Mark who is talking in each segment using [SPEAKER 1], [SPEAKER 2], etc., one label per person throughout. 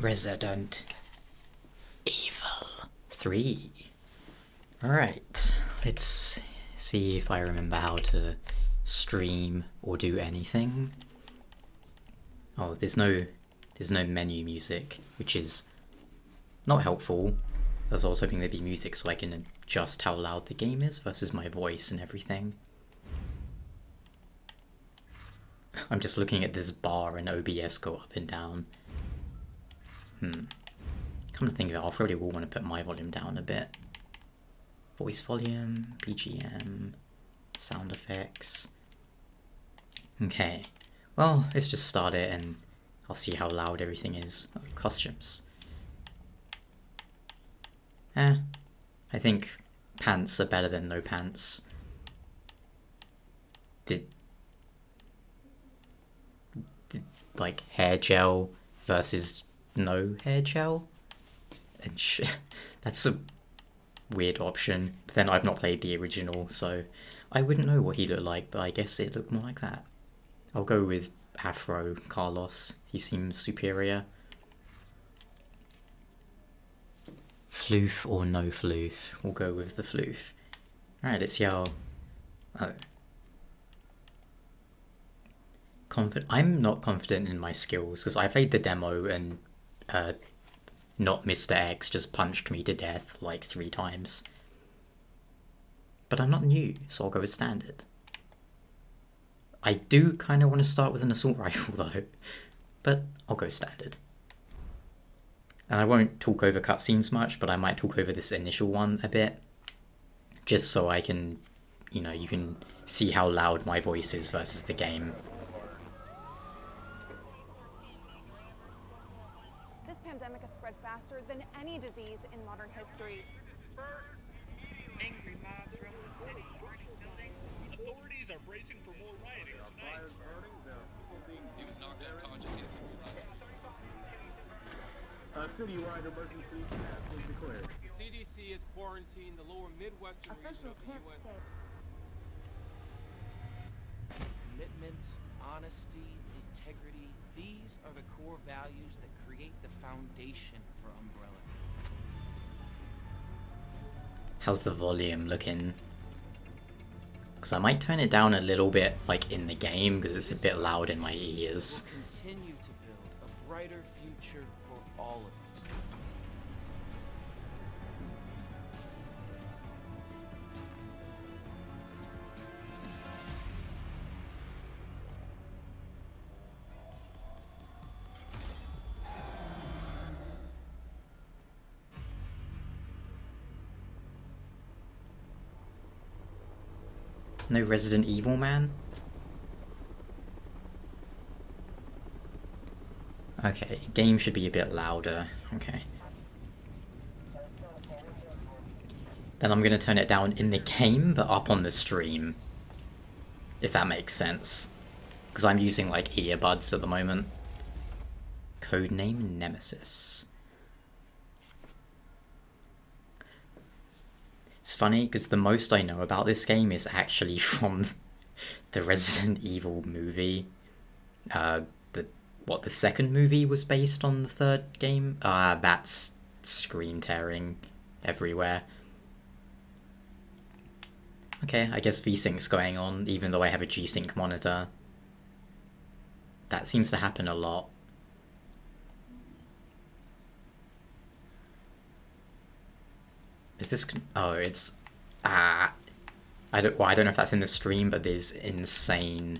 [SPEAKER 1] Resident Evil 3. Alright, let's see if I remember how to stream or do anything. Oh, there's no menu music, which is not helpful. I was also hoping there'd be music so I can adjust how loud the game is versus my voice and everything. I'm just looking at this bar and OBS go up and down. Come to think of it, I probably will want to put my volume down a bit. Voice volume, BGM, sound effects. Okay, well, let's just start it and I'll see how loud everything is. Oh, costumes. I think pants are better than no pants. Like hair gel versus no hair gel? And that's a weird option. But then I've not played the original, so I wouldn't know what he looked like, but I guess it looked more like that. I'll go with Afro Carlos. He seems superior. Floof or no floof? We'll go with the floof. Alright, let's see how... Oh. I'm not confident in my skills, because I played the demo and not Mr. X just punched me to death like 3 times. But I'm not new, so I'll go with standard. I do kind of want to start with an assault rifle though, but I'll go standard. And I won't talk over cutscenes much, but I might talk over this initial one a bit, just so I can, you can see how loud my voice is versus the game.
[SPEAKER 2] This pandemic has spread faster than any disease in modern history.
[SPEAKER 3] Angry mobs roam the city, burning buildings. Authorities are bracing for more rioting tonight.
[SPEAKER 4] He was knocked unconscious. He had severe
[SPEAKER 5] Citywide emergency has been declared.
[SPEAKER 6] The CDC has quarantined the lower Midwestern region of the U.S.
[SPEAKER 7] Commitment, honesty, integrity, these are the core values that create the foundation for Umbrella.
[SPEAKER 1] How's the volume looking? Because I might turn it down a little bit, like in the game, because it's a bit loud in my ears.
[SPEAKER 7] We'll continue to build a brighter future for all of us.
[SPEAKER 1] No Resident Evil man? Okay, game should be a bit louder. Okay. Then I'm gonna turn it down in the game, but up on the stream. If that makes sense. Because I'm using like earbuds at the moment. Codename Nemesis. It's funny because the most I know about this game is actually from the Resident Evil movie. The second movie was based on the third game? That's screen tearing everywhere. Okay, I guess V-Sync's going on, even though I have a G-Sync monitor. That seems to happen a lot. Is this... Oh, it's... I don't know if that's in the stream, but there's insane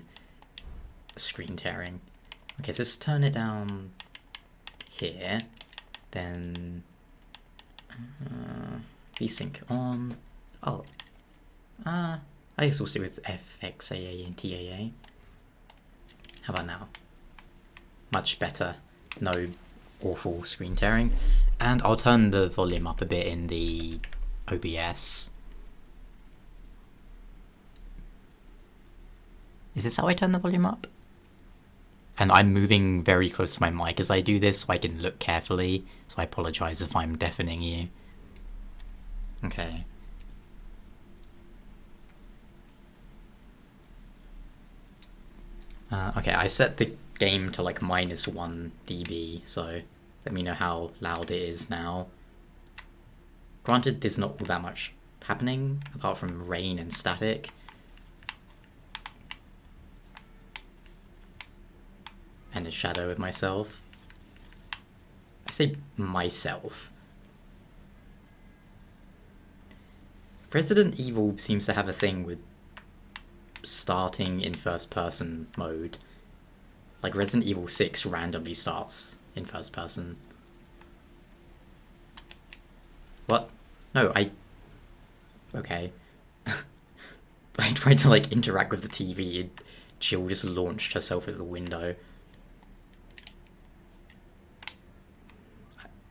[SPEAKER 1] screen tearing. Okay, so let's turn it down here. Then... V-Sync on. Oh. I guess we'll see with FXAA and TAA. How about now? Much better. No awful screen tearing. And I'll turn the volume up a bit in the OBS. Is this how I turn the volume up? And I'm moving very close to my mic as I do this so I can look carefully, so I apologize if I'm deafening you. Okay. Okay, I set the game to like -1 dB, so Let me know how loud it is now. Granted, there's not all that much happening, apart from rain and static. And a shadow of myself. I say myself. Resident Evil seems to have a thing with starting in first person mode. Like Resident Evil 6 randomly starts in first person. What? No, okay. I tried to like interact with the TV and Jill just launched herself at the window.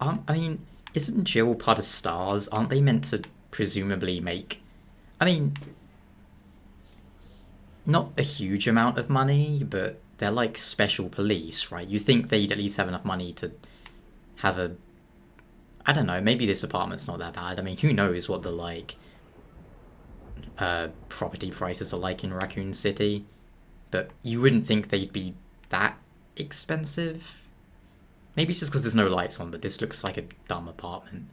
[SPEAKER 1] I mean, isn't Jill part of STARS? Aren't they meant to presumably make... I mean, not a huge amount of money, but they're like special police, right? You think they'd at least have enough money to have a... I don't know, maybe this apartment's not that bad. I mean, who knows what the, like, property prices are like in Raccoon City. But you wouldn't think they'd be that expensive. Maybe it's just because there's no lights on, but this looks like a dumb apartment.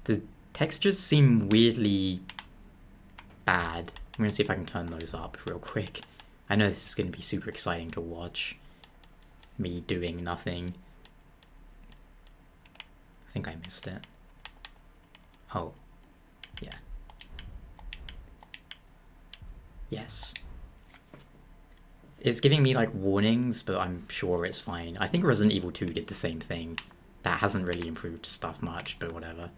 [SPEAKER 1] The textures seem weirdly bad. I'm gonna see if I can turn those up real quick. I know this is gonna be super exciting to watch. Me doing nothing. I think I missed it. Oh, yeah. Yes. It's giving me like warnings, but I'm sure it's fine. I think Resident Evil 2 did the same thing. That hasn't really improved stuff much, but whatever.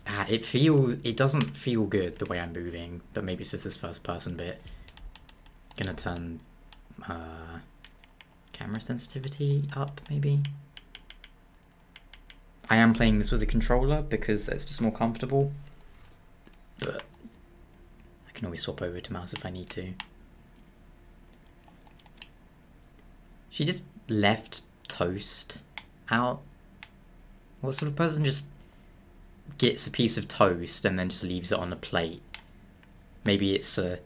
[SPEAKER 1] It doesn't feel good the way I'm moving, but maybe it's just this first person bit. Gonna turn camera sensitivity up, maybe? I am playing this with a controller because that's just more comfortable, but I can always swap over to mouse if I need to. She just left toast out. What sort of person just gets a piece of toast and then just leaves it on a plate? Maybe it's a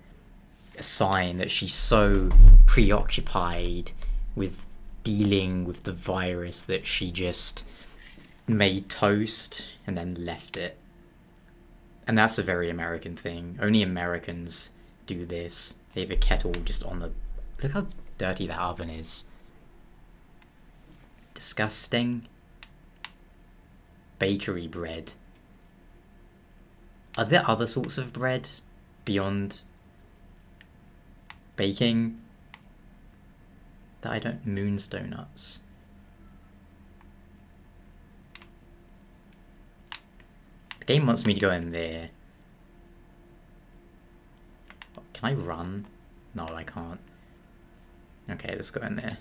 [SPEAKER 1] sign that she's so preoccupied with dealing with the virus that she just made toast and then left it. And that's a very American thing. Only Americans do this. They have a kettle just on the... Look how dirty that oven is. Disgusting. Bakery bread. Are there other sorts of bread beyond baking that I don't... Moon's Donuts. The game wants me to go in there. Can I run? No, I can't. Okay, let's go in there.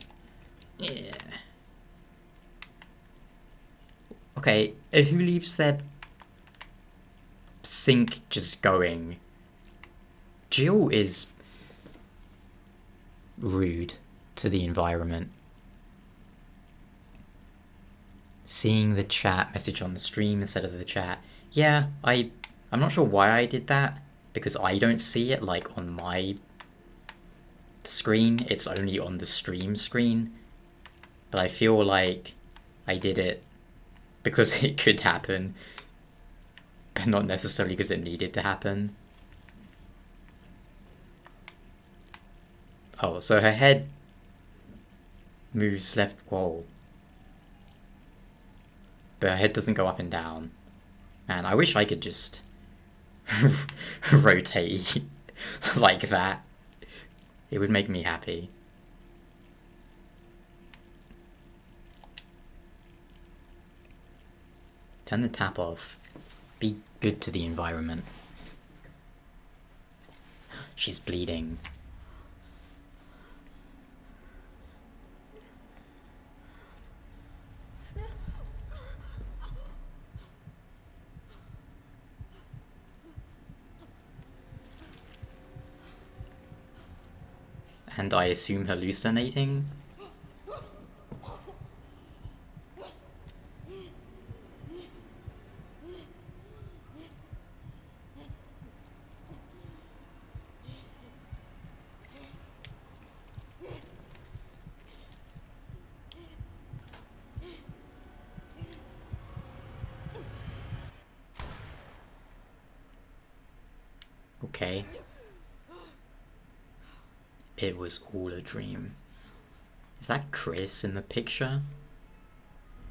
[SPEAKER 1] Yeah. Okay, who leaves their sink just going? Jill is rude to the environment. Seeing the chat message on the stream instead of the chat. Yeah, I'm not sure why I did that, because I don't see it like on my screen. It's only on the stream screen. But I feel like I did it because it could happen, but not necessarily because it needed to happen. Oh, so her head moves left, whoa. But her head doesn't go up and down. Man, I wish I could just rotate like that. It would make me happy. Turn the tap off. Be good to the environment. She's bleeding. And I assume hallucinating? Okay. It was all a dream. Is that Chris in the picture?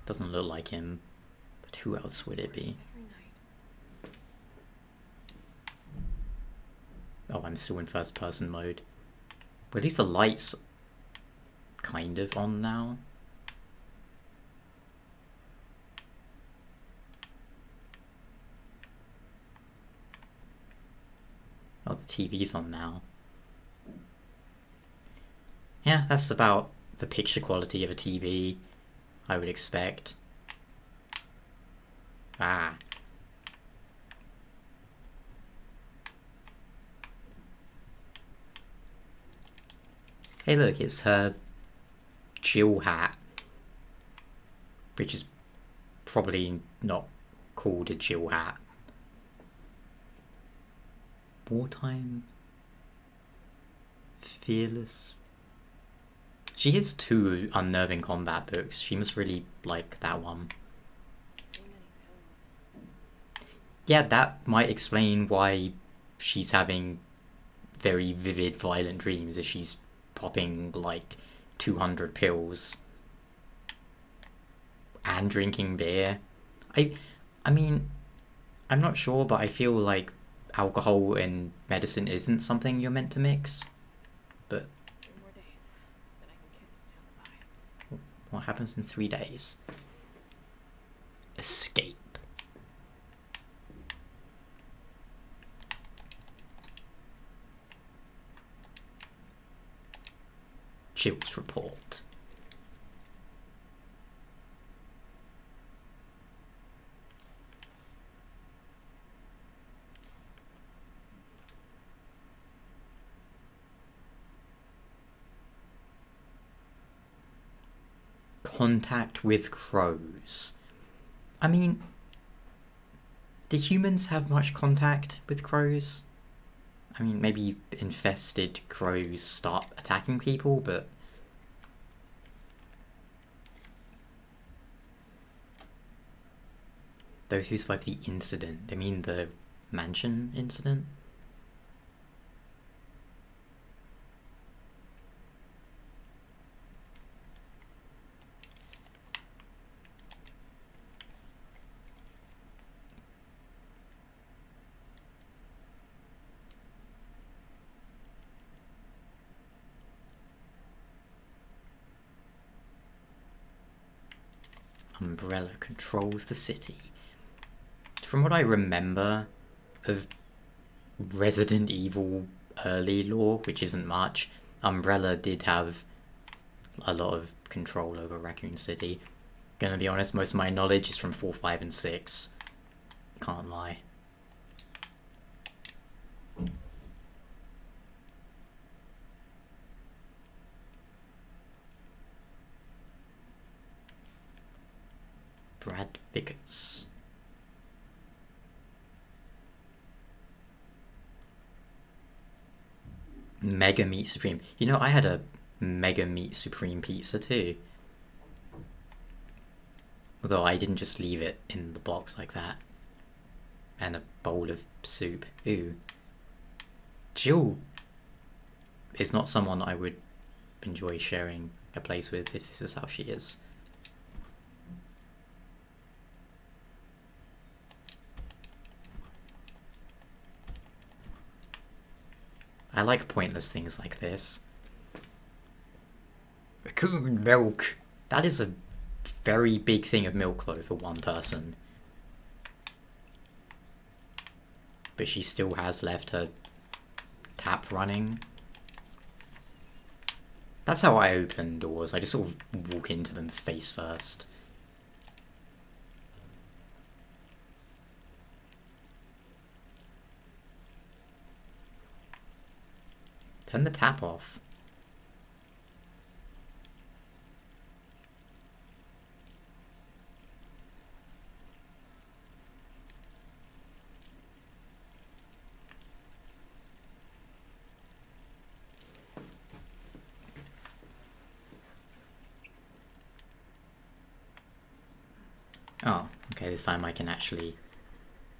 [SPEAKER 1] Doesn't look like him. But who else would it be? Oh, I'm still in first person mode. But at least the lights kind of on now. Oh, the TV's on now. Yeah, that's about the picture quality of a TV, I would expect. Ah. Hey look, it's her Jill hat. Which is probably not called a Jill hat. Wartime? Fearless? She has 2 unnerving combat books. She must really like that one. Yeah, that might explain why she's having very vivid, violent dreams if she's popping like 200 pills and drinking beer. I mean, I'm not sure, but I feel like alcohol and medicine isn't something you're meant to mix. But
[SPEAKER 2] 3 more days, then I can kiss his tail goodbye.
[SPEAKER 1] what happens in 3 days? Escape. Chill's report. Contact with crows. I mean, do humans have much contact with crows? I mean, maybe infested crows start attacking people, but... Those who survived the incident, they mean the mansion incident? Umbrella controls the city. From what I remember of Resident Evil early lore, which isn't much, Umbrella did have a lot of control over Raccoon City. Gonna be honest, most of my knowledge is from 4, 5, and 6. Can't lie. Brad Vickers. Mega Meat Supreme. You know, I had a Mega Meat Supreme pizza too. Although I didn't just leave it in the box like that. And a bowl of soup. Ooh. Jill is not someone I would enjoy sharing a place with if this is how she is. I like pointless things like this. Raccoon milk! That is a very big thing of milk though for one person. But she still has left her tap running. That's how I open doors. I just sort of walk into them face first. Turn the tap off. Oh, okay, this time I can actually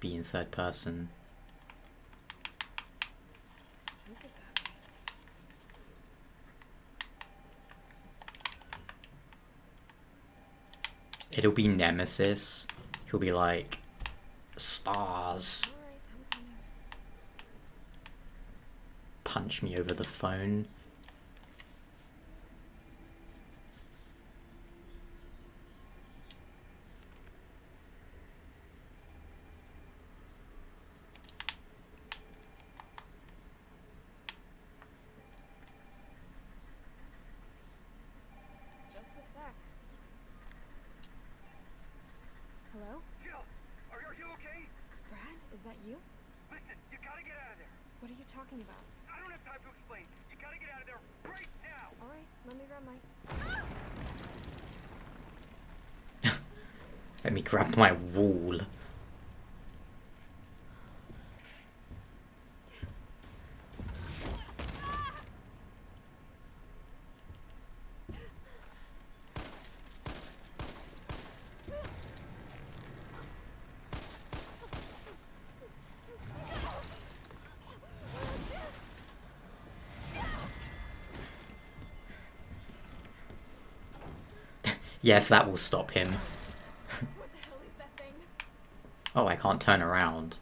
[SPEAKER 1] be in third person. it'll be Nemesis. He'll be like, stars.
[SPEAKER 8] Alright, I'm coming.
[SPEAKER 1] Punch me over the phone.
[SPEAKER 8] Just a sec. Hello?
[SPEAKER 3] Jill, are you okay?
[SPEAKER 8] Brad, is that you?
[SPEAKER 3] Listen, you gotta get out of there.
[SPEAKER 8] What are you talking about?
[SPEAKER 3] I don't have time to explain. You gotta get out of there right now.
[SPEAKER 8] Alright, let me grab my...
[SPEAKER 1] Let me grab my wall. Yes, that will stop him.
[SPEAKER 8] What the hell is that thing?
[SPEAKER 1] Oh, I can't turn around.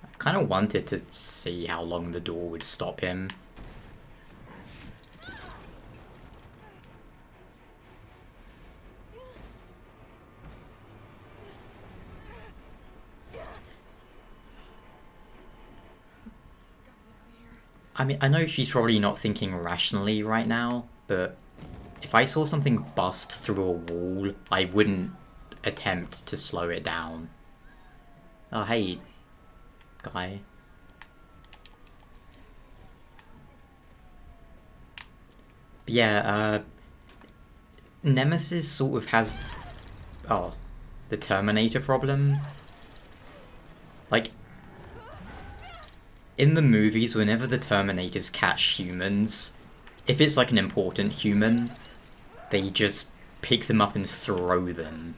[SPEAKER 1] I kind of wanted to see how long the door would stop him. I mean, I know she's probably not thinking rationally right now, but if I saw something bust through a wall, I wouldn't attempt to slow it down. Oh, hey, guy. But yeah, Nemesis sort of has, oh, the Terminator problem. Like, in the movies, whenever the Terminators catch humans, if it's like an important human, they just pick them up and throw them.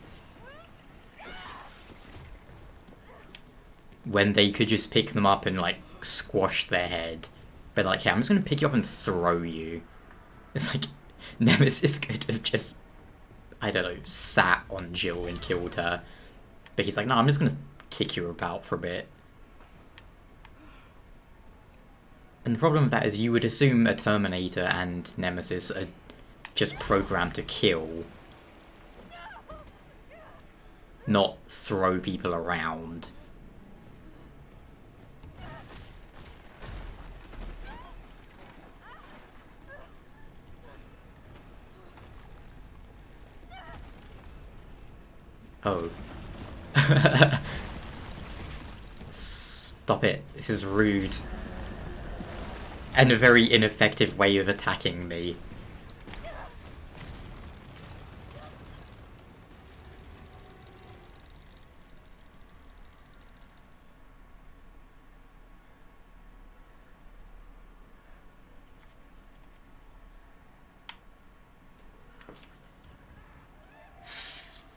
[SPEAKER 1] When they could just pick them up and like squash their head. But like, yeah, I'm just gonna pick you up and throw you. It's like, Nemesis could have just, I don't know, sat on Jill and killed her. But he's like, no, I'm just gonna kick you about for a bit. And the problem with that is you would assume a Terminator and Nemesis are just programmed to kill, not throw people around. Oh. Stop it. This is rude. And a very ineffective way of attacking me.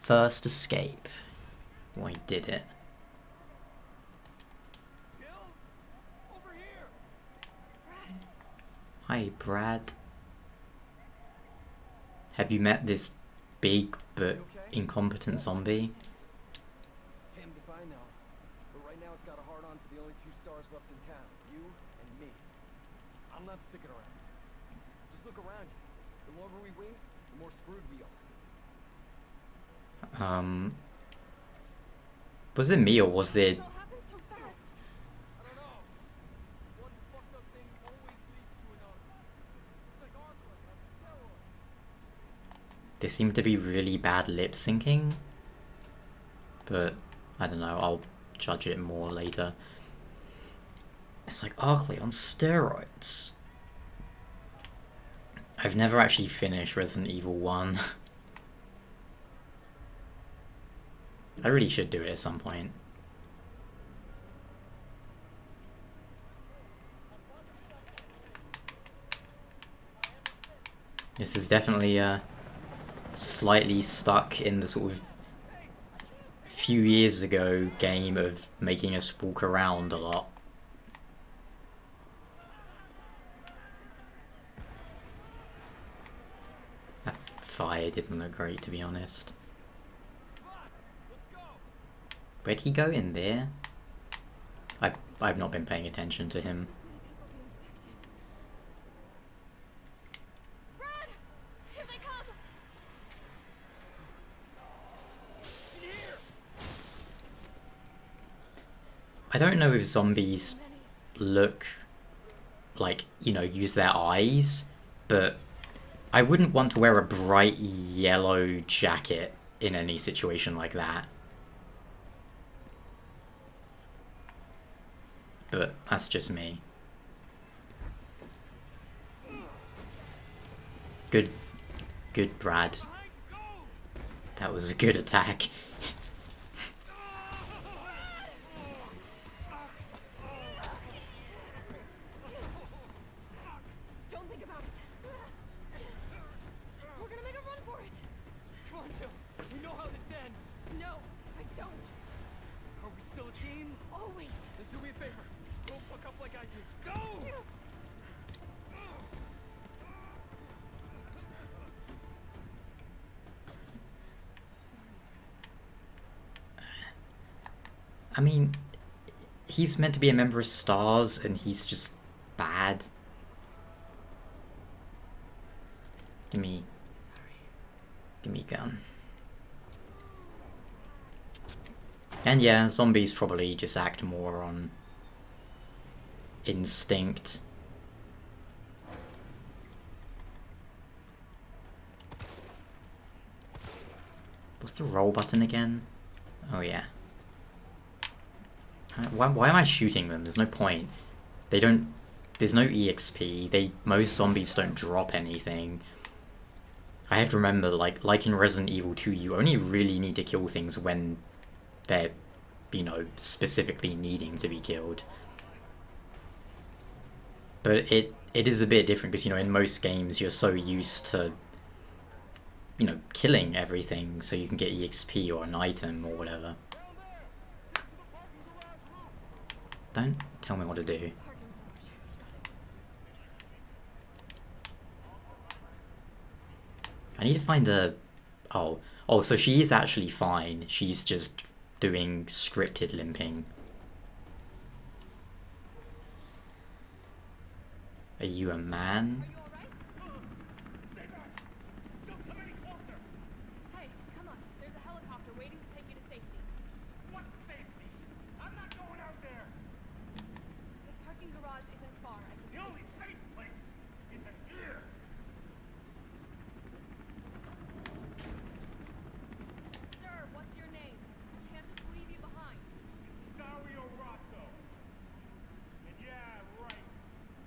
[SPEAKER 1] First escape. Oh, I did it.
[SPEAKER 7] Jill? Over here!
[SPEAKER 1] Hi, Brad. Have you met this big but incompetent zombie?
[SPEAKER 9] Damned if I know. But right now it's got a hard on for the only 2 stars left in town. You and me. I'm not sticking around. Just look around you. The longer we wait, the more screwed we are.
[SPEAKER 1] Was it me or was there...
[SPEAKER 8] This all happened so fast.
[SPEAKER 9] I don't know. One fucked up thing always leads to another. It's like Arclight on steroids.
[SPEAKER 1] There seemed to be really bad lip syncing. But, I don't know, I'll judge it more later. It's like Arclight on steroids. I've never actually finished Resident Evil 1. I really should do it at some point. This is definitely slightly stuck in the sort of few years ago game of making us walk around a lot. fire didn't look great, to be honest. Where'd he go? In there? I've not been paying attention to him.
[SPEAKER 8] This many people be infected. Run! Here they come!
[SPEAKER 1] I don't know if zombies look like, you know, use their eyes, but I wouldn't want to wear a bright yellow jacket in any situation like that. But that's just me. Good, Brad. That was a good attack.
[SPEAKER 8] Don't think about it. We're gonna make a run for it.
[SPEAKER 9] Come on, Jill. We know how this ends.
[SPEAKER 8] No, I don't.
[SPEAKER 9] Are we still a team?
[SPEAKER 8] Always.
[SPEAKER 9] Then do me a favor. Don't fuck up like I did. Go!
[SPEAKER 1] I mean, he's meant to be a member of STARS, and he's just bad. Give me gun. And yeah, zombies probably just act more on instinct. What's the roll button again? Oh yeah. Why am I shooting them? There's no point. They don't... There's no EXP. Most zombies don't drop anything. I have to remember, like in Resident Evil 2, you only really need to kill things when they're, you know, specifically needing to be killed. But it is a bit different because, you know, in most games you're so used to, you know, killing everything so you can get EXP or an item or whatever. Don't tell me what to do. I need to find a... Oh, so she is actually fine. She's just doing scripted limping. Are you a man?
[SPEAKER 8] Hey, come on. There's a helicopter waiting to take you to safety.
[SPEAKER 3] What safety? I'm not going out there.
[SPEAKER 8] The parking garage isn't far. I can
[SPEAKER 3] The only safe place is in here.
[SPEAKER 8] Sir, what's your name? Can't just leave you behind.
[SPEAKER 3] Dario Rosso. And yeah, right.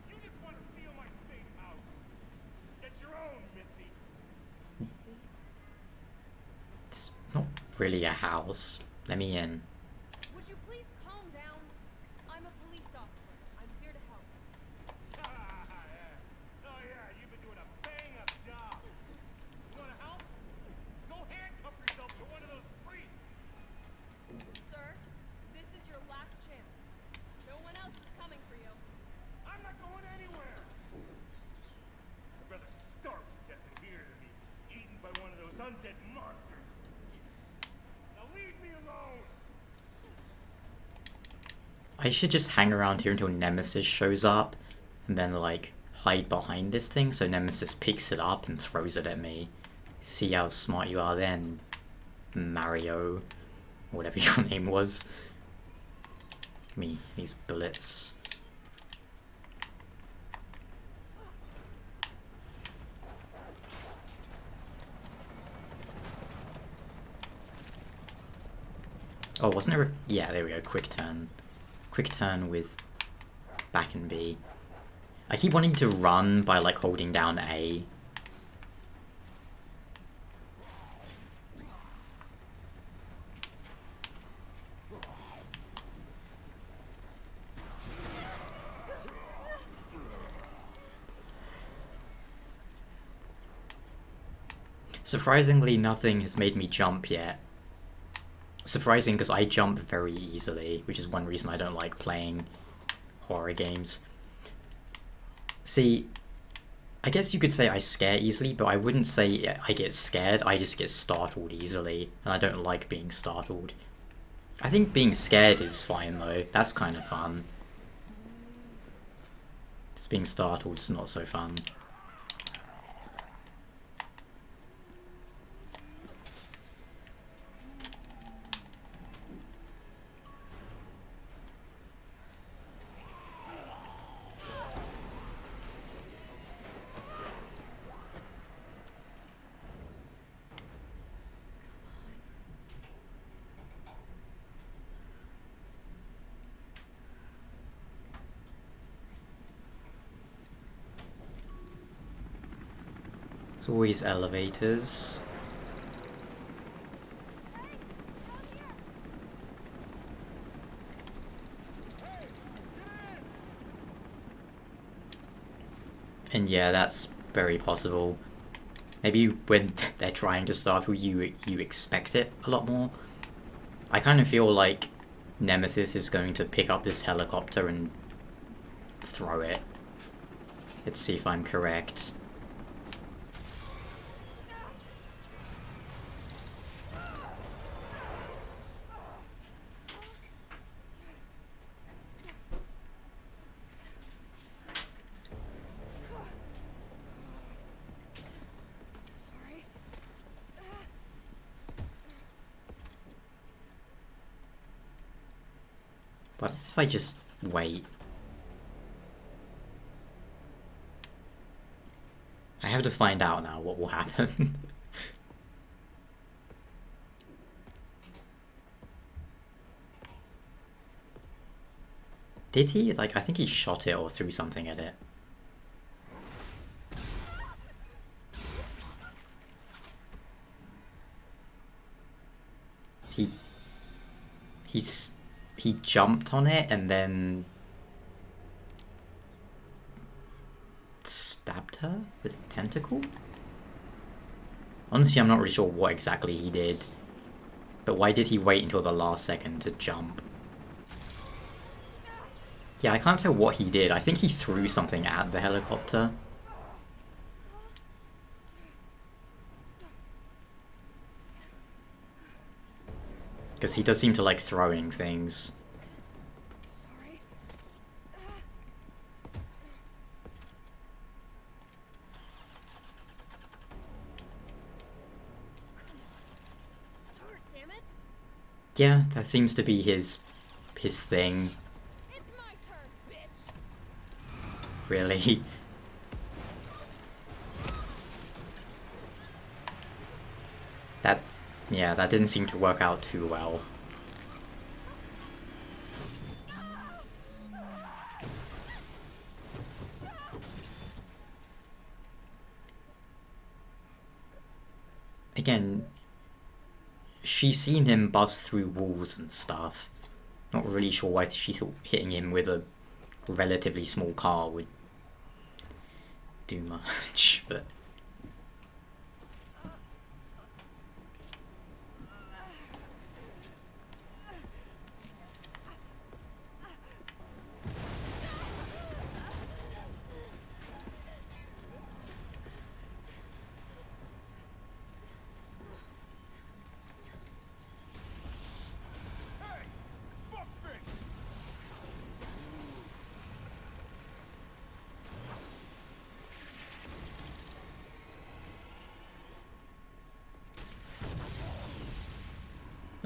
[SPEAKER 3] You just want to steal my safe house. Get your own, Missy.
[SPEAKER 8] Missy?
[SPEAKER 1] It's not really a house. Let me in.
[SPEAKER 8] Would you please calm down? I'm a police officer. I'm here to help.
[SPEAKER 3] Yeah. Oh yeah, you've been doing a bang-up job. You want to help? Go handcuff yourself to one of those freaks.
[SPEAKER 8] Sir, this is your last chance. No one else is coming for you.
[SPEAKER 3] I'm not going anywhere. I'd rather starve to death in here than be eaten by one of those undead monsters. Now leave me alone.
[SPEAKER 1] I should just hang around here until Nemesis shows up, and then, like, hide behind this thing so Nemesis picks it up and throws it at me. See how smart you are then, Mario, or whatever your name was. Give me these bullets. Oh, wasn't there a... Yeah, there we go, quick turn. Quick turn with back and B. I keep wanting to run by, like, holding down A. Surprisingly, nothing has made me jump yet. Surprising because I jump very easily, which is one reason I don't like playing horror games. See, I guess you could say I scare easily, but I wouldn't say I get scared, I just get startled easily, and I don't like being startled. I think being scared is fine though, that's kind of fun. Just being startled is not so fun. It's always elevators. And yeah, that's very possible. Maybe when they're trying to startle you, you expect it a lot more. I kind of feel like Nemesis is going to pick up this helicopter and throw it. Let's see if I'm correct.
[SPEAKER 8] Sorry.
[SPEAKER 1] What if I just wait? I have to find out now what will happen. Did he? Like, I think he shot it or threw something at it. He... He jumped on it and then... stabbed her with a tentacle? Honestly, I'm not really sure what exactly he did. But why did he wait until the last second to jump? Yeah, I can't tell what he did. I think he threw something at the helicopter. Because he does seem to like throwing things.
[SPEAKER 8] Sorry. Start, damn it.
[SPEAKER 1] Yeah, that seems to be his thing.
[SPEAKER 8] It's my turn, bitch.
[SPEAKER 1] Really. That, yeah, that didn't seem to work out too well. Again, she's seen him bust through walls and stuff. Not really sure why she thought hitting him with a relatively small car would do much, but...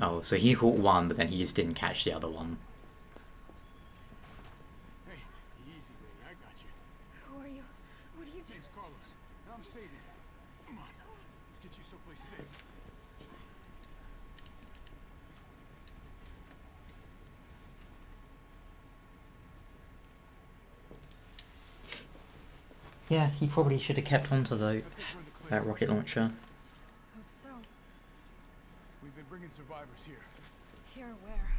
[SPEAKER 1] Oh, so he caught one, but then he just didn't catch the other one.
[SPEAKER 5] Hey, easy, lady. I got you.
[SPEAKER 8] Who are you? What are you doing?
[SPEAKER 5] Name's Carlos, and I'm saving you. Come on, let's get you someplace safe.
[SPEAKER 1] Yeah, he probably should have kept onto that rocket launcher.
[SPEAKER 8] Hope so.
[SPEAKER 5] We've been bringing survivors here.
[SPEAKER 8] Here where?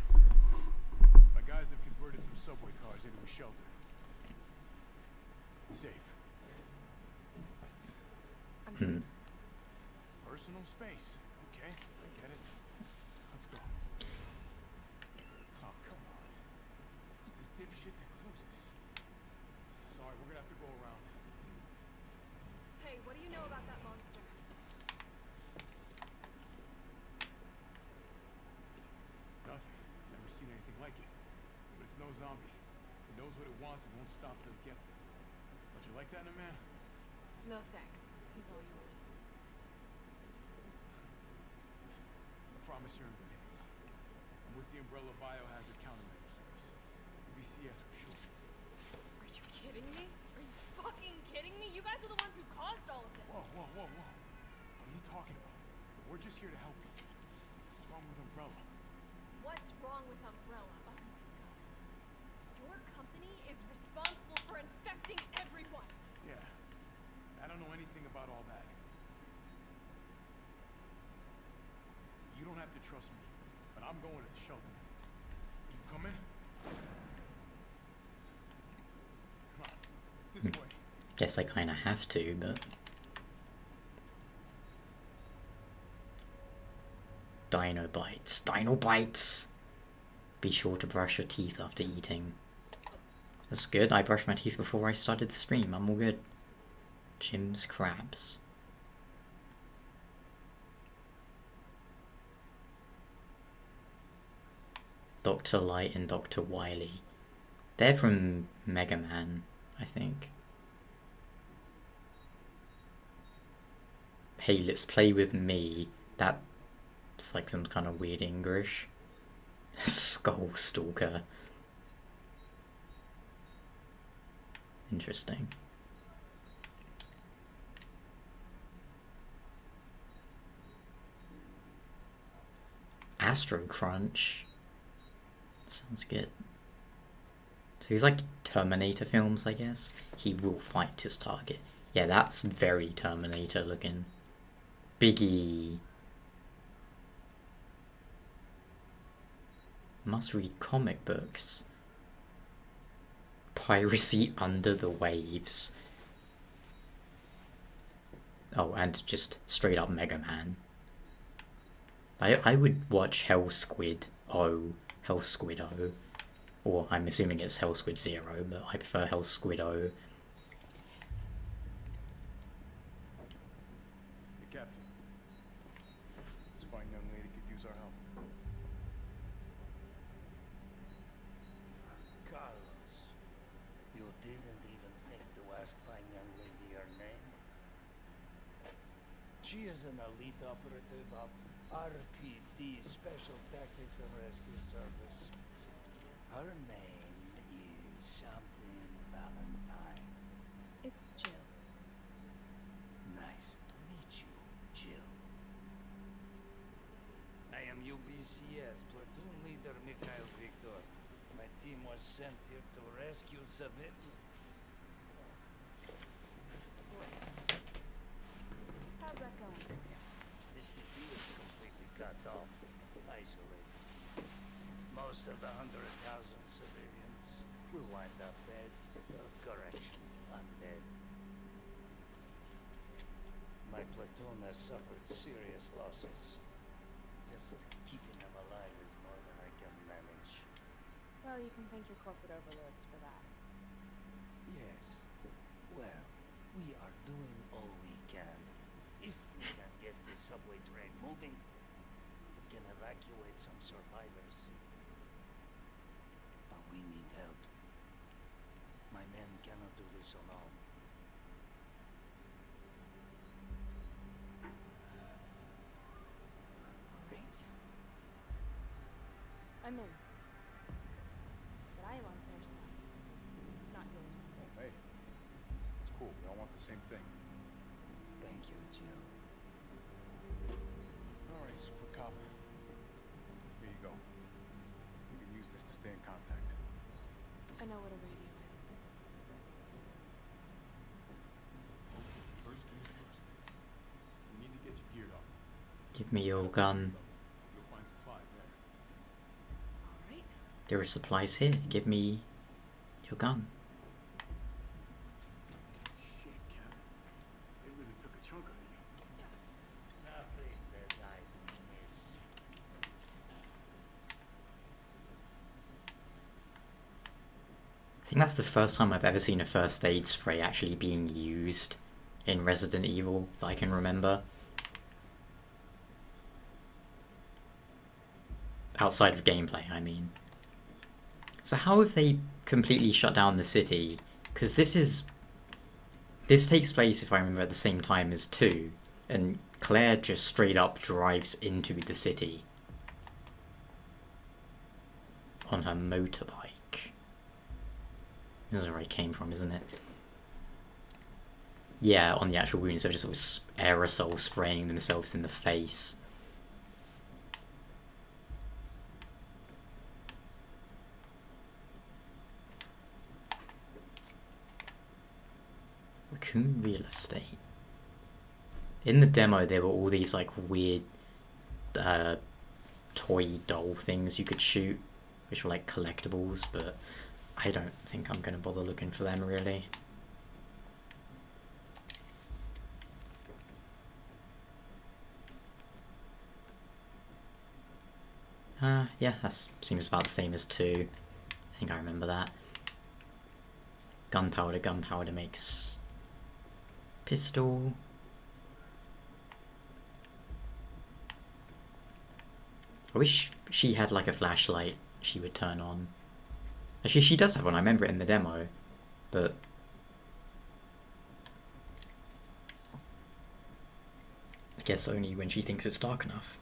[SPEAKER 5] My guys have converted some subway cars into a shelter. It's safe. Personal space. Okay, I get it. Let's go. Oh, come on. Who's the dipshit that closed this? Sorry, we're gonna have to go around. like it, but it's no zombie. It knows what it wants and won't stop till it gets it. Don't you like that in a man?
[SPEAKER 8] No thanks. He's all yours.
[SPEAKER 5] Listen, I promise you're in good hands. I'm with the Umbrella Biohazard Countermeasure Service. BCS for short.
[SPEAKER 8] Are you kidding me? Are you fucking kidding me? You guys are the ones who caused all of this.
[SPEAKER 5] Whoa, whoa, whoa, whoa. What are you talking about? We're just here to help you. What's wrong with Umbrella?
[SPEAKER 8] What's wrong with Umbrella? Oh my god. Your company is responsible for infecting everyone.
[SPEAKER 5] Yeah. I don't know anything about all that. You don't have to trust me, but I'm going to the shelter. You coming? Come on. It's this way.
[SPEAKER 1] Guess I kinda have to, but... Dino bites. Dino bites! Be sure to brush your teeth after eating. That's good. I brushed my teeth before I started the stream. I'm all good. Jim's crabs. Dr. Light and Dr. Wily. They're from Mega Man, I think. Hey, let's play with me. That's like some kind of weird English. Skull Stalker. Interesting. Astro Crunch. Sounds good. So these like Terminator films, I guess. He will fight his target. Yeah, that's very Terminator looking. Biggie. Must read comic books. Piracy under the waves. Oh, and just straight up Mega Man. I would watch Hell Squid O. Hell Squid O. Or I'm assuming it's Hell Squid Zero, but I prefer Hell Squid O.
[SPEAKER 5] Hey, Captain. This fine young lady could use our help.
[SPEAKER 10] Carlos, you didn't even think to ask fine young lady her name? She is an elite operative of RPD, Special Tactics and Rescue Service. Her name is something Valentine.
[SPEAKER 8] It's Jill.
[SPEAKER 10] Nice to meet you, Jill. I am UBCS Platoon Leader Mikhail Victor. My team was sent here to rescue civilians.
[SPEAKER 8] How's that going for you?
[SPEAKER 10] The city is completely cut off, isolated. Most of the 100,000 civilians will wind up dead. Correction, undead. My platoon has suffered serious losses. Just keeping them alive is more than I can manage.
[SPEAKER 8] Well, you can thank your corporate overlords for that.
[SPEAKER 10] Yes. Well, we are doing all we can. If we can get the subway train moving, we can evacuate some survivors. But we need help. My men cannot do this alone.
[SPEAKER 8] Great. I'm in. But I am on their side, not yours.
[SPEAKER 5] Hey, it's cool. We all want the same thing.
[SPEAKER 10] Thank you, Jill.
[SPEAKER 5] All right, Super Cop. Here you go. You can use this to stay in contact.
[SPEAKER 8] I know what a radio is.
[SPEAKER 5] First things first. We need to get you geared up.
[SPEAKER 1] Give me your gun.
[SPEAKER 5] You'll find supplies there.
[SPEAKER 8] Alright.
[SPEAKER 1] There are supplies here. Give me your gun.
[SPEAKER 5] Shit, Captain. They really took a chunk out of you.
[SPEAKER 10] Nothing that I can miss.
[SPEAKER 1] I think that's the first time I've ever seen a first aid spray actually being used in Resident Evil that I can remember. Outside of gameplay, I mean. So how have they completely shut down the city? Because this takes place, if I remember, at the same time as 2, and Claire just straight up drives into the city on her motorbike. This is where I came from, isn't it? Yeah, on the actual wounds, they're just sort of aerosol spraying themselves in the face. Raccoon real estate. In the demo, there were all these like weird toy doll things you could shoot, which were like collectibles, but I don't think I'm gonna bother looking for them really. Yeah, that seems about the same as 2. I think I remember that. Gunpowder makes pistol. I wish she had like a flashlight she would turn on. Actually, she does have one, I remember it in the demo, but I guess only when she thinks it's dark enough.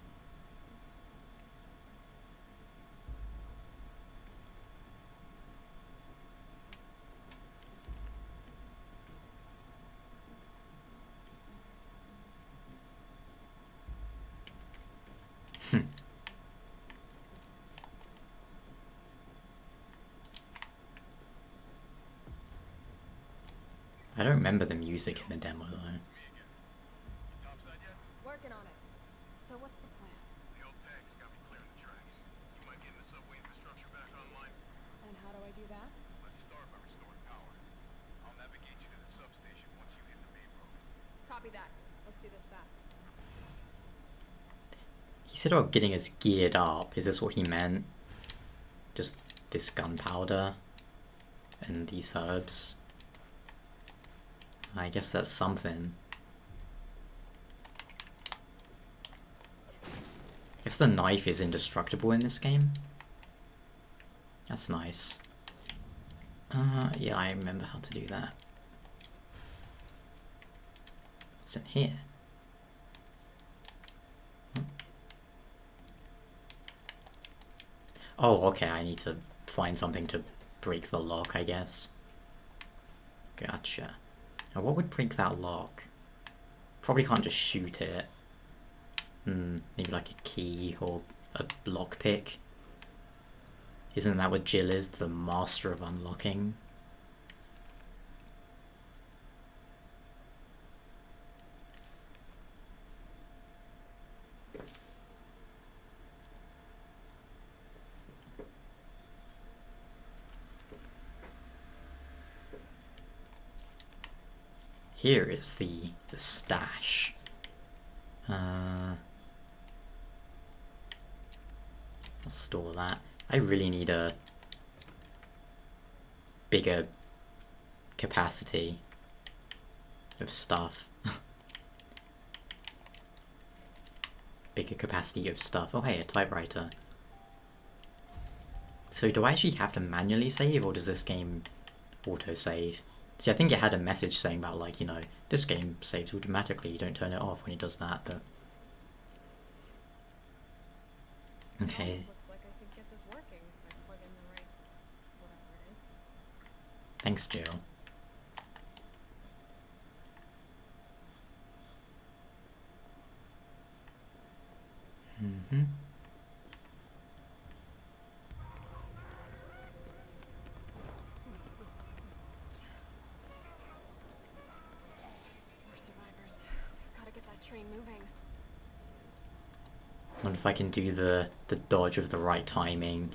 [SPEAKER 1] I don't remember the music in the demo though.
[SPEAKER 8] Working on it. So what's the plan?
[SPEAKER 3] The old tanks got me clearing the tracks. You mind getting the subway infrastructure back online?
[SPEAKER 8] And how do I do that?
[SPEAKER 3] Let's start by restoring power. I'll navigate you to the substation once you hit the main road.
[SPEAKER 8] Copy that. Let's do this fast.
[SPEAKER 1] He said about getting us geared up. Is this what he meant? Just this gunpowder and these herbs? I guess that's something. I guess the knife is indestructible in this game. That's nice. Yeah, I remember how to do that. What's in here? Oh, okay, I need to find something to break the lock, I guess. Gotcha. Now, what would break that lock? Probably can't just shoot it. Maybe like a key or a lockpick. Isn't that what Jill is? The master of unlocking? Here is the stash. I'll store that. I really need a bigger capacity of stuff. Bigger capacity of stuff. Oh hey, a typewriter. So do I actually have to manually save, or does this game auto-save? See, I think it had a message saying about, like, you know, this game saves automatically, you don't turn it off when it does that, but... Okay.
[SPEAKER 8] Looks like I could get this working if I plug in the right whatever it is.
[SPEAKER 1] Thanks, Jill.
[SPEAKER 8] We're survivors. We've got to get that train moving.
[SPEAKER 1] I wonder if I can do the dodge with the right timing.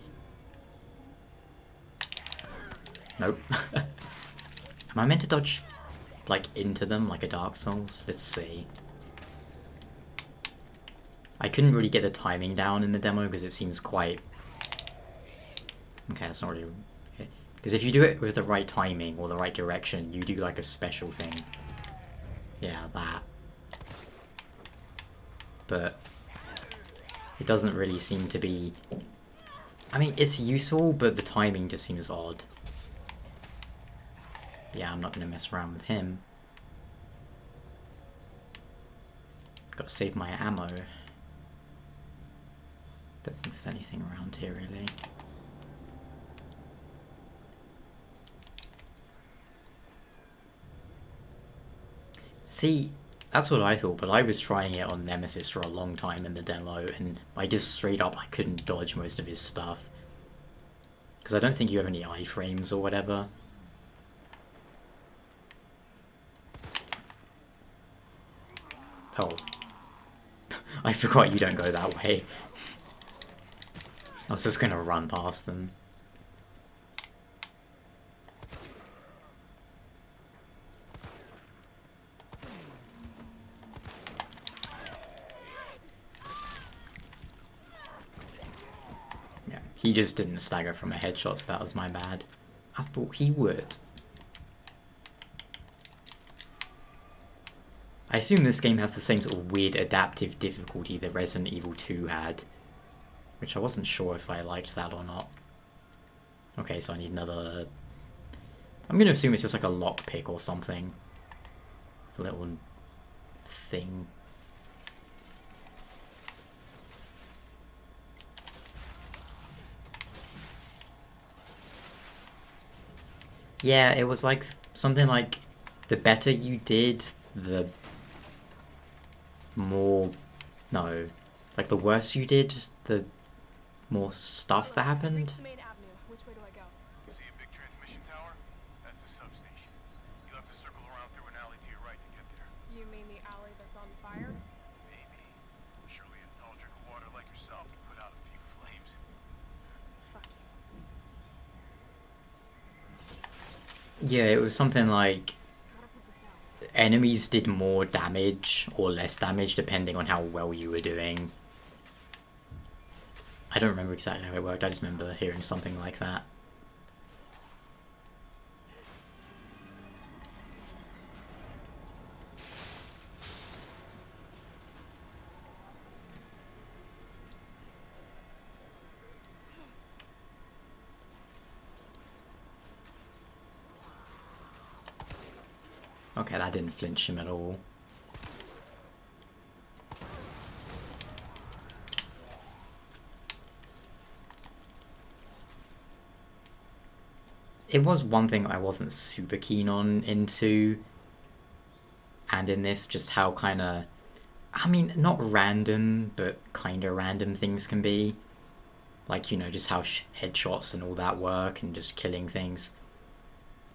[SPEAKER 1] Nope. Am I meant to dodge, like, into them like a Dark Souls? Let's see. I couldn't really get the timing down in the demo because it seems quite... Okay, that's not really... Because if you do it with the right timing or the right direction, you do like a special thing. Yeah, that. But it doesn't really seem to be I mean, it's useful, but the timing just seems odd. Yeah, I'm not gonna mess around with him. Gotta save my ammo. Don't think there's anything around here, really. See, that's what I thought, but I was trying it on Nemesis for a long time in the demo, and I just straight up I couldn't dodge most of his stuff. Because I don't think you have any iframes or whatever. Oh. I forgot you don't go that way. I was just gonna run past them. Yeah, he just didn't stagger from a headshot, so that was my bad. I thought he would. I assume this game has the same sort of weird adaptive difficulty that Resident Evil 2 had, which I wasn't sure if I liked that or not. Okay, so I need another... I'm gonna assume it's just like a lockpick or something. A little thing. Yeah, it was like something like the better you did, the more... No. Like the worse you did, the more stuff that happened.
[SPEAKER 8] Reach the main avenue. Which way do I go?
[SPEAKER 3] See a big transmission tower? That's the substation. You'll have to circle around through an alley to your right to get there.
[SPEAKER 8] You mean the alley that's on fire?
[SPEAKER 3] Maybe. Surely a tall drink of water like yourself can put out a few flames.
[SPEAKER 8] Fuck you.
[SPEAKER 1] Yeah, it was something like
[SPEAKER 8] Gotta put this out.
[SPEAKER 1] enemies did more damage or less damage depending on how well you were doing. I don't remember exactly how it worked, I just remember hearing something like that. Okay, that didn't flinch him at all. It was one thing I wasn't super keen on in 2, and in this, just how kinda... I mean, not random, but kinda random things can be. Like, you know, just how headshots and all that work, and just killing things.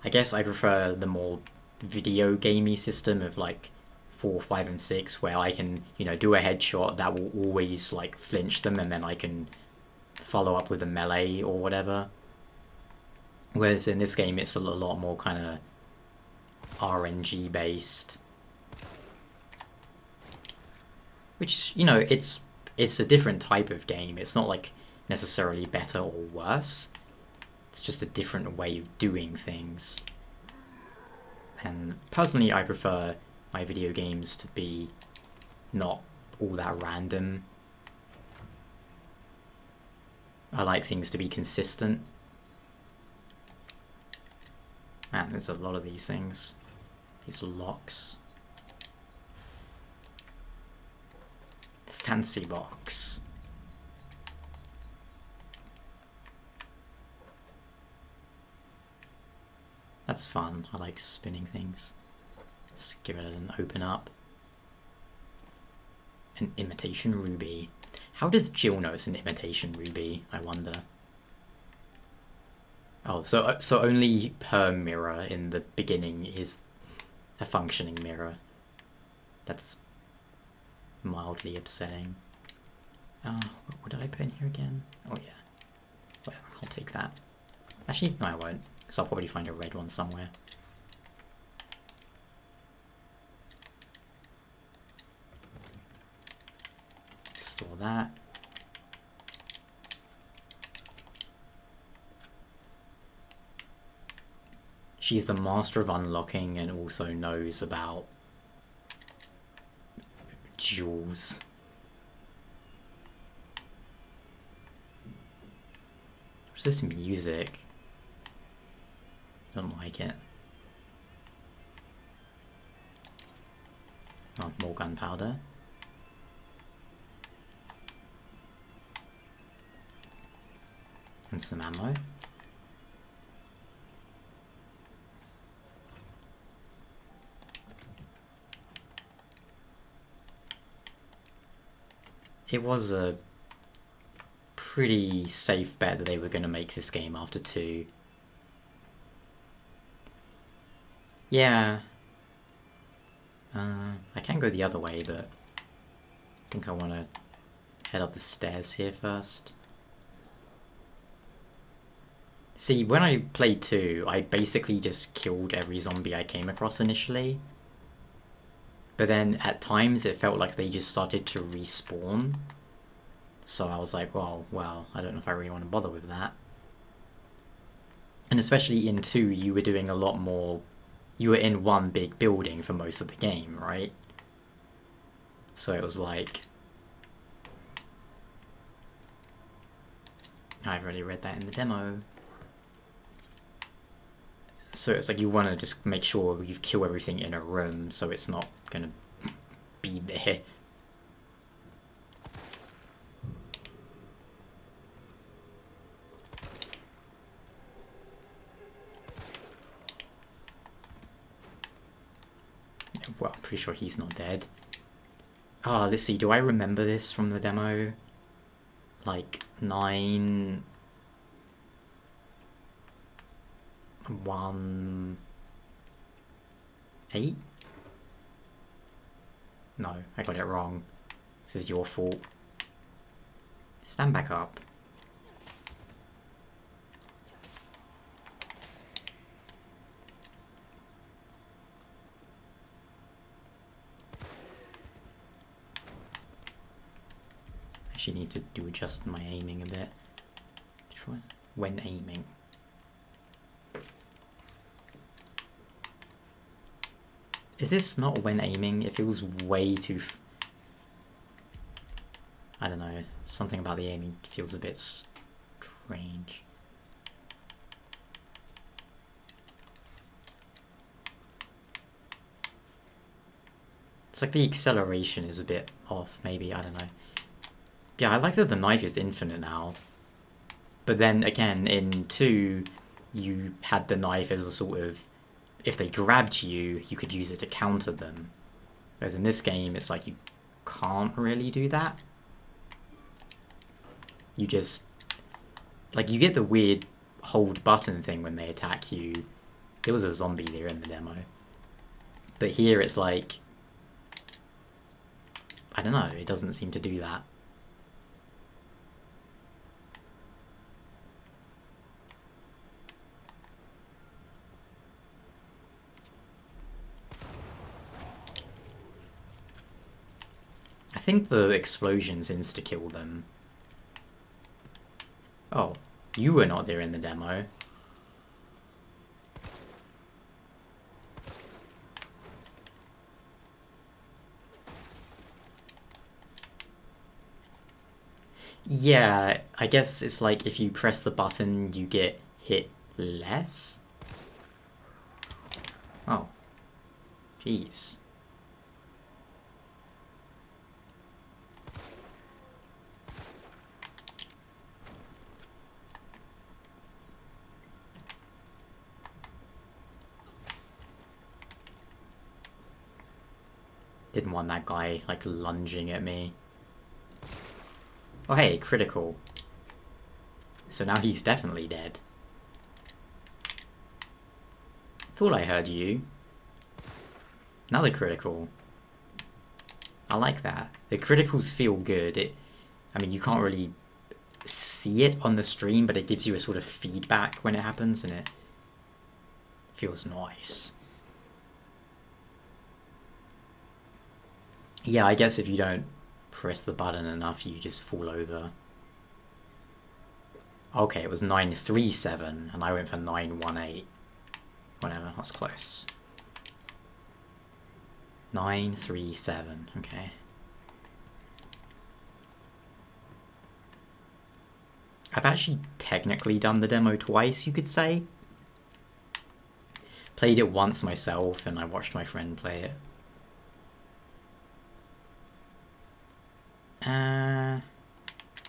[SPEAKER 1] I guess I prefer the more video gamey system of like 4, 5, and 6, where I can, you know, do a headshot that will always like flinch them, and then I can follow up with a melee or whatever. Whereas in this game, it's a lot more kind of RNG based, which, you know, it's a different type of game. It's not like necessarily better or worse. It's just a different way of doing things. And personally, I prefer my video games to be not all that random. I like things to be consistent. Man, there's a lot of these things. These locks. Fancy box. That's fun. I like spinning things. Let's give it an open up. An imitation ruby. How does Jill know it's an imitation ruby, I wonder? Oh, so only her mirror in the beginning is a functioning mirror. That's mildly upsetting. What did I put in here again? Oh yeah. Whatever, I'll take that. Actually, no I won't, because I'll probably find a red one somewhere. Store that. She's the master of unlocking and also knows about jewels. this music? Don't like it. Oh, more gunpowder. And some ammo. It was a pretty safe bet that they were going to make this game after 2. Yeah. I can go the other way, but I think I want to head up the stairs here first. See, when I played 2, I basically just killed every zombie I came across initially. But then at times it felt like they just started to respawn. So I was like, well, I don't know if I really want to bother with that. And especially in 2, you were doing a lot more... You were in one big building for most of the game, right? So it was like... I've already read that in the demo. So it's like you want to just make sure you kill everything in a room so it's not gonna be there. Well, I'm pretty sure he's not dead. Ah, let's see, do I remember this from the demo? Like, 9... 1... 8? No, I got it wrong. This is your fault. Stand back up. Actually need to adjust my aiming a bit. When aiming. Is this not when aiming? It feels way too... I don't know. Something about the aiming feels a bit strange. It's like the acceleration is a bit off, maybe, I don't know. Yeah, I like that the knife is infinite now. But then, again, in 2, you had the knife as a sort of... If they grabbed you, you could use it to counter them. Whereas in this game, it's like you can't really do that. You just... Like, you get the weird hold button thing when they attack you. There was a zombie there in the demo. But here it's like... I don't know, it doesn't seem to do that. I think the explosions insta-kill them. Oh, you were not there in the demo. Yeah, I guess it's like if you press the button, you get hit less? Oh. Jeez. Didn't want that guy, like, lunging at me. Oh hey, critical. So now he's definitely dead. Thought I heard you. Another critical. I like that. The criticals feel good. I mean, you can't really see it on the stream, but it gives you a sort of feedback when it happens, and it feels nice. Yeah, I guess if you don't press the button enough, you just fall over. Okay, it was 937, and I went for 918. Whatever, that's close. 937, okay. I've actually technically done the demo twice, you could say. Played it once myself, and I watched my friend play it. I'm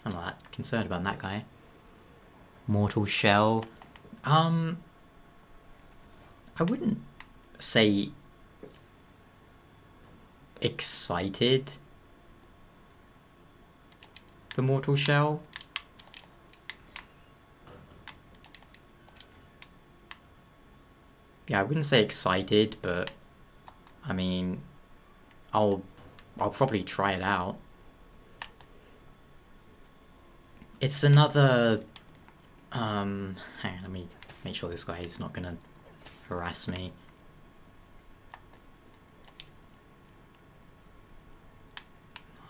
[SPEAKER 1] not that concerned about that guy. Mortal Shell. I wouldn't say excited for Mortal Shell. Yeah, I wouldn't say excited, but I mean, I'll probably try it out. It's another hang on, let me make sure this guy is not gonna harass me.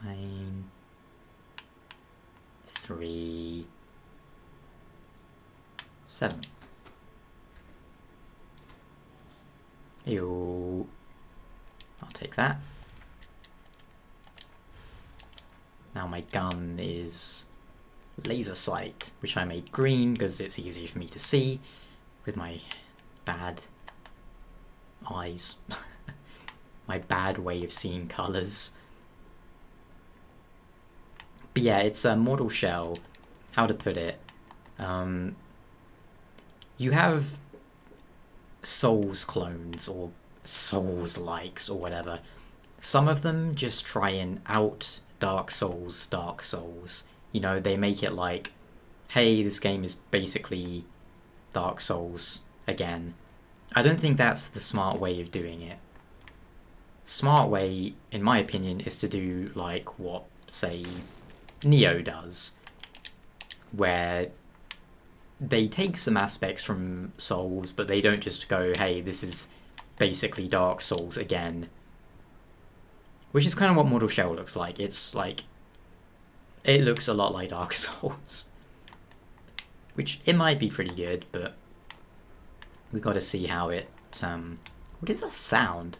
[SPEAKER 1] 9 3 7. Yo, I'll take that. Now my gun is laser sight, which I made green because it's easier for me to see with my bad eyes. My bad way of seeing colours. But yeah, it's a Mortal Shell. How to put it? You have Souls clones or Souls likes or whatever. Some of them just try and out Dark Souls. You know, they make it like, hey, this game is basically Dark Souls again. I don't think that's the smart way of doing it. Smart way, in my opinion, is to do like what, say, Neo does, where they take some aspects from Souls, but they don't just go, hey, this is basically Dark Souls again. Which is kind of what Mortal Shell looks like. It's like, it looks a lot like Dark Souls. Which, it might be pretty good, but we gotta see how it, what is that sound?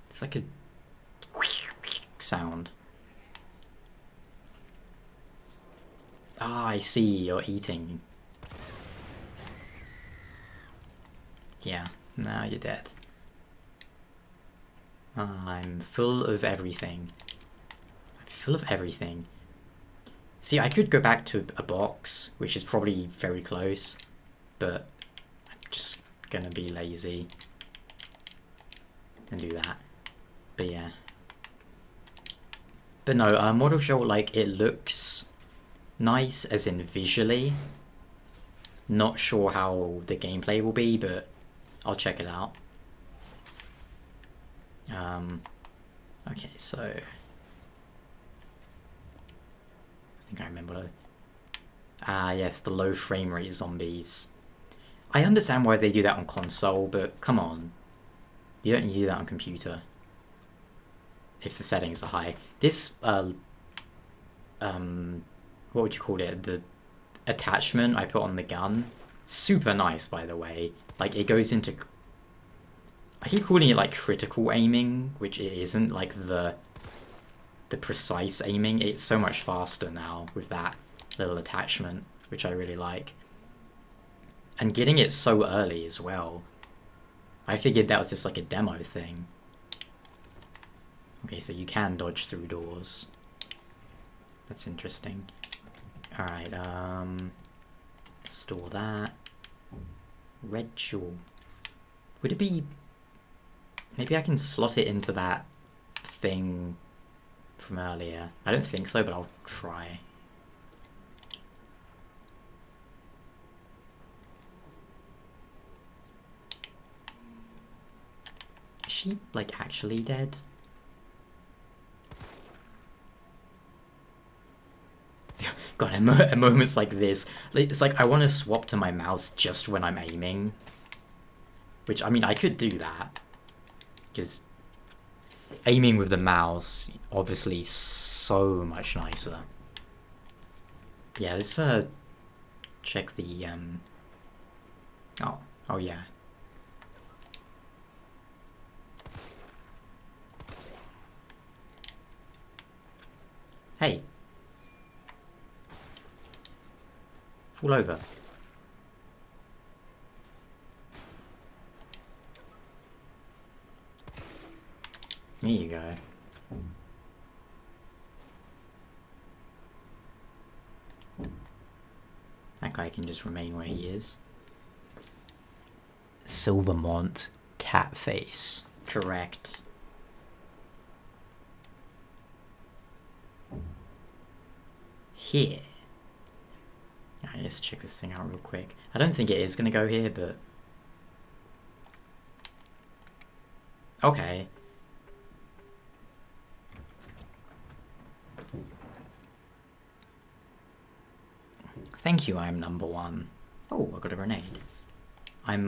[SPEAKER 1] It's like a sound. Ah, I see, you're eating. Yeah, now you're dead. I'm full of everything. I'm full of everything. See, I could go back to a box, which is probably very close, but I'm just gonna be lazy and do that. But yeah. But no, Mortal Shell, like, it looks nice, as in visually. Not sure how the gameplay will be, but I'll check it out. Okay, so I think I remember what yes, the low frame rate zombies. I understand why they do that on console, but come on. You don't do that on computer. If the settings are high. This, what would you call it? The attachment I put on the gun. Super nice, by the way. Like, it goes into... I keep calling it, like, critical aiming, which it isn't. Like, the precise aiming. It's so much faster now with that little attachment, which I really like. And getting it so early as well. I figured that was just, like, a demo thing. Okay, so you can dodge through doors. That's interesting. Alright, store that. Red jewel. Would it be... Maybe I can slot it into that thing from earlier. I don't think so, but I'll try. Is she, like, actually dead? God, at moments like this, it's like I want to swap to my mouse just when I'm aiming. Which, I mean, I could do that. Because aiming with the mouse, obviously, so much nicer. Yeah, let's check the oh yeah. Hey. Fall over. There you go. That guy can just remain where he is. Silvermont Catface. Correct. Here. Alright, let's check this thing out real quick. I don't think it is going to go here, but... Okay. Thank you, I'm number one. Oh, I got a grenade. I'm,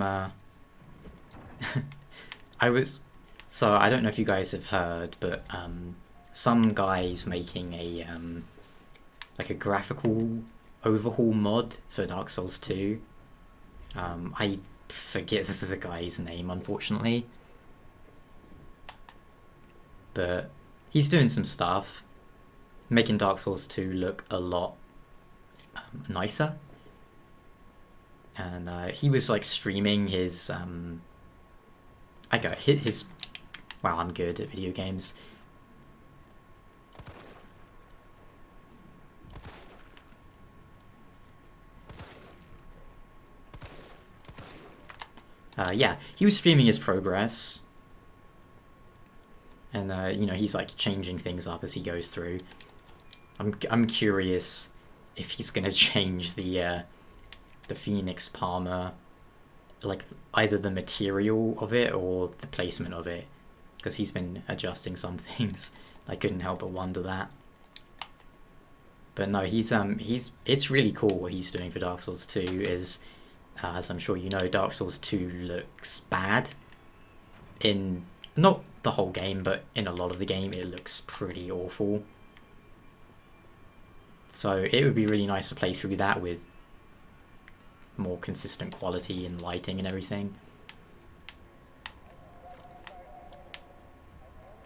[SPEAKER 1] So, I don't know if you guys have heard, but, some guy's making a, like a graphical overhaul mod for Dark Souls 2. I forget the guy's name, unfortunately. But he's doing some stuff, making Dark Souls 2 look a lot nicer. And he was like streaming his wow, I'm good at video games. Yeah, he was streaming his progress. And you know, he's like changing things up as he goes through. I'm curious if he's gonna change the Phoenix Palmer, like either the material of it or the placement of it, because he's been adjusting some things. I couldn't help but wonder that. But no, it's really cool what he's doing for Dark Souls 2. Is as I'm sure you know, Dark Souls 2 looks bad in not the whole game, but in a lot of the game it looks pretty awful. So it would be really nice to play through that with more consistent quality and lighting and everything.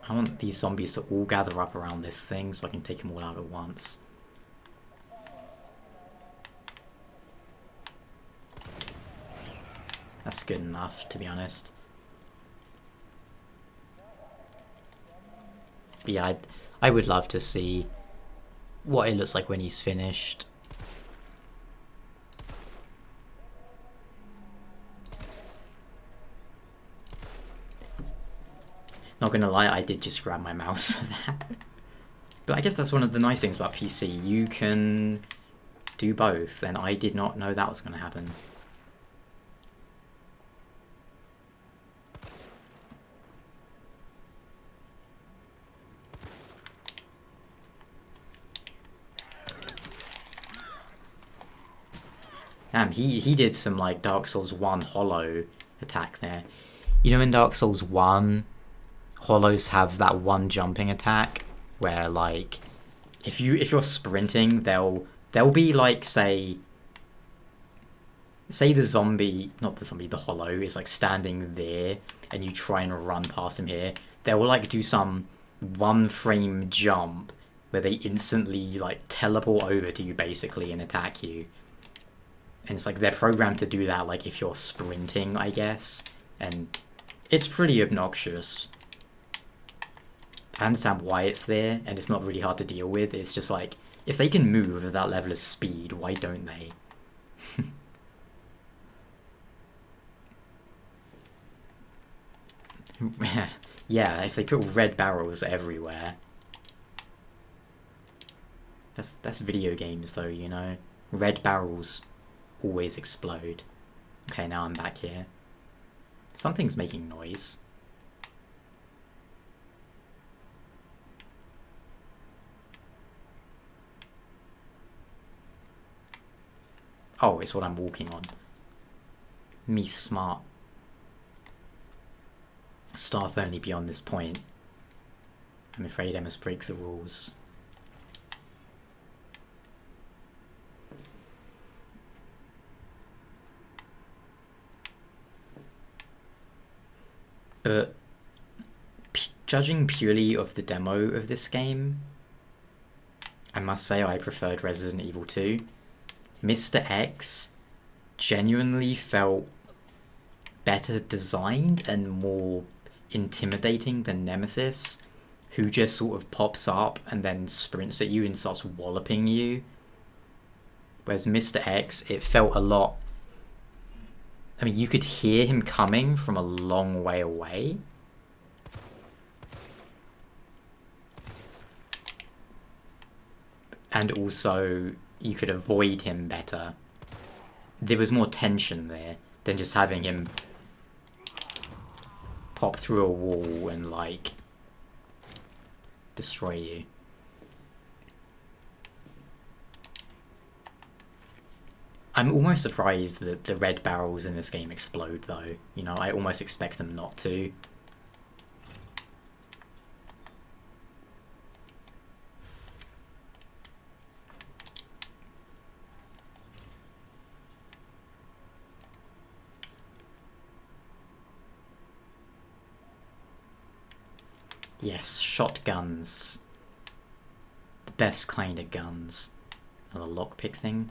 [SPEAKER 1] I want these zombies to all gather up around this thing so I can take them all out at once. That's good enough, to be honest. But yeah, I would love to see what it looks like when he's finished. Not gonna lie, I did just grab my mouse for that. But I guess that's one of the nice things about PC. You can do both, and I did not know that was gonna happen. Damn, he did some like Dark Souls 1 hollow attack there. You know, in Dark Souls 1, hollows have that one jumping attack where like if you're sprinting, they'll be like say the hollow is like standing there and you try and run past him here. They will like do some 1-frame jump where they instantly like teleport over to you basically and attack you. And it's like they're programmed to do that like if you're sprinting, I guess. And it's pretty obnoxious. I understand why it's there, and it's not really hard to deal with. It's just like, if they can move at that level of speed, why don't they? Yeah, if they put red barrels everywhere. That's video games though, you know? Red barrels always explode. Okay, now I'm back here. Something's making noise. Oh, it's what I'm walking on. Me smart. Staff only beyond this point. I'm afraid I must break the rules. But judging purely of the demo of this game, I must say I preferred Resident Evil 2. Mr. X genuinely felt better designed and more intimidating than Nemesis, who just sort of pops up and then sprints at you and starts walloping you. Whereas Mr. X, it felt a lot... I mean, you could hear him coming from a long way away. And also, you could avoid him better. There was more tension there than just having him pop through a wall and, like, destroy you. I'm almost surprised that the red barrels in this game explode, though. You know, I almost expect them not to. Yes, shotguns. The best kind of guns. Another lockpick thing.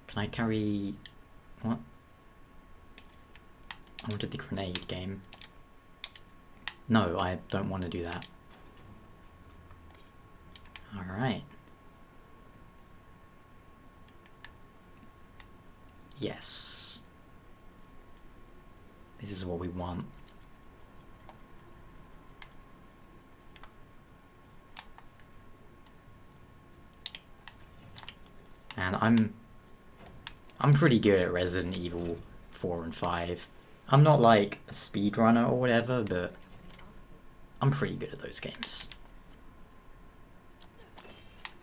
[SPEAKER 1] Can I carry... what? I wanted the grenade game. No, I don't want to do that. Alright. Yes. This is what we want. And I'm pretty good at Resident Evil 4 and 5. I'm not like a speedrunner or whatever, but I'm pretty good at those games.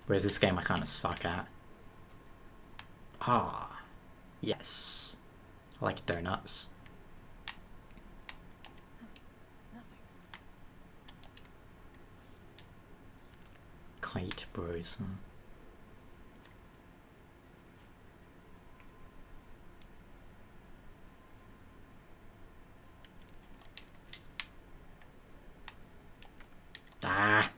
[SPEAKER 1] Whereas this game I kind of suck at. Ah, yes. I like donuts. Kite bros, huh? Ah!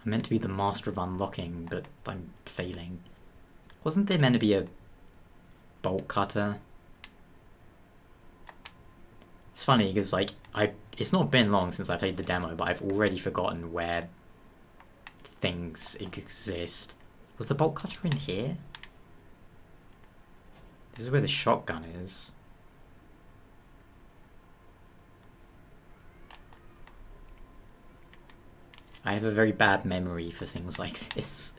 [SPEAKER 1] I'm meant to be the master of unlocking, but I'm failing. Wasn't there meant to be a bolt cutter? It's funny because, like, it's not been long since I played the demo, but I've already forgotten where things exist. Was the bolt cutter in here? This is where the shotgun is. I have a very bad memory for things like this.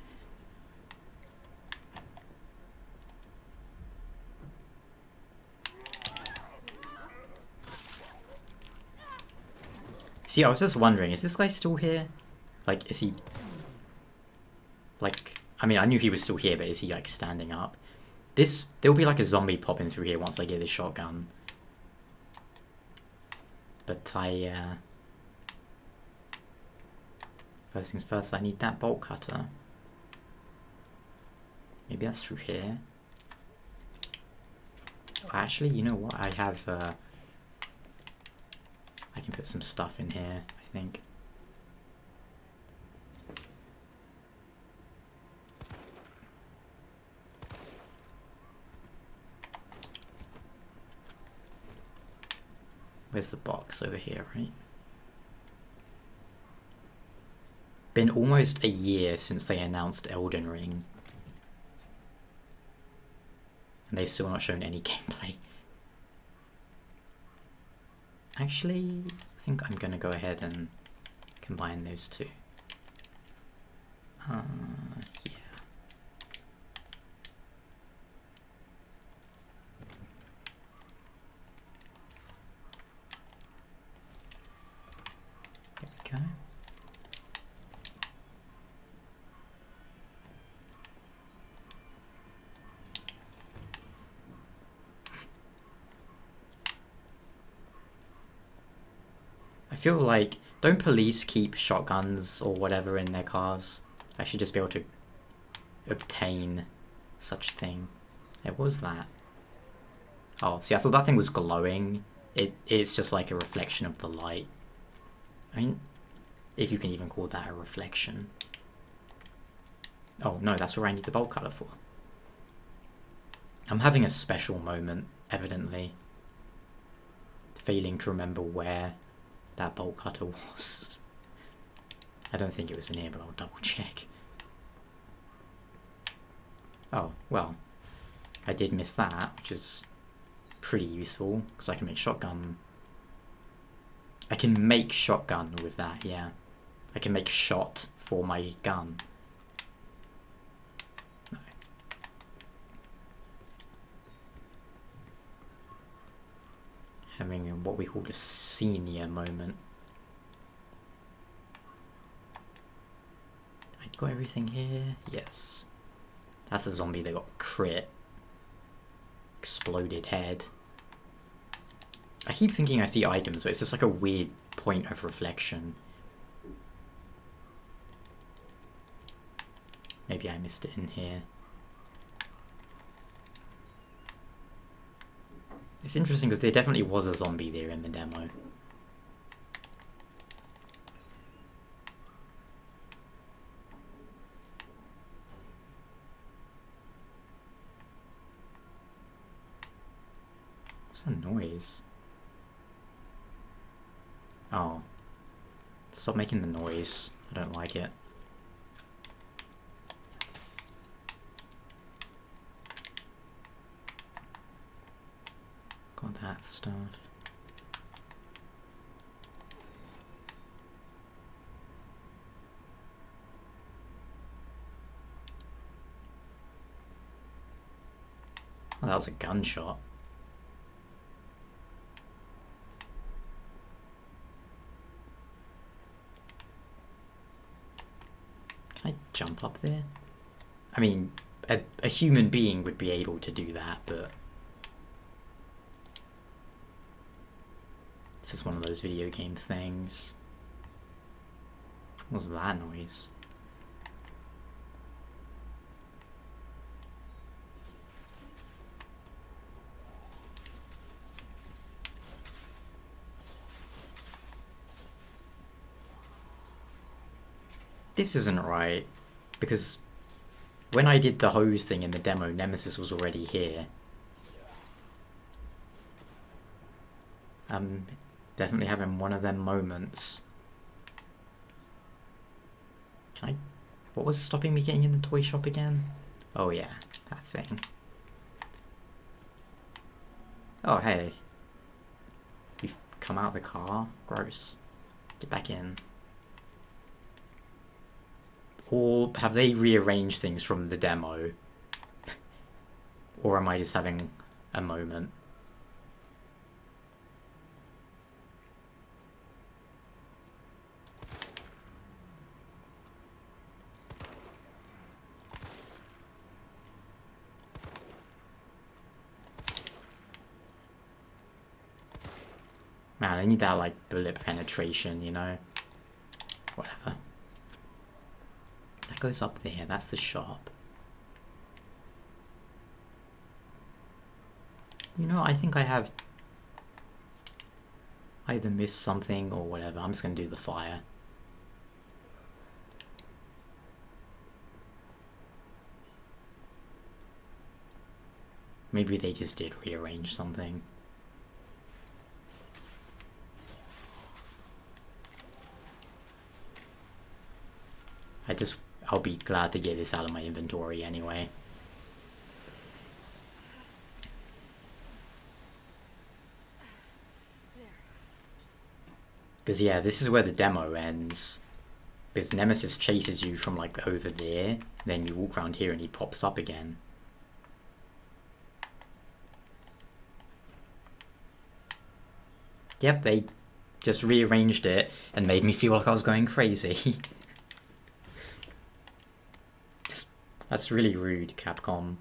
[SPEAKER 1] See, I was just wondering, is this guy still here? Like, is he... like, I mean, I knew he was still here, but is he, like, standing up? There'll be, like, a zombie popping through here once I get this shotgun. But first things first, I need that bolt cutter. Maybe that's through here. Actually, you know what? I have, I can put some stuff in here, I think. Where's the box? Over here, right? Been almost a year since they announced Elden Ring. And they've still not shown any gameplay. Actually, I think I'm gonna go ahead and combine those two. Yeah. There we go. I feel like, don't police keep shotguns or whatever in their cars? I should just be able to obtain such thing. What was that? Oh, see, I thought that thing was glowing. It's just like a reflection of the light. I mean, if you can even call that a reflection. Oh no, that's where I need the bolt cutter for. I'm having a special moment, evidently. Failing to remember where that bolt cutter was. I don't think it was in here, but I'll double check. Oh, well. I did miss that, which is pretty useful, because I can make shotgun. I can make shotgun with that, yeah. I can make shot for my gun. No. Having what we call a senior moment. I got everything here? Yes. That's the zombie that got crit. Exploded head. I keep thinking I see items, but it's just like a weird point of reflection. Maybe I missed it in here. It's interesting because there definitely was a zombie there in the demo. What's the noise? Oh. Stop making the noise. I don't like it. Got that stuff. Oh, that was a gunshot. Can I jump up there? I mean, a human being would be able to do that, but this is one of those video game things. What was that noise? This isn't right, because when I did the hose thing in the demo, Nemesis was already here. I'm definitely having one of them moments. Can I... What was stopping me getting in the toy shop again? Oh yeah, that thing. Oh hey. You've come out of the car? Gross. Get back in. Or have they rearranged things from the demo? Or am I just having a moment? Man, I need that, like, bullet penetration, you know? Whatever. That goes up there, that's the shop. You know, I think I have either missed something or whatever. I'm just gonna do the fire. Maybe they just did rearrange something. I'll be glad to get this out of my inventory anyway. Because yeah, this is where the demo ends. Because Nemesis chases you from like over there, then you walk around here and he pops up again. Yep, they just rearranged it and made me feel like I was going crazy. That's really rude, Capcom.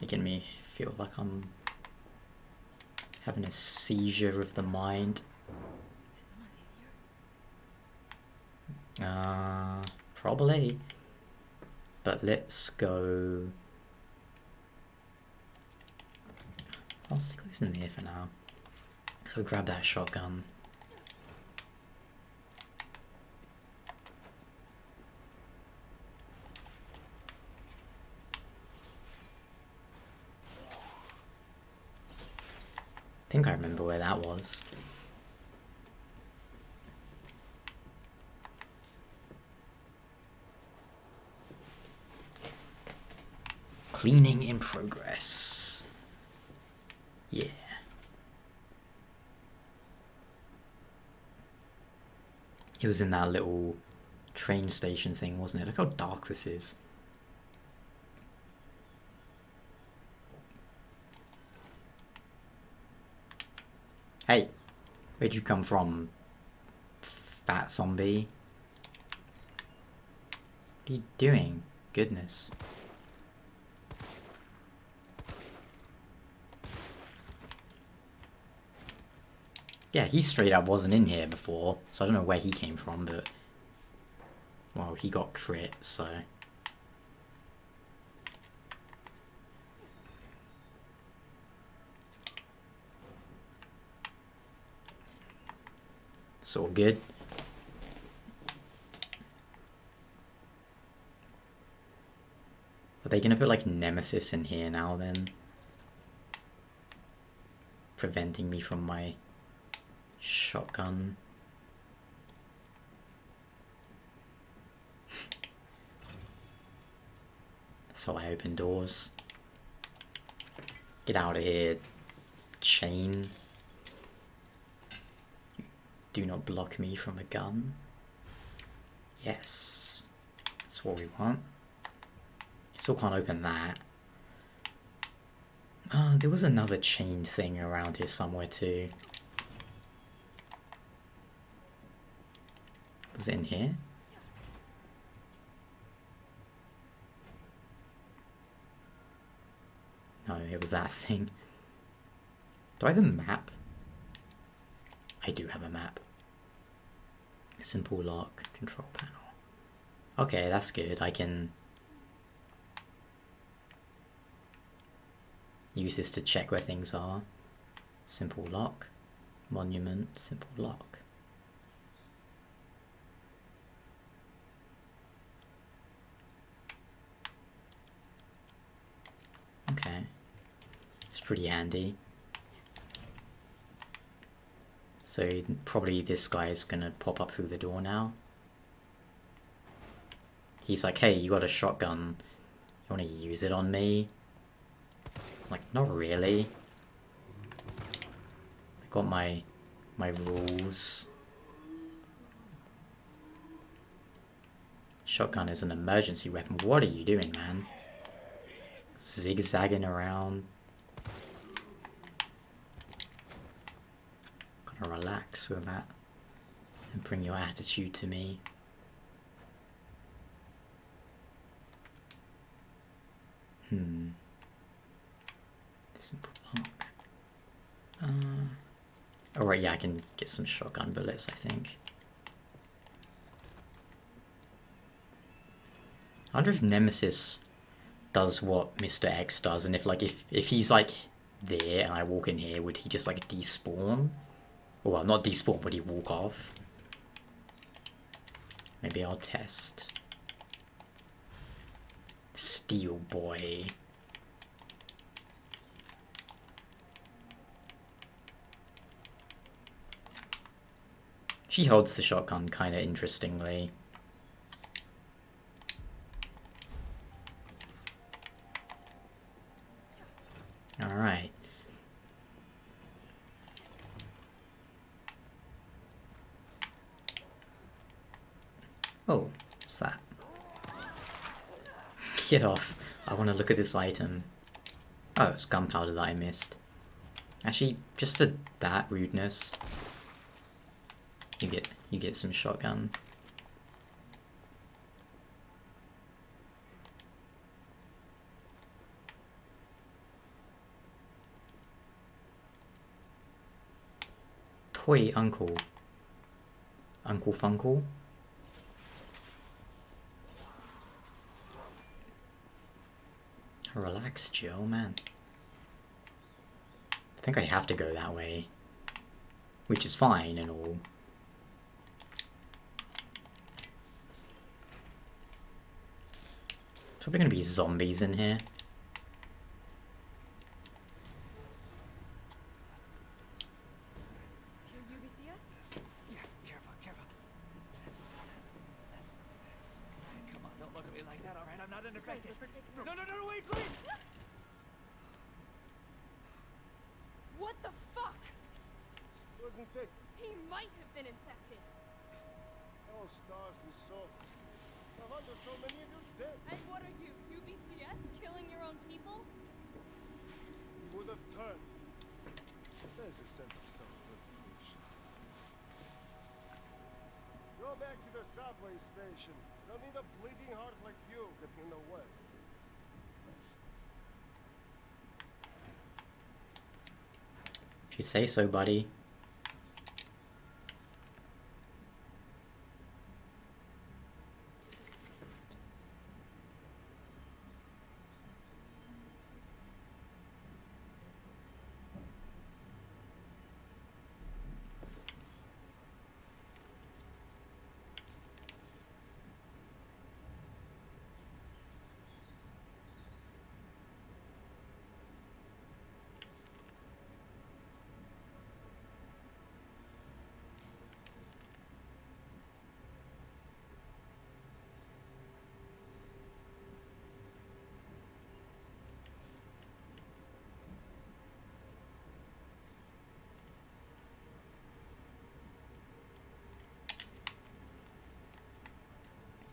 [SPEAKER 1] Making me feel like I'm having a seizure of the mind. Probably. But let's go... I'll stick those in there for now. So grab that shotgun. think I remember where that was. Cleaning in progress. Yeah. It was in that little train station thing, wasn't it? Look how dark this is. Hey, where'd you come from, fat zombie? What are you doing? Goodness. Yeah, he straight up wasn't in here before, so I don't know where he came from, but... Well, he got crit, so... It's all good. Are they gonna put, like, Nemesis in here now, then? Preventing me from my... shotgun. That's how I open doors. Get out of here, chain. Do not block me from a gun. Yes. That's what we want. Still can't open that. There was another chain thing around here somewhere too. Was it in here? No, it was that thing. Do I have a map? I do have a map. Simple lock, control panel. Okay, that's good. I can use this to check where things are. Simple lock, monument, simple lock. Okay, it's pretty handy. So probably this guy is gonna pop up through the door now. He's like, hey, you got a shotgun. You wanna use it on me? Like, not really. I got my rules. Shotgun is an emergency weapon. What are you doing, man? Zigzagging around. Gotta relax with that and bring your attitude to me. Simple lock. Alright, yeah, I can get some shotgun bullets, I think. I wonder if Nemesis does what Mr. X does, and if he's like there and I walk in here, would he just like despawn? Well, not despawn, would he walk off? Maybe I'll test. Steel boy. She holds the shotgun kind of interestingly. Alright. Oh, what's that? Get off. I want to look at this item. Oh, it's gunpowder that I missed. Actually, just for that rudeness, you get some shotgun. Toy Uncle. Uncle Funkle. Relax, Joe, man. I think I have to go that way. Which is fine and all. There's probably gonna be zombies in here.
[SPEAKER 9] infected. No, wait, please!
[SPEAKER 8] What the fuck?
[SPEAKER 3] He was infected.
[SPEAKER 8] He might have been infected.
[SPEAKER 3] Oh, stars, this soft. No wonder so many of you dead.
[SPEAKER 8] And what are you, UBCS, killing your own people?
[SPEAKER 3] He would have turned. There's your sense of self-preservation. Go back to the subway station. Don't need a bleeding heart like you getting in the way.
[SPEAKER 1] If you say so, buddy.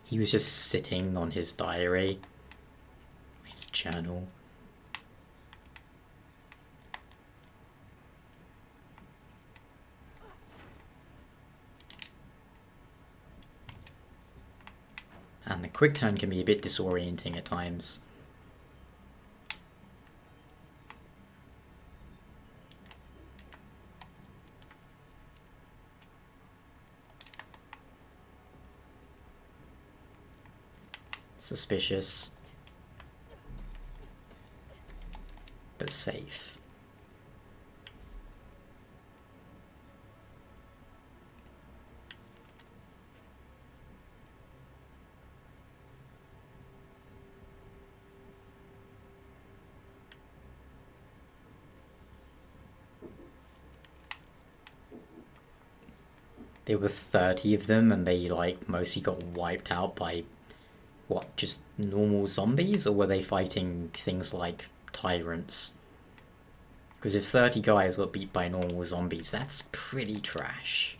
[SPEAKER 1] He was just sitting on his diary, his journal. And the quick turn can be a bit disorienting at times. Suspicious, but safe. There were 30 of them and they like mostly got wiped out by what, just normal zombies, or were they fighting things like tyrants? Because if 30 guys got beat by normal zombies, that's pretty trash.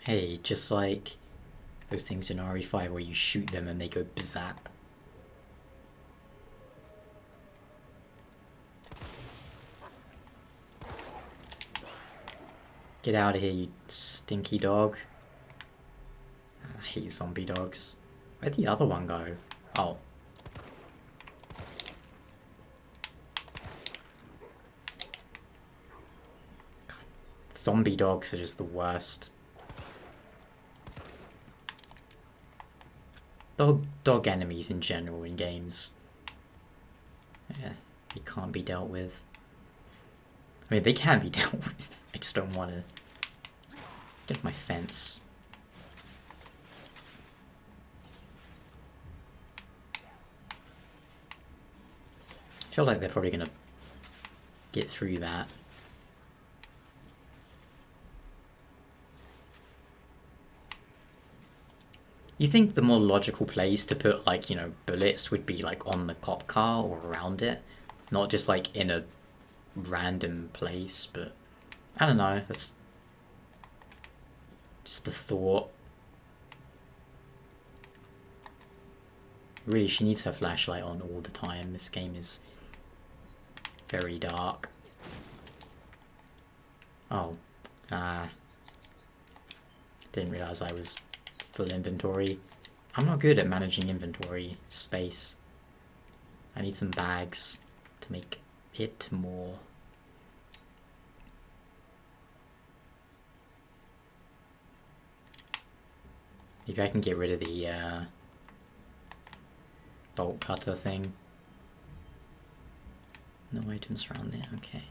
[SPEAKER 1] Hey, just like those things in RE5 where you shoot them and they go bzap. Get out of here, you stinky dog. I hate zombie dogs. Where'd the other one go? Oh. God, zombie dogs are just the worst. Dog enemies in general in games. Yeah, they can't be dealt with. I mean, they can be dealt with. I just don't want to get off my fence. I feel like they're probably gonna get through that. You think the more logical place to put, like, you know, bullets would be, like, on the cop car or around it? Not just, like, in a random place, but I don't know, that's just a thought. Really, she needs her flashlight on all the time. This game is very dark. Oh, didn't realize I was full inventory. I'm not good at managing inventory space. I need some bags to make it more. Maybe I can get rid of the bolt cutter thing. No items around there, okay.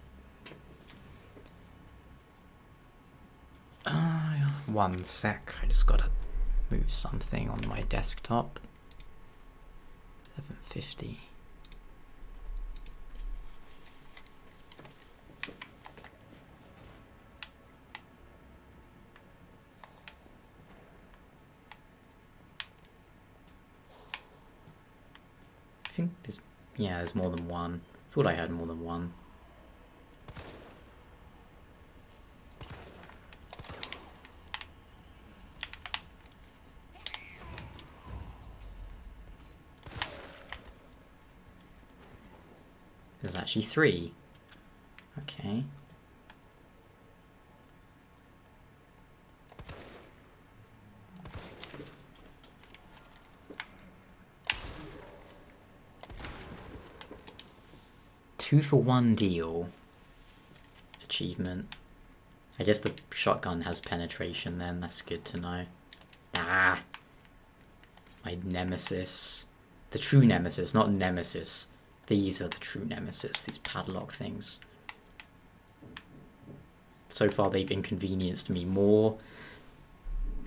[SPEAKER 1] 1 sec, I just gotta move something on my desktop. 750. I think there's, yeah, there's more than one. Thought I had more than one. There's actually 3. Okay. Two for 1 deal. Achievement. I guess the shotgun has penetration then, that's good to know. Ah! My nemesis. The true nemesis, not nemesis. These are the true nemesis, these padlock things. So far they've inconvenienced me more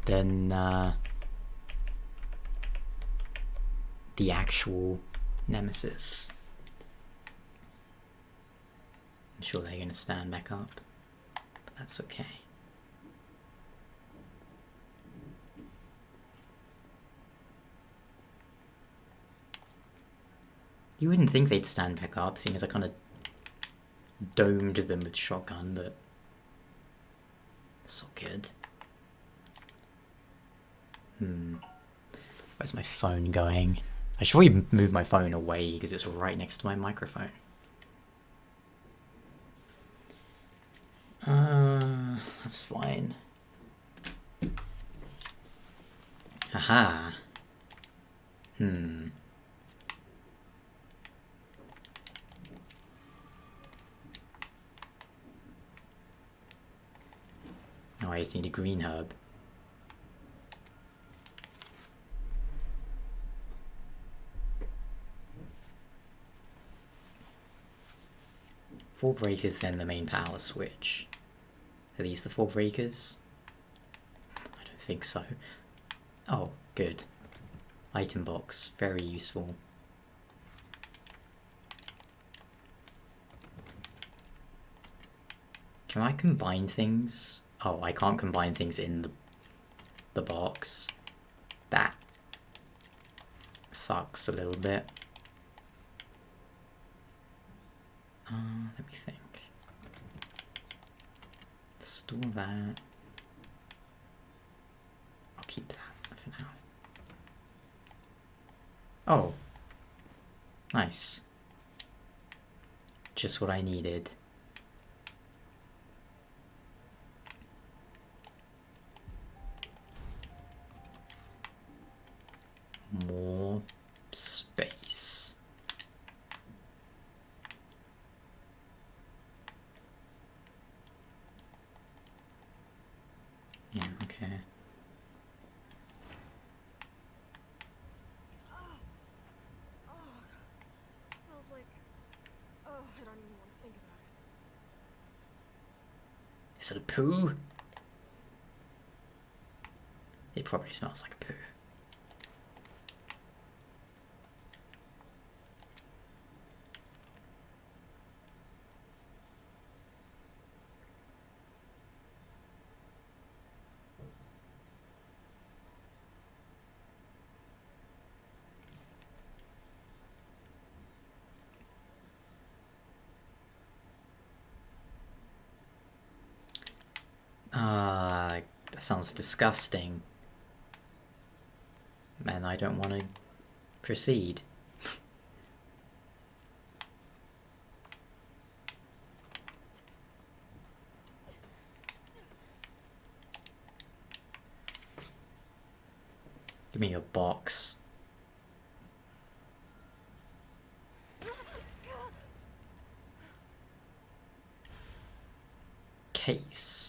[SPEAKER 1] than the actual nemesis. I'm sure they're going to stand back up, but that's okay. You wouldn't think they'd stand back up, seeing as I kind of domed them with shotgun, but it's all good. Where's my phone going? I should probably move my phone away because it's right next to my microphone. That's fine. Haha. Now I just need a green herb. Four breakers, then the main power switch. Are these the 4 breakers? I don't think so. Oh, good. Item box, very useful. Can I combine things? Oh, I can't combine things in the box. That sucks a little bit. Let me think. Store that. I'll keep that for now. Oh. Nice. Just what I needed. More space. Yeah, okay.
[SPEAKER 8] Smells like... Oh, I don't even want to think about it.
[SPEAKER 1] Is it a poo? It probably smells like a poo. That sounds disgusting. Man, I don't want to proceed. Give me a box. Case.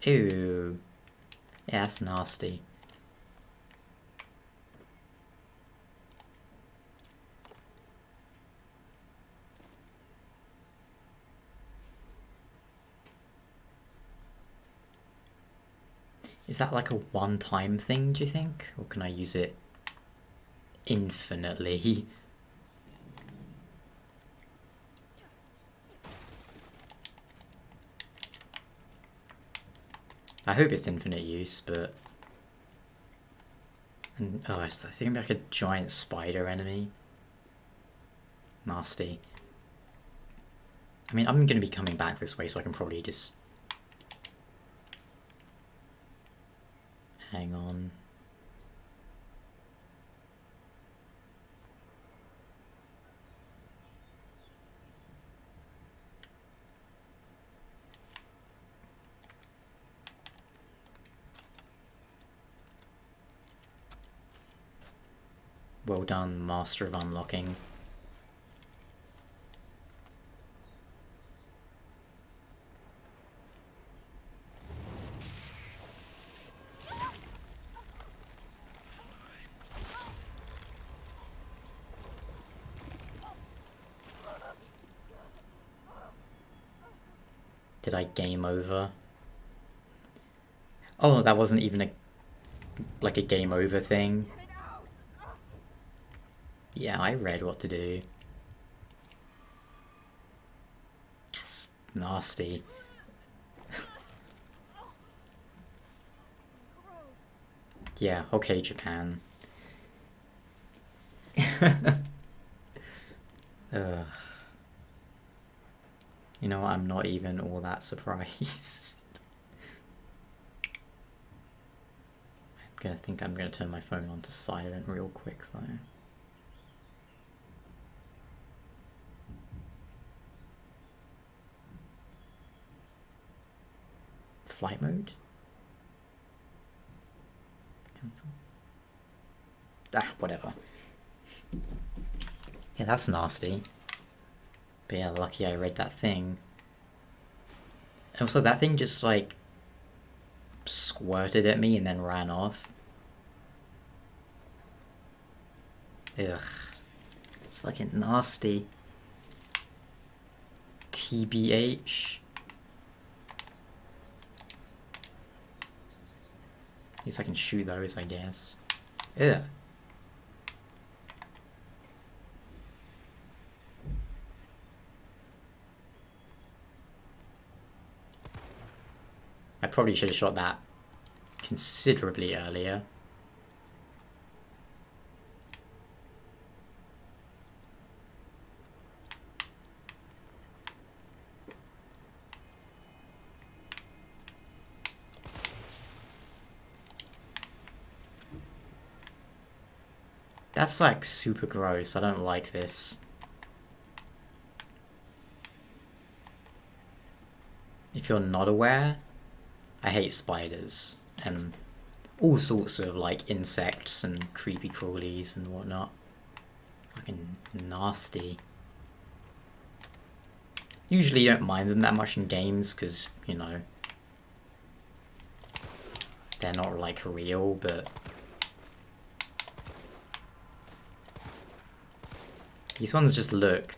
[SPEAKER 1] Ew. Yeah, that's nasty. Is that like a one-time thing, do you think? Or can I use it infinitely? I hope it's infinite use, but... And, oh, I think like a giant spider enemy. Nasty. I mean, I'm going to be coming back this way, so I can probably just... Hang on. Well done, Master of Unlocking. Did I game over? Oh, that wasn't even like a game over thing. Yeah, I read what to do. That's nasty. Yeah, okay, Japan. Ugh. You know, I'm not even all that surprised. I'm gonna turn my phone on to silent real quick though. Flight mode? Cancel. Ah, whatever. Yeah, that's nasty. But yeah, lucky I read that thing. And also, that thing just, like, squirted at me and then ran off. Ugh. It's fucking nasty. TBH. At least I can shoot those, I guess. Ugh. I probably should have shot that considerably earlier. That's like super gross. I don't like this. If you're not aware, I hate spiders and all sorts of like insects and creepy crawlies and whatnot. Fucking nasty. Usually don't mind them that much in games because, you know, they're not like real, but these ones just look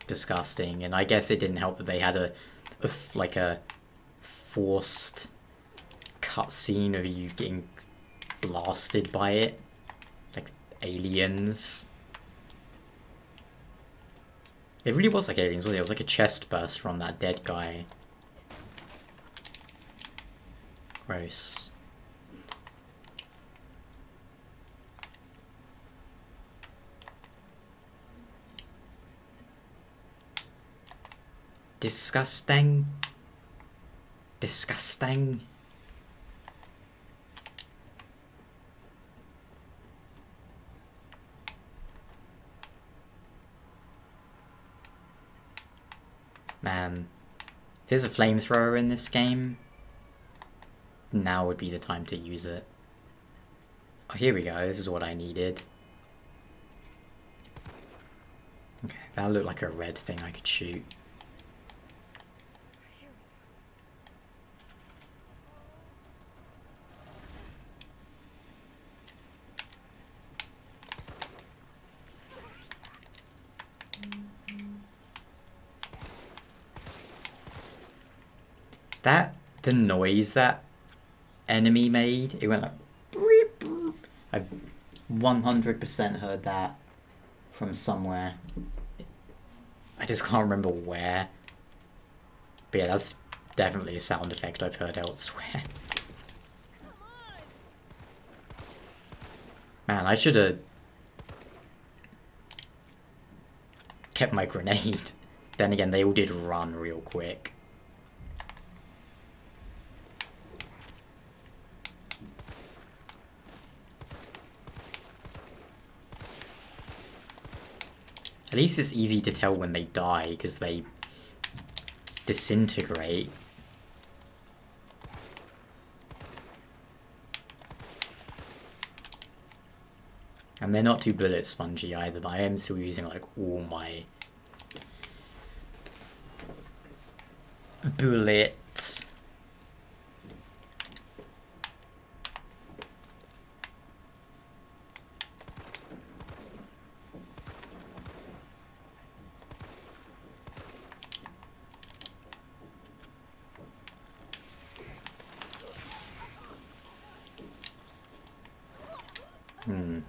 [SPEAKER 1] disgusting, and I guess it didn't help that they had a forced cutscene of you getting blasted by it, like aliens. It really was like aliens, wasn't it? It was like a chest burst from that dead guy. Gross. Disgusting. Disgusting. Man, if there's a flamethrower in this game, now would be the time to use it. Oh, here we go. This is what I needed. Okay, that looked like a red thing I could shoot. The noise that enemy made. It went like beep, beep. I've 100% heard that from somewhere. I just can't remember where. But yeah, that's definitely a sound effect I've heard elsewhere. Man, I should have kept my grenade. Then again, they all did run real quick. At least it's easy to tell when they die, because they disintegrate. And they're not too bullet spongy either, but I am still using like all my bullets.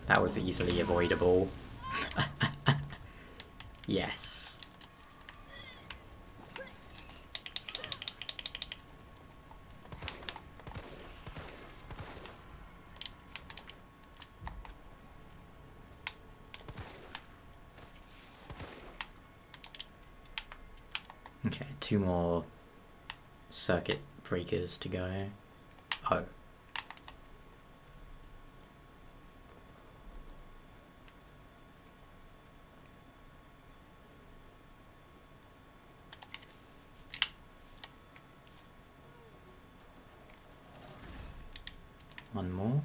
[SPEAKER 1] That was easily avoidable. Yes. Okay, 2 more circuit breakers to go. Oh. One more.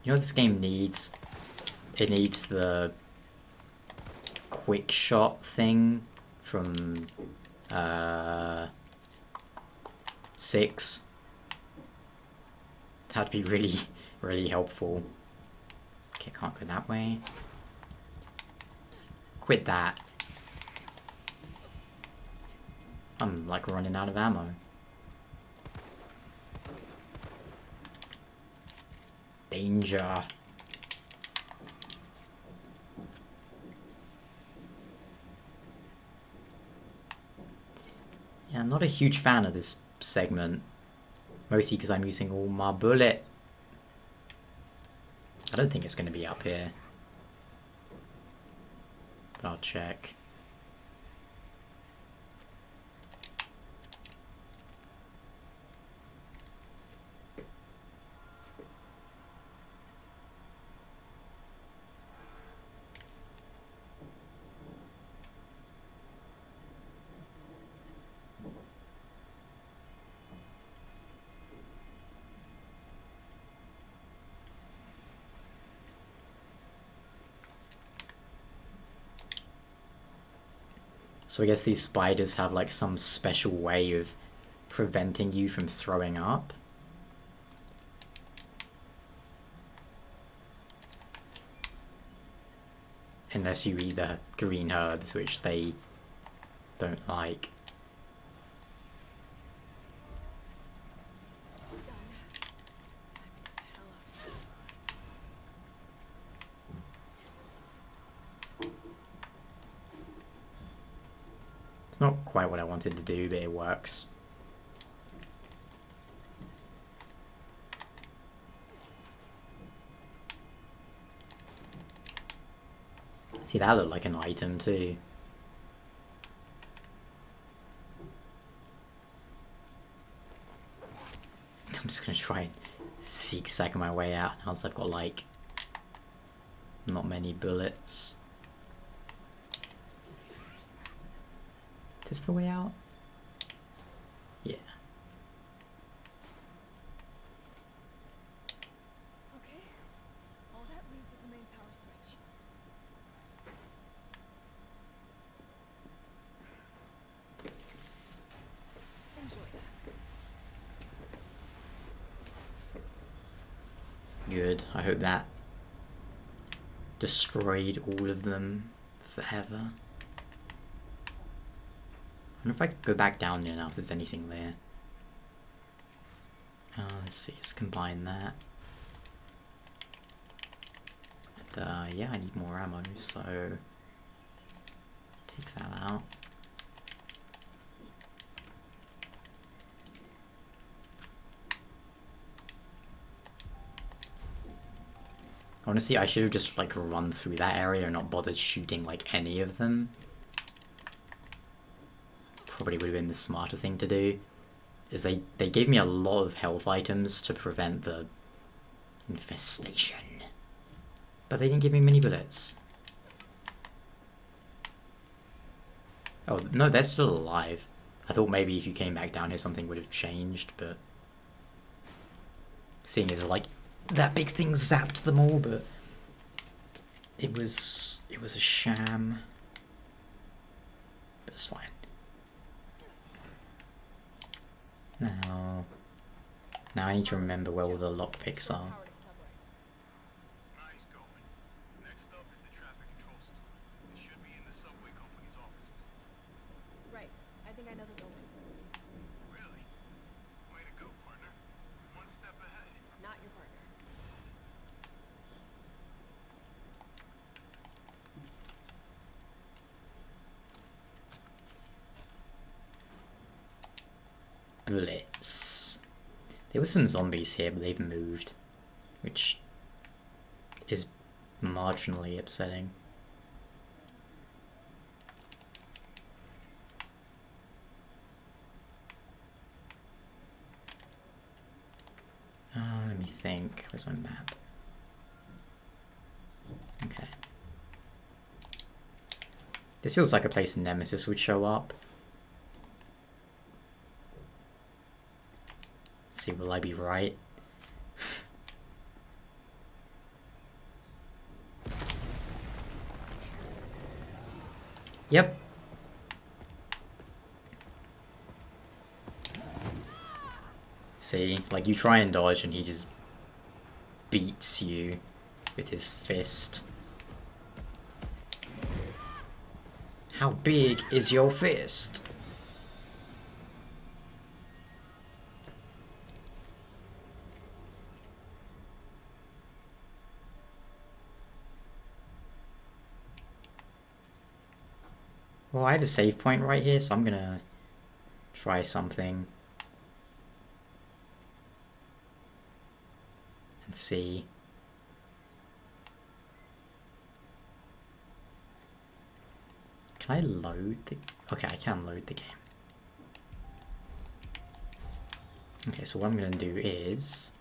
[SPEAKER 1] You know what this game needs? It needs the quick shot thing from 6. That'd be really, really helpful. Okay, can't go that way. Quit that. I'm like running out of ammo. Danger. Yeah, I'm not a huge fan of this segment. Mostly because I'm using all my bullet. I don't think it's going to be up here. But I'll check. So I guess these spiders have like some special way of preventing you from throwing up. Unless you eat the green herbs, which they don't like. It's not quite what I wanted to do, but it works. See, that looked like an item too. I'm just gonna try and zigzag my way out now, as I've got like not many bullets. Is this the way out? Yeah.
[SPEAKER 8] Okay. All that leaves is the main power switch.
[SPEAKER 1] Good. I hope that destroyed all of them forever. I wonder if I could go back down there now if there's anything there. Let's see, let's combine that. And, yeah, I need more ammo, so take that out. Honestly, I should have just like run through that area and not bothered shooting like any of them. Probably would have been the smarter thing to do. Is they gave me a lot of health items to prevent the infestation. But they didn't give me many bullets. Oh, no, they're still alive. I thought maybe if you came back down here something would have changed, but... Seeing as, like, that big thing zapped them all, but... It was a sham. But it's fine. Now I need to remember where all the lockpicks are.
[SPEAKER 3] Nice going. Next up is the traffic control system. It should be in the subway company's offices.
[SPEAKER 8] Right. I think I know the building.
[SPEAKER 3] Really? Way to go, partner. One step ahead.
[SPEAKER 8] Not your partner.
[SPEAKER 1] Bullets. There were some zombies here, but they've moved, which is marginally upsetting. Let me think. Where's my map? Okay. This feels like a place Nemesis would show up. Let's see, will I be right? Yep. See, like you try and dodge and he just beats you with his fist. How big is your fist? Well, I have a save point right here, so I'm gonna try something. And see. Can I load the... Okay, I can load the game. Okay, so what I'm gonna do is...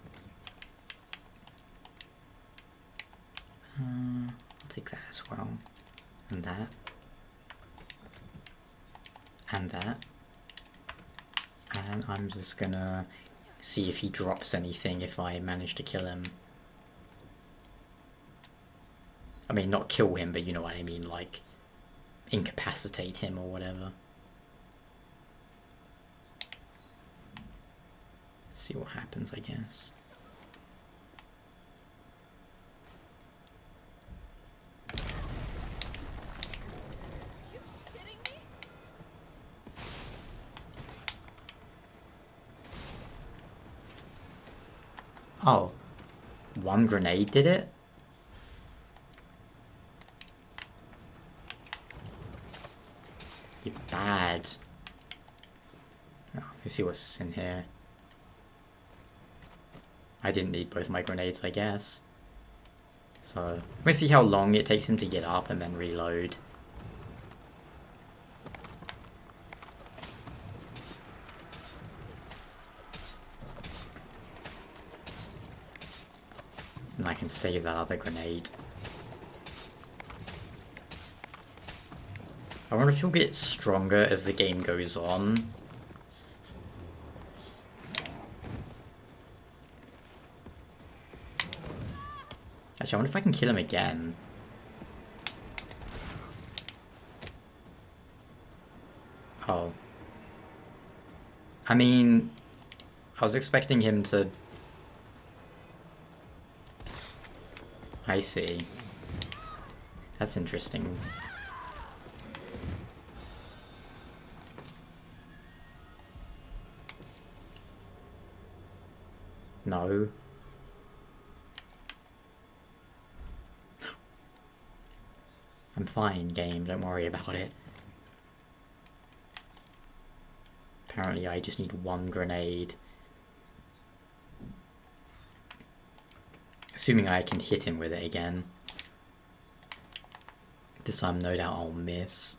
[SPEAKER 1] I'll take that as well. And that. And that. And I'm just gonna see if he drops anything if I manage to kill him. I mean, not kill him, but you know what I mean, like, incapacitate him or whatever. Let's see what happens, I guess. Oh, one grenade did it? You're bad. Oh, let's see what's in here. I didn't need both my grenades, I guess. So, let's see how long it takes him to get up and then reload. And I can save that other grenade. I wonder if he'll get stronger as the game goes on. Actually, I wonder if I can kill him again. Oh. I mean, I was expecting him to I see. That's interesting. No. I'm fine, game. Don't worry about it. Apparently I just need one grenade. Assuming I can hit him with it again. This time no doubt I'll miss.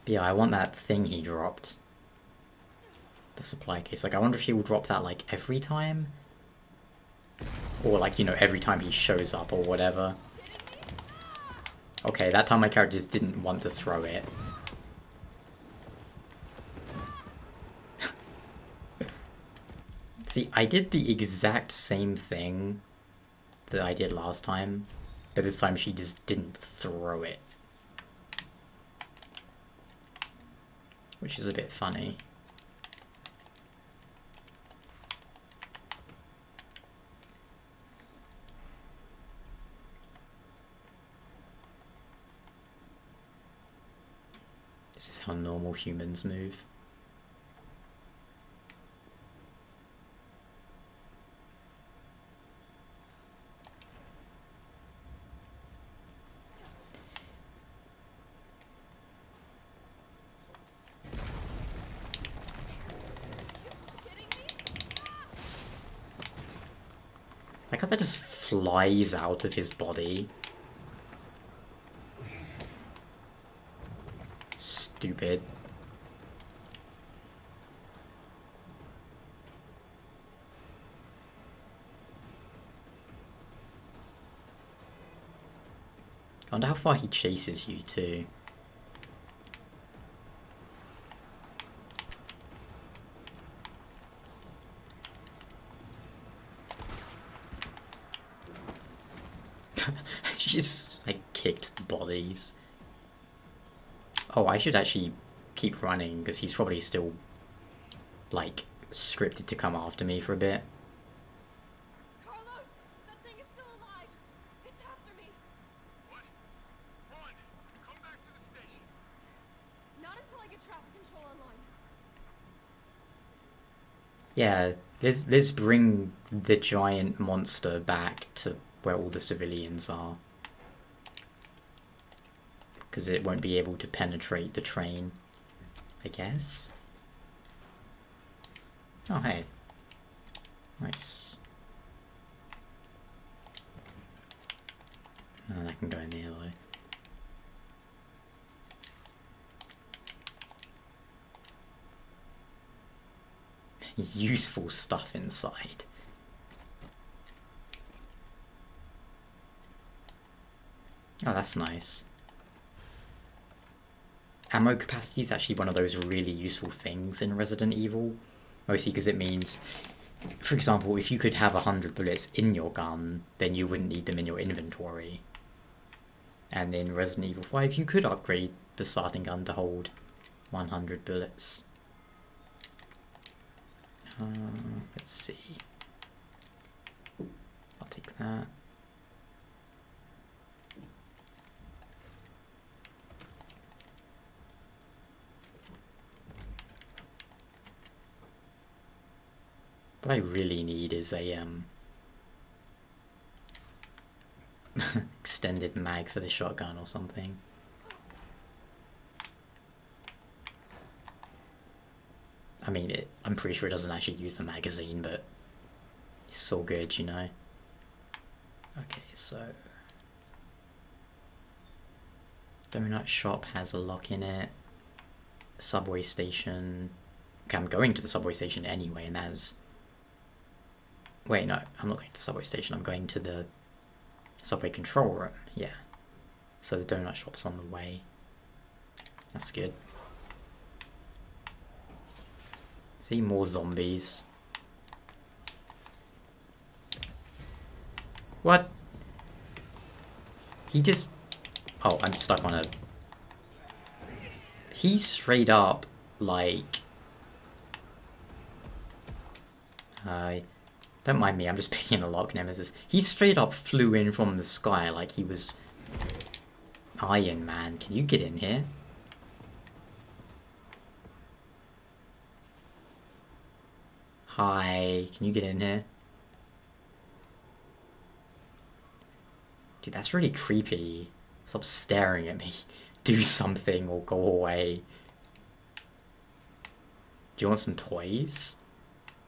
[SPEAKER 1] But yeah, I want that thing he dropped. The supply case. Like, I wonder if he will drop that, like, every time? Or, like, you know, every time he shows up or whatever. Okay, that time my character just didn't want to throw it. See, I did the exact same thing that I did last time, but this time she just didn't throw it. Which is a bit funny. This is how normal humans move. Like how that just flies out of his body. Stupid. I wonder how far he chases you too. She just like kicked the bodies. Oh, I should actually keep running because he's probably still like scripted to come after me for a bit.
[SPEAKER 8] Carlos, that thing is still alive. It's after me.
[SPEAKER 3] What? Run! Come back to the station.
[SPEAKER 8] Not until I get traffic control online.
[SPEAKER 1] Yeah, let's bring the giant monster back to where all the civilians are. Because it won't be able to penetrate the train, I guess. Oh, hey. Nice. Oh, that can go in there, though. Useful stuff inside. Oh, that's nice. Ammo capacity is actually one of those really useful things in Resident Evil. Mostly because it means, for example, if you could have 100 bullets in your gun, then you wouldn't need them in your inventory. And in Resident Evil 5, you could upgrade the starting gun to hold 100 bullets. Let's see. I'll take that. What I really need is a extended mag for the shotgun or something. I mean, I'm pretty sure it doesn't actually use the magazine, but it's so good, you know. Okay, so donut shop has a lock in it. Subway station. Okay, I'm going to the subway station anyway, and that's... Wait, no, I'm not going to the subway station. I'm going to the subway control room. Yeah. So the donut shop's on the way. That's good. See, more zombies. What? He just... Oh, I'm stuck on a... He straight up, like... don't mind me, I'm just picking a lock nemesis. He straight up flew in from the sky like he was Iron Man. Can you get in here? Hi, can you get in here? Dude, that's really creepy. Stop staring at me. Do something or go away. Do you want some toys?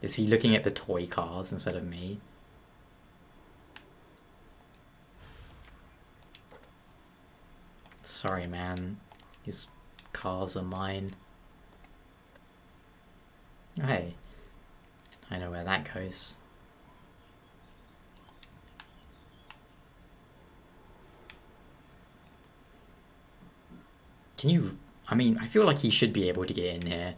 [SPEAKER 1] Is he looking at the toy cars instead of me? Sorry, man. His cars are mine. Hey. I know where that goes. Can you... I mean, I feel like he should be able to get in here.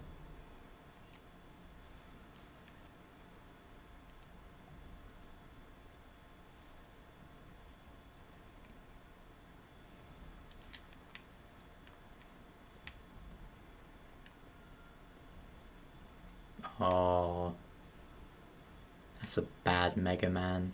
[SPEAKER 1] Oh, that's a bad Mega Man.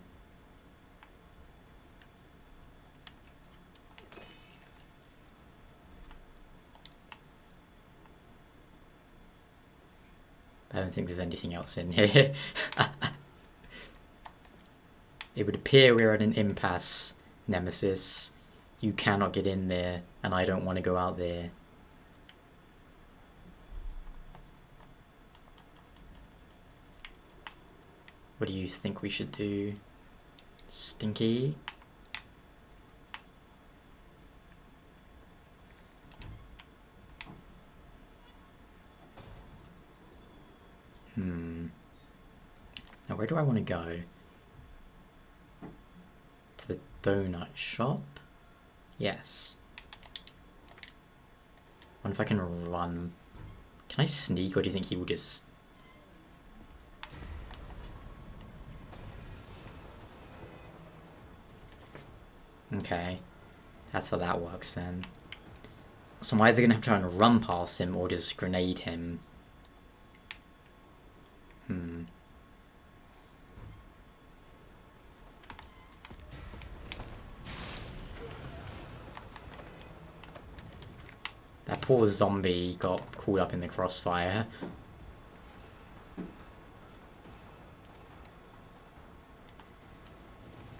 [SPEAKER 1] I don't think there's anything else in here. It would appear we're at an impasse, Nemesis. You cannot get in there, and I don't want to go out there. What do you think we should do? Stinky? Now where do I want to go? To the donut shop? Yes. I wonder if I can run. Can I sneak, or do you think he will just... Okay, that's how that works then. So I'm either going to have to try and run past him or just grenade him. That poor zombie got caught up in the crossfire.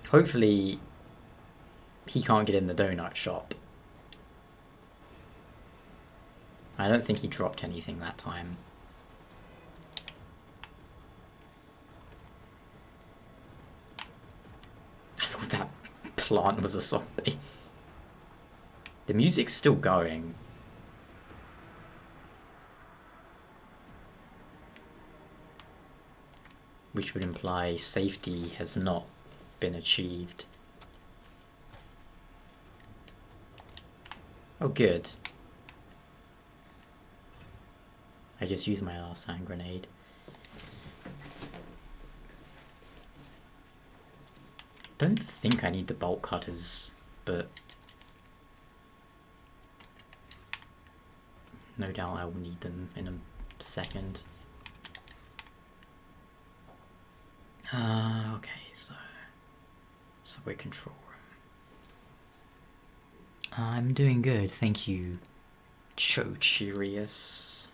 [SPEAKER 1] Hopefully he can't get in the donut shop. I don't think he dropped anything that time. I thought that plant was a zombie. The music's still going. Which would imply safety has not been achieved. Oh, good. I just used my last hand grenade. Don't think I need the bolt cutters, but no doubt I will need them in a second. Okay, so subway control room. I'm doing good, thank you, Chochirius.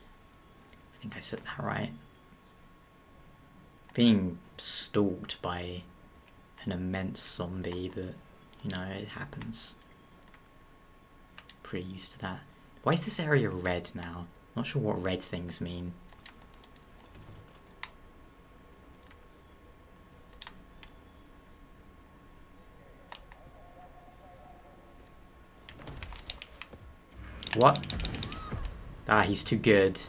[SPEAKER 1] I think I said that right. Being stalked by an immense zombie, but you know, it happens. Pretty used to that. Why is this area red now? Not sure what red things mean. What? Ah, he's too good.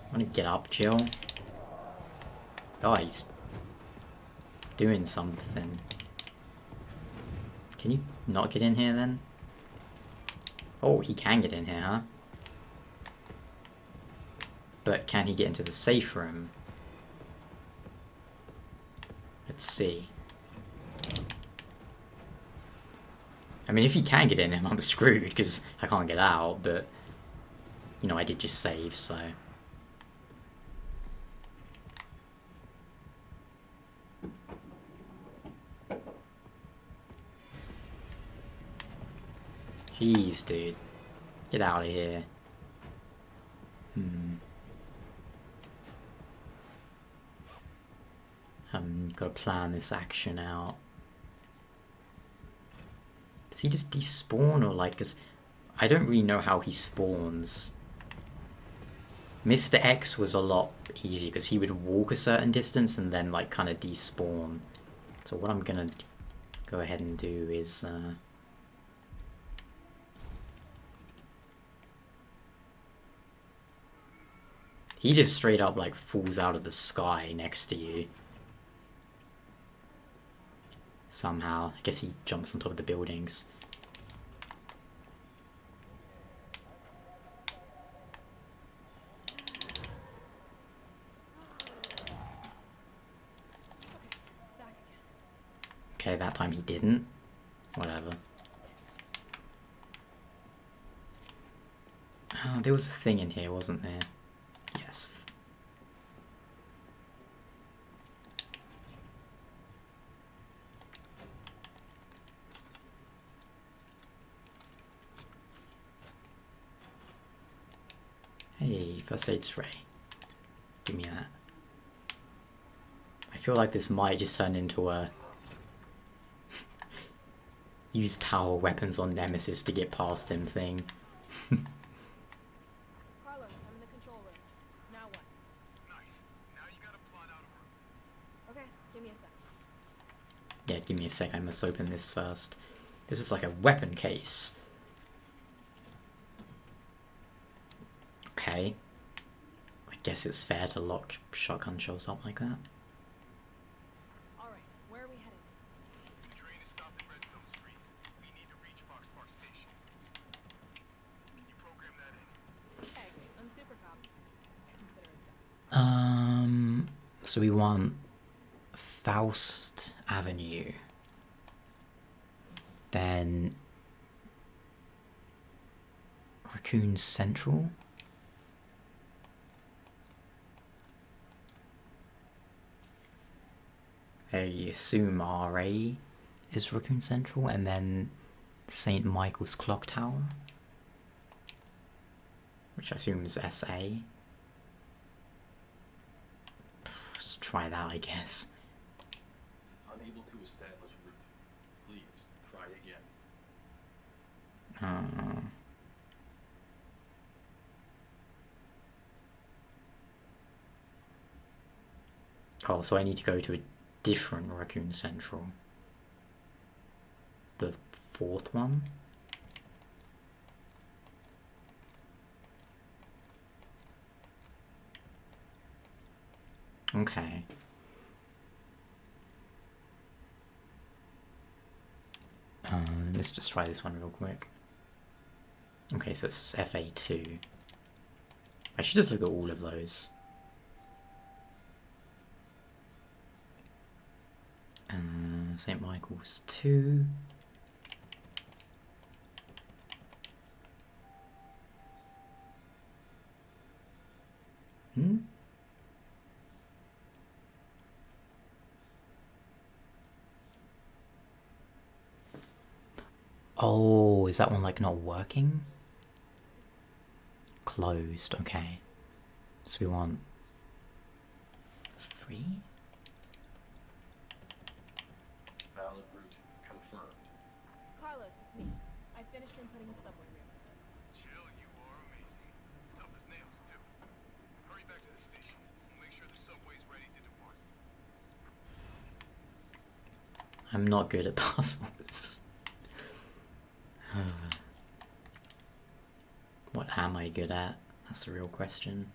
[SPEAKER 1] I want to get up, Jill. Oh, he's doing something. Can you not get in here then? Oh, he can get in here, huh? But can he get into the safe room? Let's see. I mean, if he can get in him, I'm screwed because I can't get out, but, you know, I did just save, so. Jeez, dude. Get out of here. Gotta plan this action out. Does he just despawn or like, cause I don't really know how he spawns. Mr. X was a lot easier because he would walk a certain distance and then like kind of despawn. So what I'm gonna go ahead and do is he just straight up like falls out of the sky next to you. Somehow. I guess he jumps on top of the buildings. Okay, that time he didn't. Whatever. Oh, there was a thing in here, wasn't there? Yes. Hey, first aid spray. Give me that. I feel like this might just turn into a use power weapons on Nemesis to get past him thing.
[SPEAKER 8] Carlos, I'm in the control room. Now what?
[SPEAKER 3] Nice. Now you gotta plot out a route.
[SPEAKER 8] Okay, give me a sec.
[SPEAKER 1] Yeah, give me a sec, I must open this first. This is like a weapon case. Okay. I guess it's fair to lock shotgun shells up like that.
[SPEAKER 8] Alright, where are we headed?
[SPEAKER 3] The train is stopped at Redstone Street. We need to reach Fox Park Station. Can you program that in?
[SPEAKER 8] Hey, I'm super cop. Consider it done.
[SPEAKER 1] So we want Faust Avenue. Then Raccoon Central. I assume RA is Raccoon Central, and then St. Michael's Clock Tower, which I assume is SA. Let's try that, I guess.
[SPEAKER 4] Unable to establish route. Please try again.
[SPEAKER 1] Oh, so I need to go to a different Raccoon Central. The fourth one? Okay. Let's just try this one real quick. Okay, so it's FA2. I should just look at all of those. St. Michael's 2. Oh, is that one like not working? Closed, okay. So we want 3?
[SPEAKER 4] Valid route confirmed.
[SPEAKER 8] Carlos, it's me. I finished inputting the subway route.
[SPEAKER 3] Chill, you are amazing. Tough as nails, too. Hurry back to the station. We'll make sure the subway's ready to depart.
[SPEAKER 1] I'm not good at puzzles. What am I good at? That's the real question.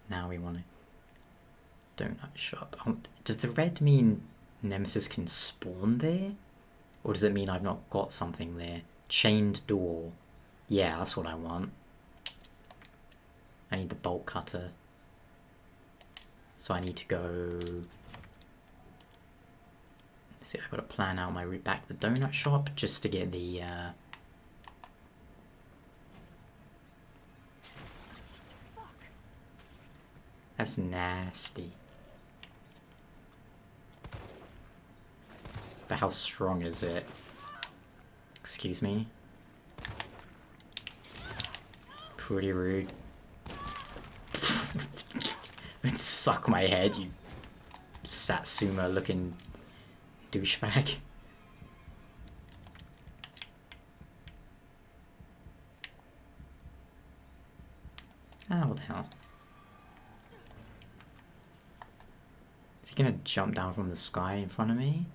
[SPEAKER 1] Now we want to donut shop. Does the red mean Nemesis can spawn there? Or does it mean I've not got something there? Chained door. Yeah, that's what I want. I need the bolt cutter. So I need to go See, I've got to plan out my route back to the donut shop just to get the That's nasty. But how strong is it? Excuse me? Pretty rude. Suck my head, you Satsuma looking douchebag. Ah, what the hell? Is he gonna jump down from the sky in front of me?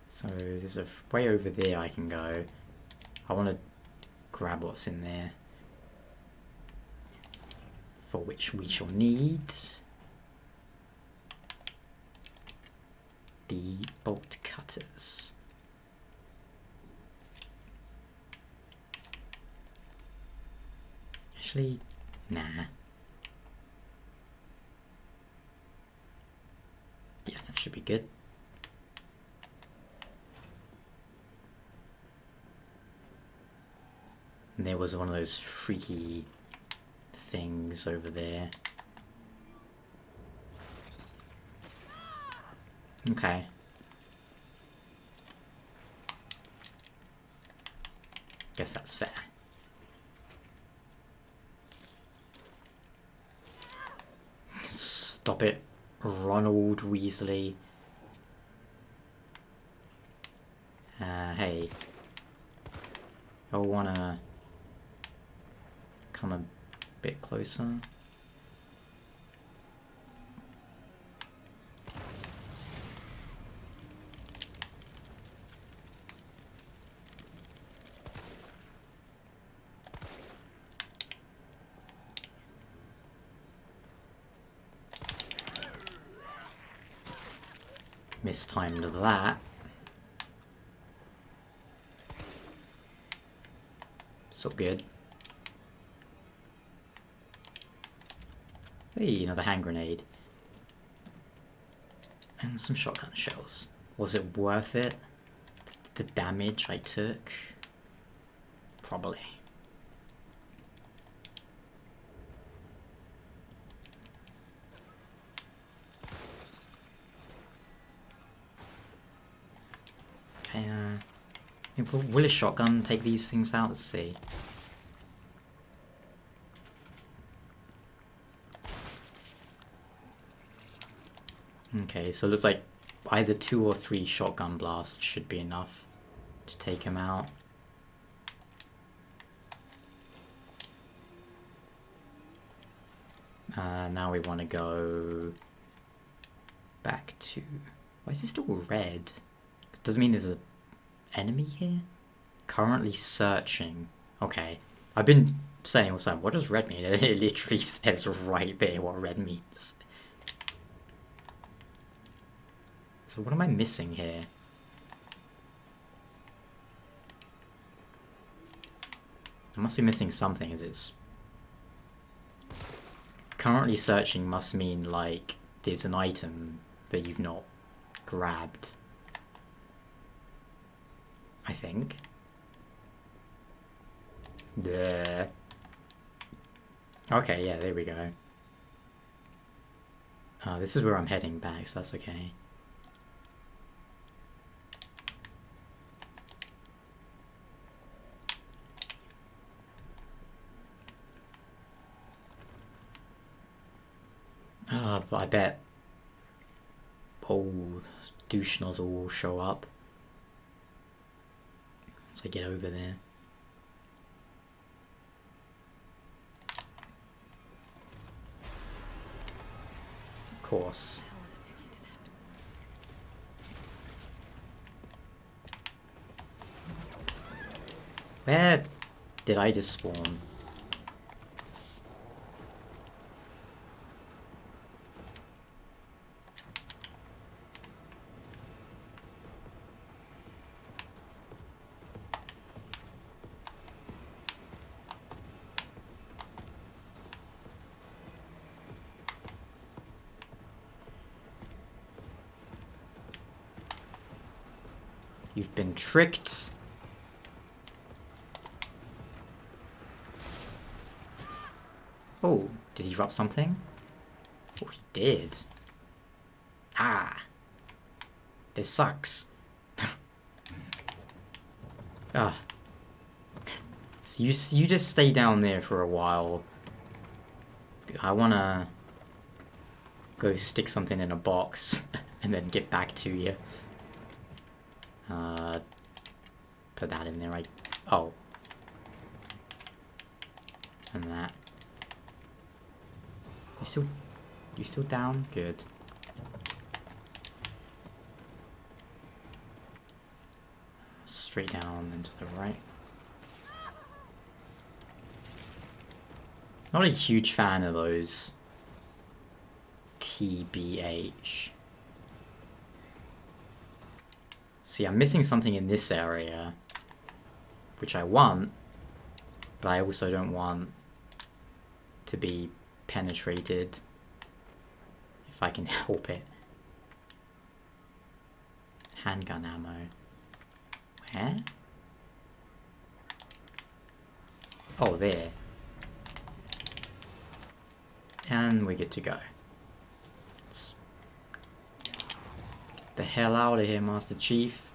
[SPEAKER 1] So there's a way over there I can go. I want to grab what's in there. For which we shall need the bolt cutters. Actually, nah. Yeah, that should be good. And there was one of those freaky things over there. Okay. Guess that's fair. Stop it, Ronald Weasley. Hey. I wanna come a bit closer. Mistimed that. So good. Hey, another hand grenade. And some shotgun shells. Was it worth it? The damage I took? Probably. Okay, will a shotgun take these things out? Let's see. Okay, so it looks like either 2 or 3 shotgun blasts should be enough to take him out. Now we want to go back to... Why is it still red? Does it mean there's an enemy here? Currently searching. Okay. I've been saying all the time, what does red mean? It literally says right there what red means. So what am I missing here? I must be missing something, as it's... Currently searching must mean, like, there's an item that you've not grabbed. I think. There. Okay, yeah, there we go. This is where I'm heading back, so that's okay. But I bet old douche nozzle will show up once I get over there. Of course. Where did I just spawn? You've been tricked. Oh, did he drop something? Oh, he did. Ah. This sucks. Ah. So you just stay down there for a while. I wanna go stick something in a box and then get back to you. Put that in there. Oh. And that. You still down? Good. Straight down and to the right. Not a huge fan of those. TBH. See, I'm missing something in this area, which I want, but I also don't want to be penetrated if I can help it. Handgun ammo. Where? Oh, there. And we're good to go. Let's get the hell out of here, Master Chief.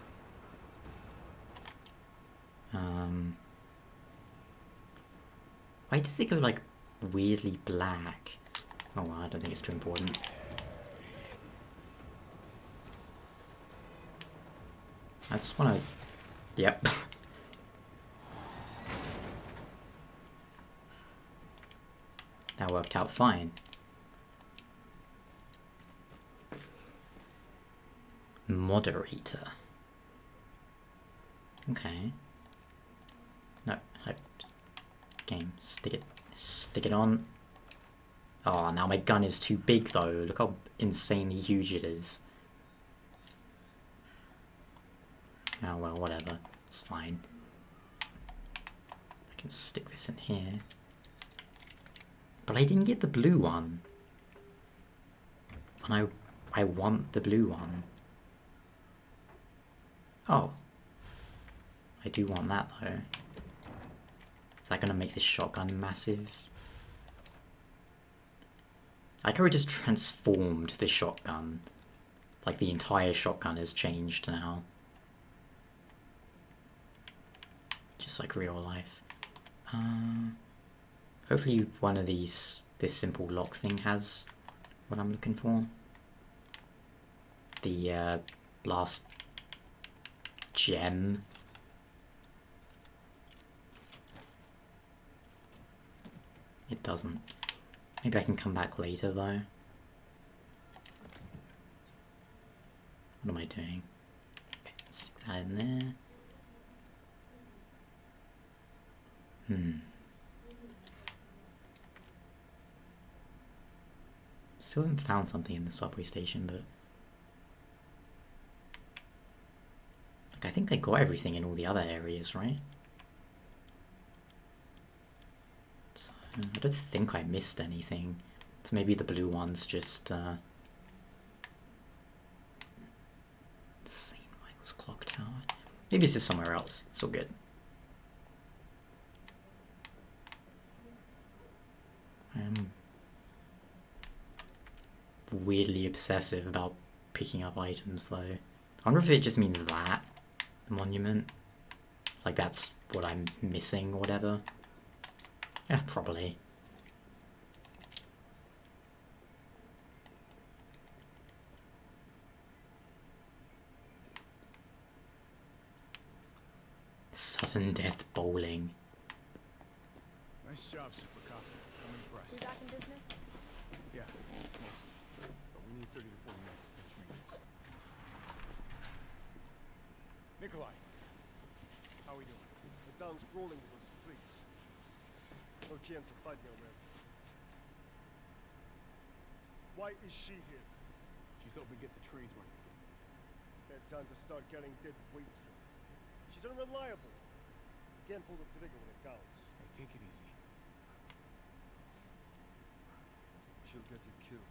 [SPEAKER 1] Why does it go like weirdly black? Oh well, I don't think it's too important. I just wanna... Yep. That worked out fine. Moderator. Okay. No, game. Stick it on. Oh, now my gun is too big though. Look how insanely huge it is. Oh well, whatever. It's fine. I can stick this in here. But I didn't get the blue one. And I want the blue one. Oh. I do want that though. Is that gonna make this shotgun massive? I could have just transformed the shotgun. Like the entire shotgun has changed now. Just like real life. Hopefully one of these, this simple lock thing has what I'm looking for. The last gem. It doesn't. Maybe I can come back later though. What am I doing? Okay, stick that in there. Still haven't found something in the subway station, but like, I think they got everything in all the other areas, right? So, I don't think I missed anything. So maybe the blue one's just St. Michael's Clock Tower. Maybe it's just somewhere else. It's all good. I'm weirdly obsessive about picking up items though. I wonder if it just means that, the monument. Like that's what I'm missing or whatever. Yeah, probably. Sudden death bowling.
[SPEAKER 5] Nice job, Super Cop. I'm impressed.
[SPEAKER 8] We back in business?
[SPEAKER 5] Yeah, mostly. But we need 30 to 40 minutes to finish maintenance. Nikolai, how are we doing?
[SPEAKER 9] The town's crawling with those fleets. No chance of fighting Americans. Why is she here?
[SPEAKER 5] She's helping get the trains running.
[SPEAKER 9] Had time to start getting dead weight for her. She's unreliable. Can't pull the trigger when it counts.
[SPEAKER 5] Hey, take it easy.
[SPEAKER 9] She'll get you killed.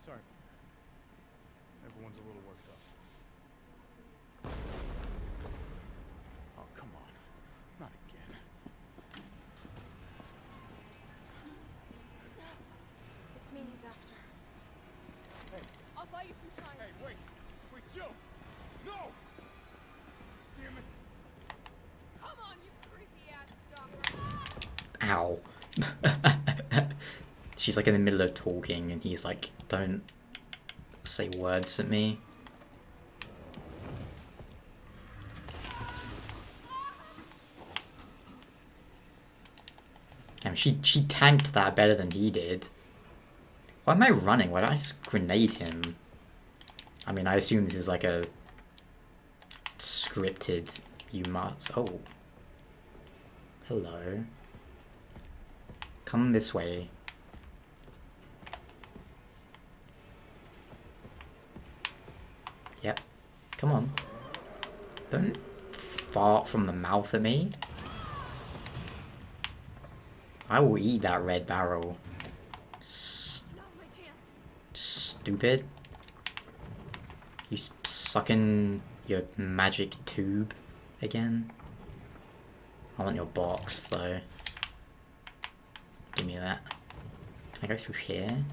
[SPEAKER 5] Sorry. Everyone's a little worked up. Oh, come on. Not again.
[SPEAKER 8] It's me he's after.
[SPEAKER 5] Hey.
[SPEAKER 8] I'll buy you some time.
[SPEAKER 5] Hey, wait! Wait, Jill! No! Damn it!
[SPEAKER 8] Come on, you creepy ass stalker.
[SPEAKER 1] Ow. She's like in the middle of talking and he's like, don't say words at me. Damn, she tanked that better than he did. Why am I running? Why don't I just grenade him? I mean, I assume this is like a scripted, you must... Oh. Hello. Come this way. Yep. Come on. Don't fart from the mouth at me. I will eat that red barrel.
[SPEAKER 8] Now's my chance.
[SPEAKER 1] Stupid. You sucking your magic tube again? I want your box though. Give me that. Can I go through here?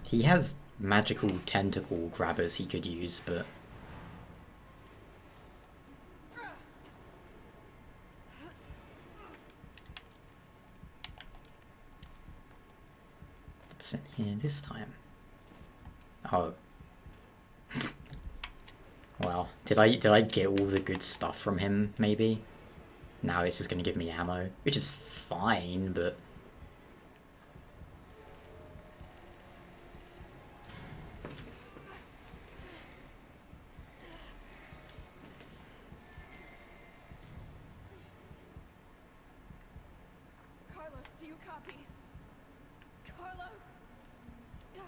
[SPEAKER 1] He has magical tentacle grabbers he could use, but... What's in here this time? Oh. Well, did I get all the good stuff from him, maybe? Now it's just gonna give me ammo, which is fine, but...
[SPEAKER 8] Carlos, do you copy? Carlos? Oh,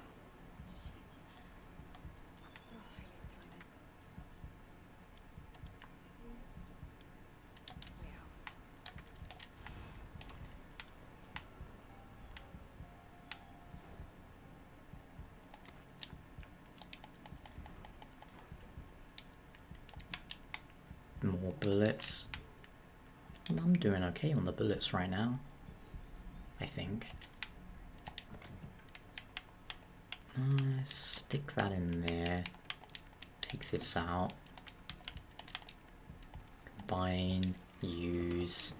[SPEAKER 8] shit. Oh, I need to find it. Way out.
[SPEAKER 1] More bullets. I'm doing okay on the bullets right now. I think. Stick that in there. Take this out. Combine. Use.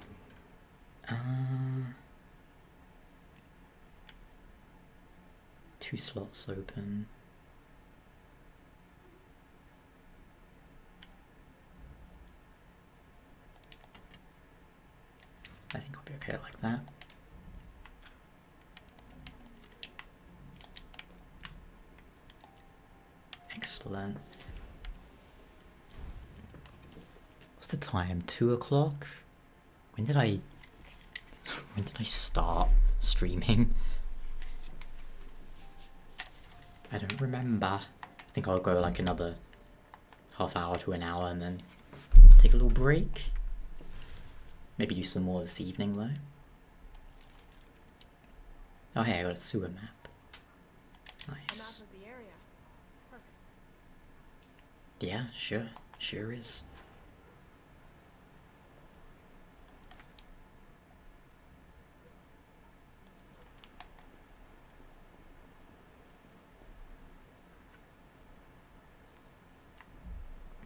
[SPEAKER 1] 2 slots open. I think I'll be okay like that. Excellent. What's the time? 2 o'clock? When did I start streaming? I don't remember. I think I'll go like another half hour to an hour and then take a little break. Maybe do some more this evening though. Oh hey, I got a sewer map. Nice.
[SPEAKER 8] A map of the area. Perfect.
[SPEAKER 1] Yeah, sure. Sure is.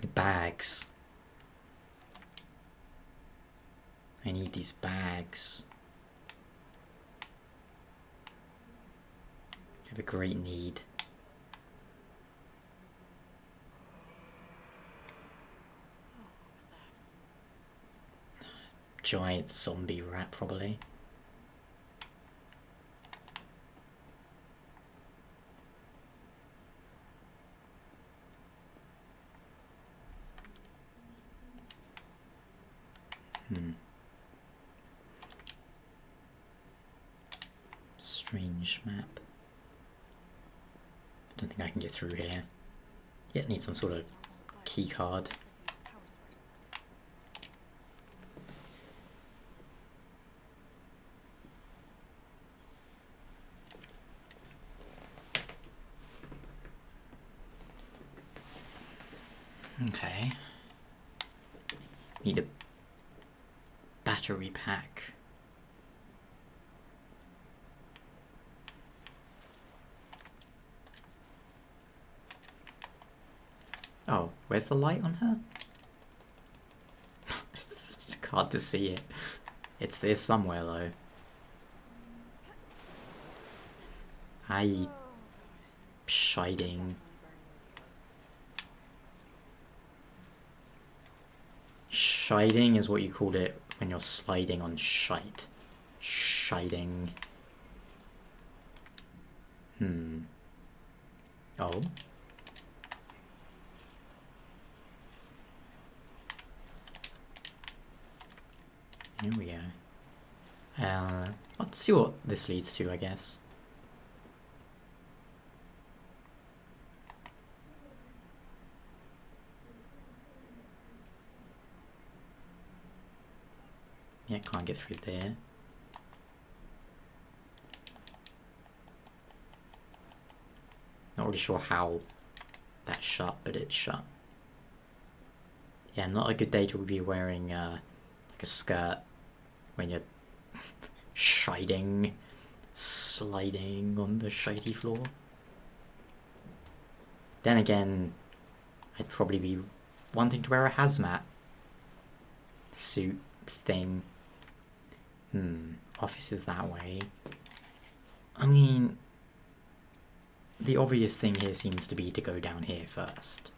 [SPEAKER 1] The bags. I need these bags. I have a great need.
[SPEAKER 8] Oh, what was that?
[SPEAKER 1] Giant zombie rat, probably. Strange map. Don't think I can get through here. Yeah, need some sort of key card. Okay. Need a battery pack. Oh, where's the light on her? It's hard to see it. It's there somewhere though. Shiding. Shiding is what you called it when you're sliding on shite. Shiding. Oh. Here we go. Let's see what this leads to, I guess. Yeah, can't get through there. Not really sure how that's shut, but it's shut. Yeah, not a good day to be wearing like a skirt when you're sliding on the shitey floor. Then again, I'd probably be wanting to wear a hazmat suit thing. Office is that way. I mean, the obvious thing here seems to be to go down here first.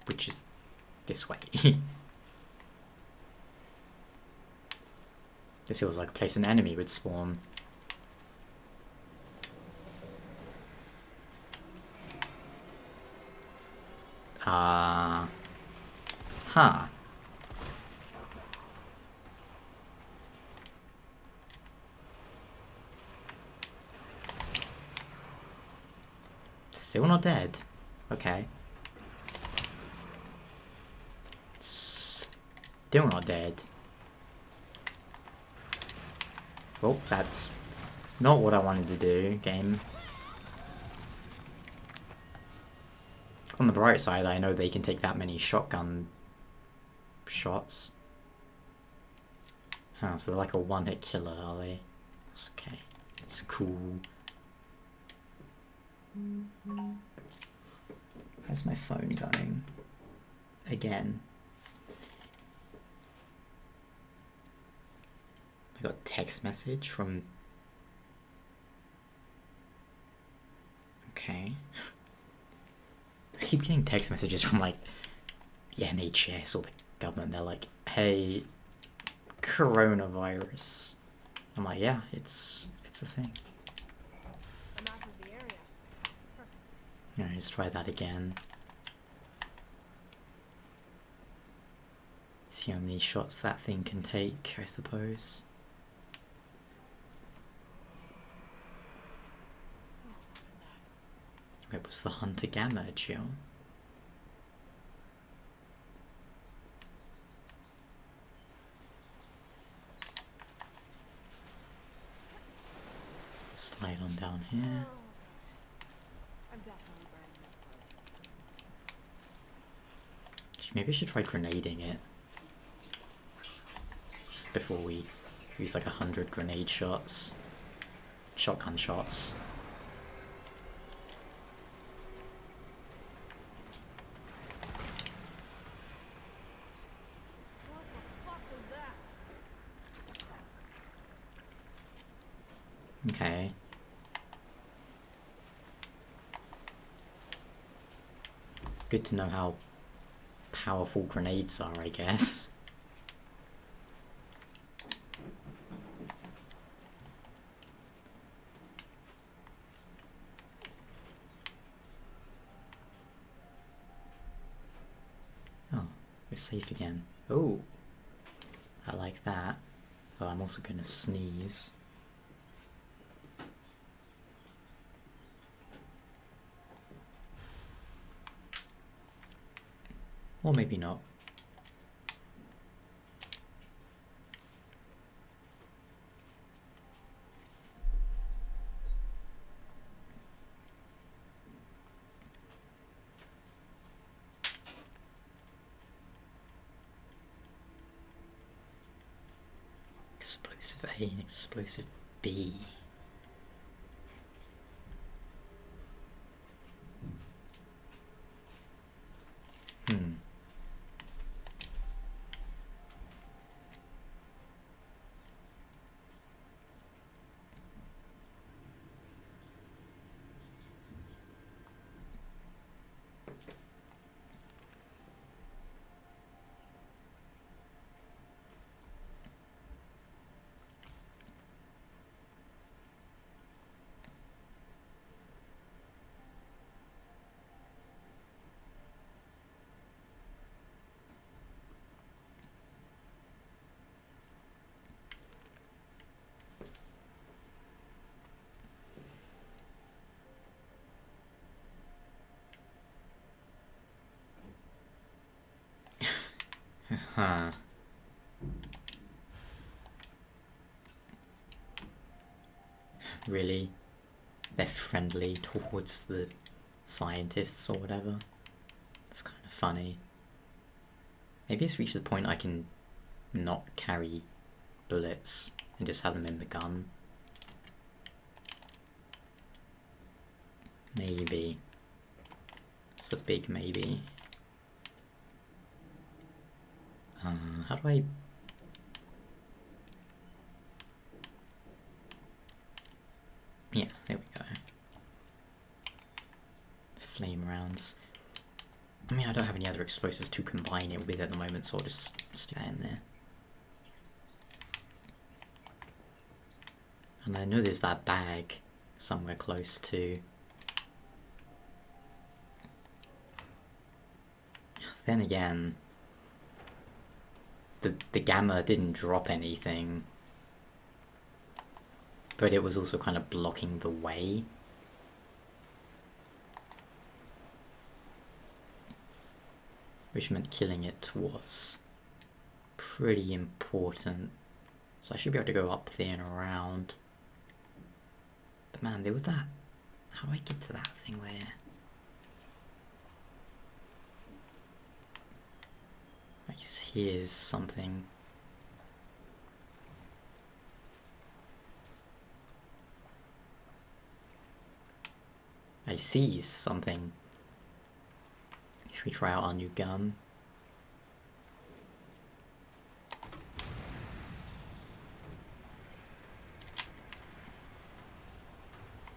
[SPEAKER 1] Which is this way. This feels like a place an enemy would spawn. Huh. Still not dead. Okay. Still not dead. Well, that's not what I wanted to do, game. On the bright side, I know they can take that many shotgun shots. Oh, so they're like a one-hit killer, are they? That's okay. It's cool. How's my phone going? Again. I got a text message from... Okay. I keep getting text messages from like the NHS or the government. They're like, hey, coronavirus. I'm like, yeah, it's a thing.
[SPEAKER 8] A map of the area. Perfect.
[SPEAKER 1] Yeah, let's try that again. See how many shots that thing can take, I suppose. It was the Hunter Gamma, Jill. Slide on down here.
[SPEAKER 8] I'm definitely burning this close.
[SPEAKER 1] Maybe I should try grenading it before we use like 100 grenade shots. Shotgun shots.
[SPEAKER 8] What the fuck was that?
[SPEAKER 1] Okay. Good to know how powerful grenades are, I guess. Oh, we're safe again. Oh, I like that. Oh, I'm also gonna sneeze. Or maybe not. Explosive A and explosive B. Hmm. Huh. Really? They're friendly towards the scientists or whatever. It's kind of funny. Maybe it's reached the point I can not carry bullets and just have them in the gun. Maybe. It's a big maybe. How do I... Yeah, there we go. Flame rounds. I mean, I don't have any other explosives to combine it with at the moment, so I'll just stick that in there. And I know there's that bag somewhere close to. Then again, the gamma didn't drop anything, but it was also kind of blocking the way. Which meant killing it was pretty important. So I should be able to go up there and around. But man, there was that. How do I get to that thing there? I guess here's something. I see something. Should we try out our new gun?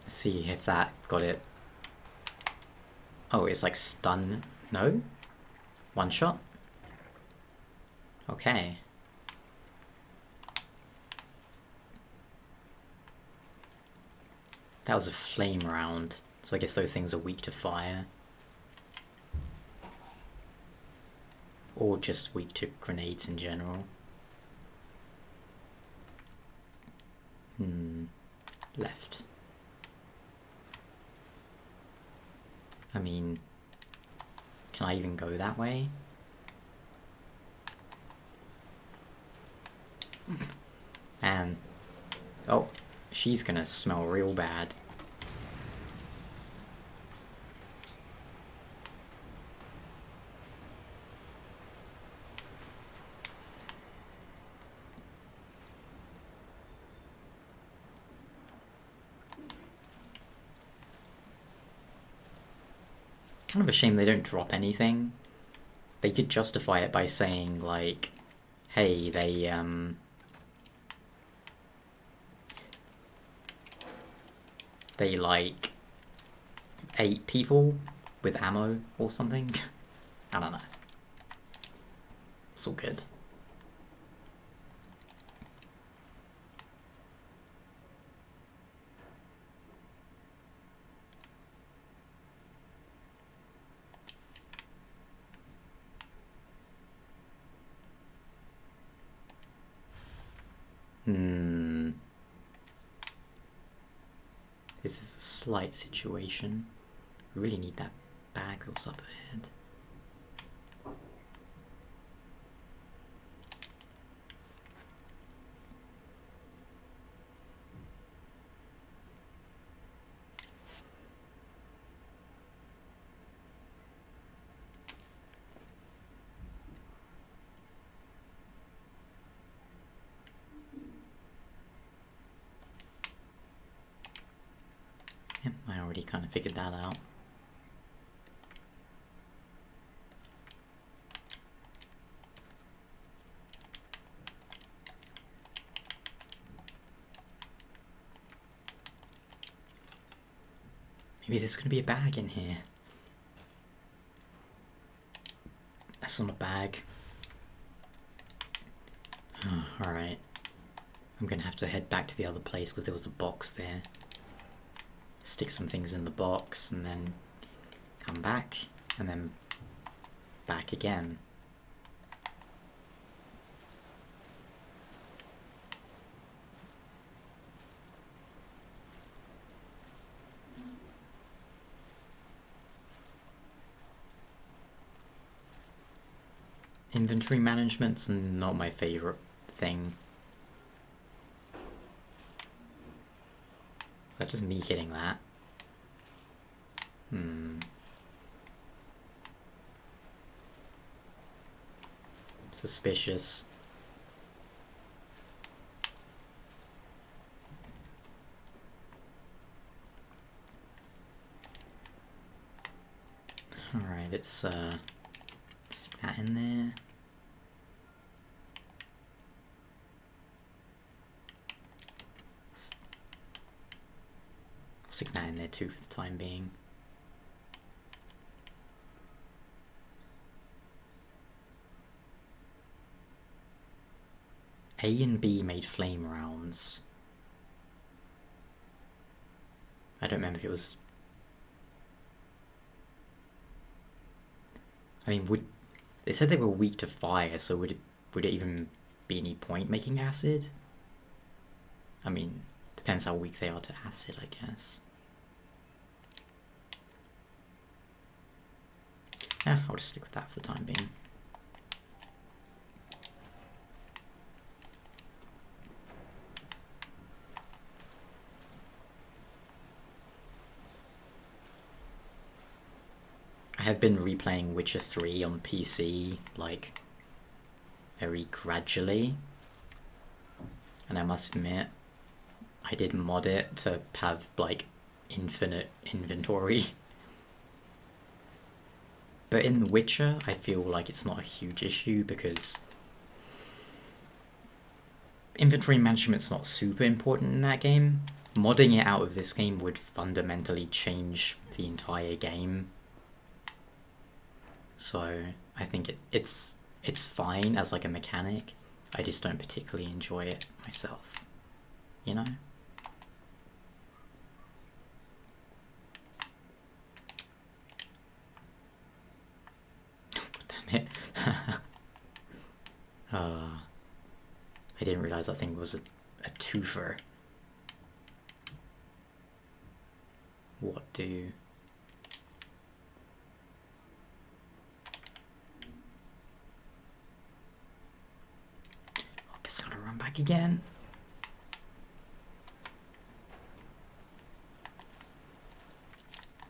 [SPEAKER 1] Let's see if that got it. Oh, it's like stun. No? One shot? Okay. That was a flame round, so I guess those things are weak to fire. Or just weak to grenades in general. Left. I mean, can I even go that way? And oh, she's gonna smell real bad. Kind of a shame they don't drop anything. They could justify it by saying like, hey, they like 8 people with ammo or something. I don't know. It's all good. This is a slight situation. We really need that bag that was up ahead. Yep, I already kind of figured that out. Maybe there's gonna be a bag in here. That's not a bag. Alright. I'm gonna have to head back to the other place because there was a box there. Stick some things in the box and then come back and then back again. Inventory management's not my favorite thing. Is that just me hitting that? Suspicious. Alright, let's stick that in there. Stick that in there too for the time being. A and B made flame rounds. I don't remember if it was... I mean, they said they were weak to fire, so would it even be any point making acid? I mean, depends how weak they are to acid, I guess. Yeah, I'll just stick with that for the time being. I have been replaying Witcher 3 on PC, like, very gradually. And I must admit, I did mod it to have, like, infinite inventory. But in The Witcher, I feel like it's not a huge issue because inventory management's not super important in that game. Modding it out of this game would fundamentally change the entire game. So I think it's fine as like a mechanic. I just don't particularly enjoy it myself, you know? Damn it. I didn't realize that thing was a twofer. What do... Guess I gotta run back again.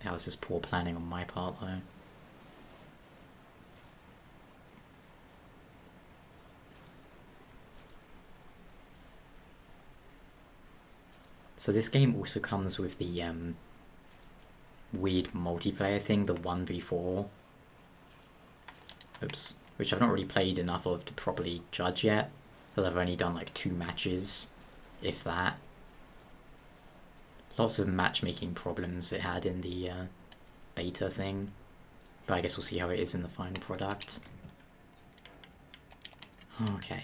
[SPEAKER 1] That was just poor planning on my part though. So this game also comes with the weird multiplayer thing, the 1v4. Oops. Which I've not really played enough of to properly judge yet. Because I've only done like 2 matches, if that. Lots of matchmaking problems it had in the beta thing. But I guess we'll see how it is in the final product. Okay.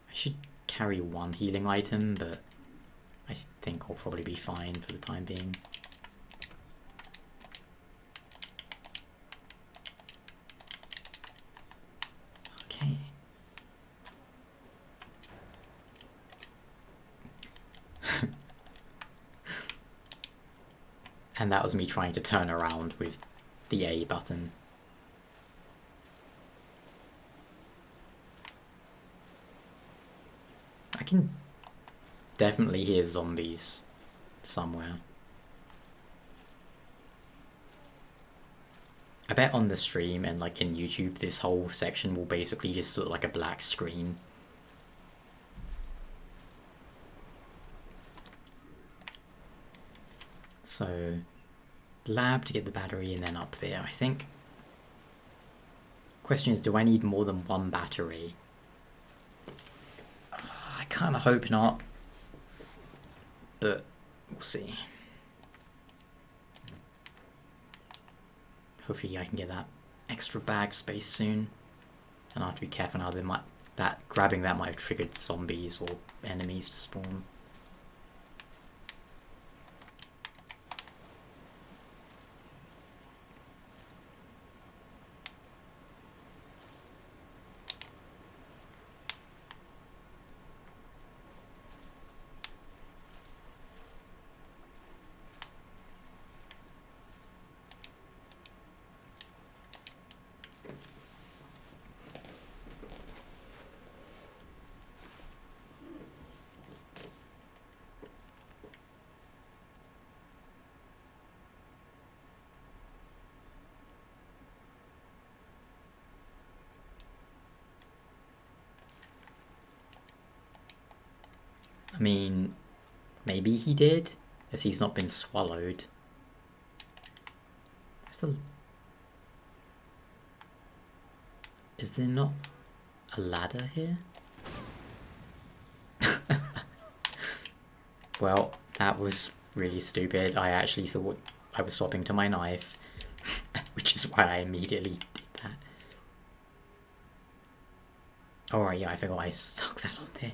[SPEAKER 1] I should carry 1 healing item, but I think I'll probably be fine for the time being. Okay. And that was me trying to turn around with the A button. I can definitely hear zombies somewhere. I bet on the stream and like in YouTube this whole section will basically just look like a black screen. So, lab to get the battery and then up there, I think. Question is, do I need more than one battery? I kind of hope not, but we'll see. Hopefully I can get that extra bag space soon. And I have to be careful now, grabbing that might have triggered zombies or enemies to spawn. I mean, maybe he did, as he's not been swallowed. Is there not a ladder here? Well, that was really stupid. I actually thought I was swapping to my knife, which is why I immediately did that. Alright, yeah, I forgot I stuck that on there.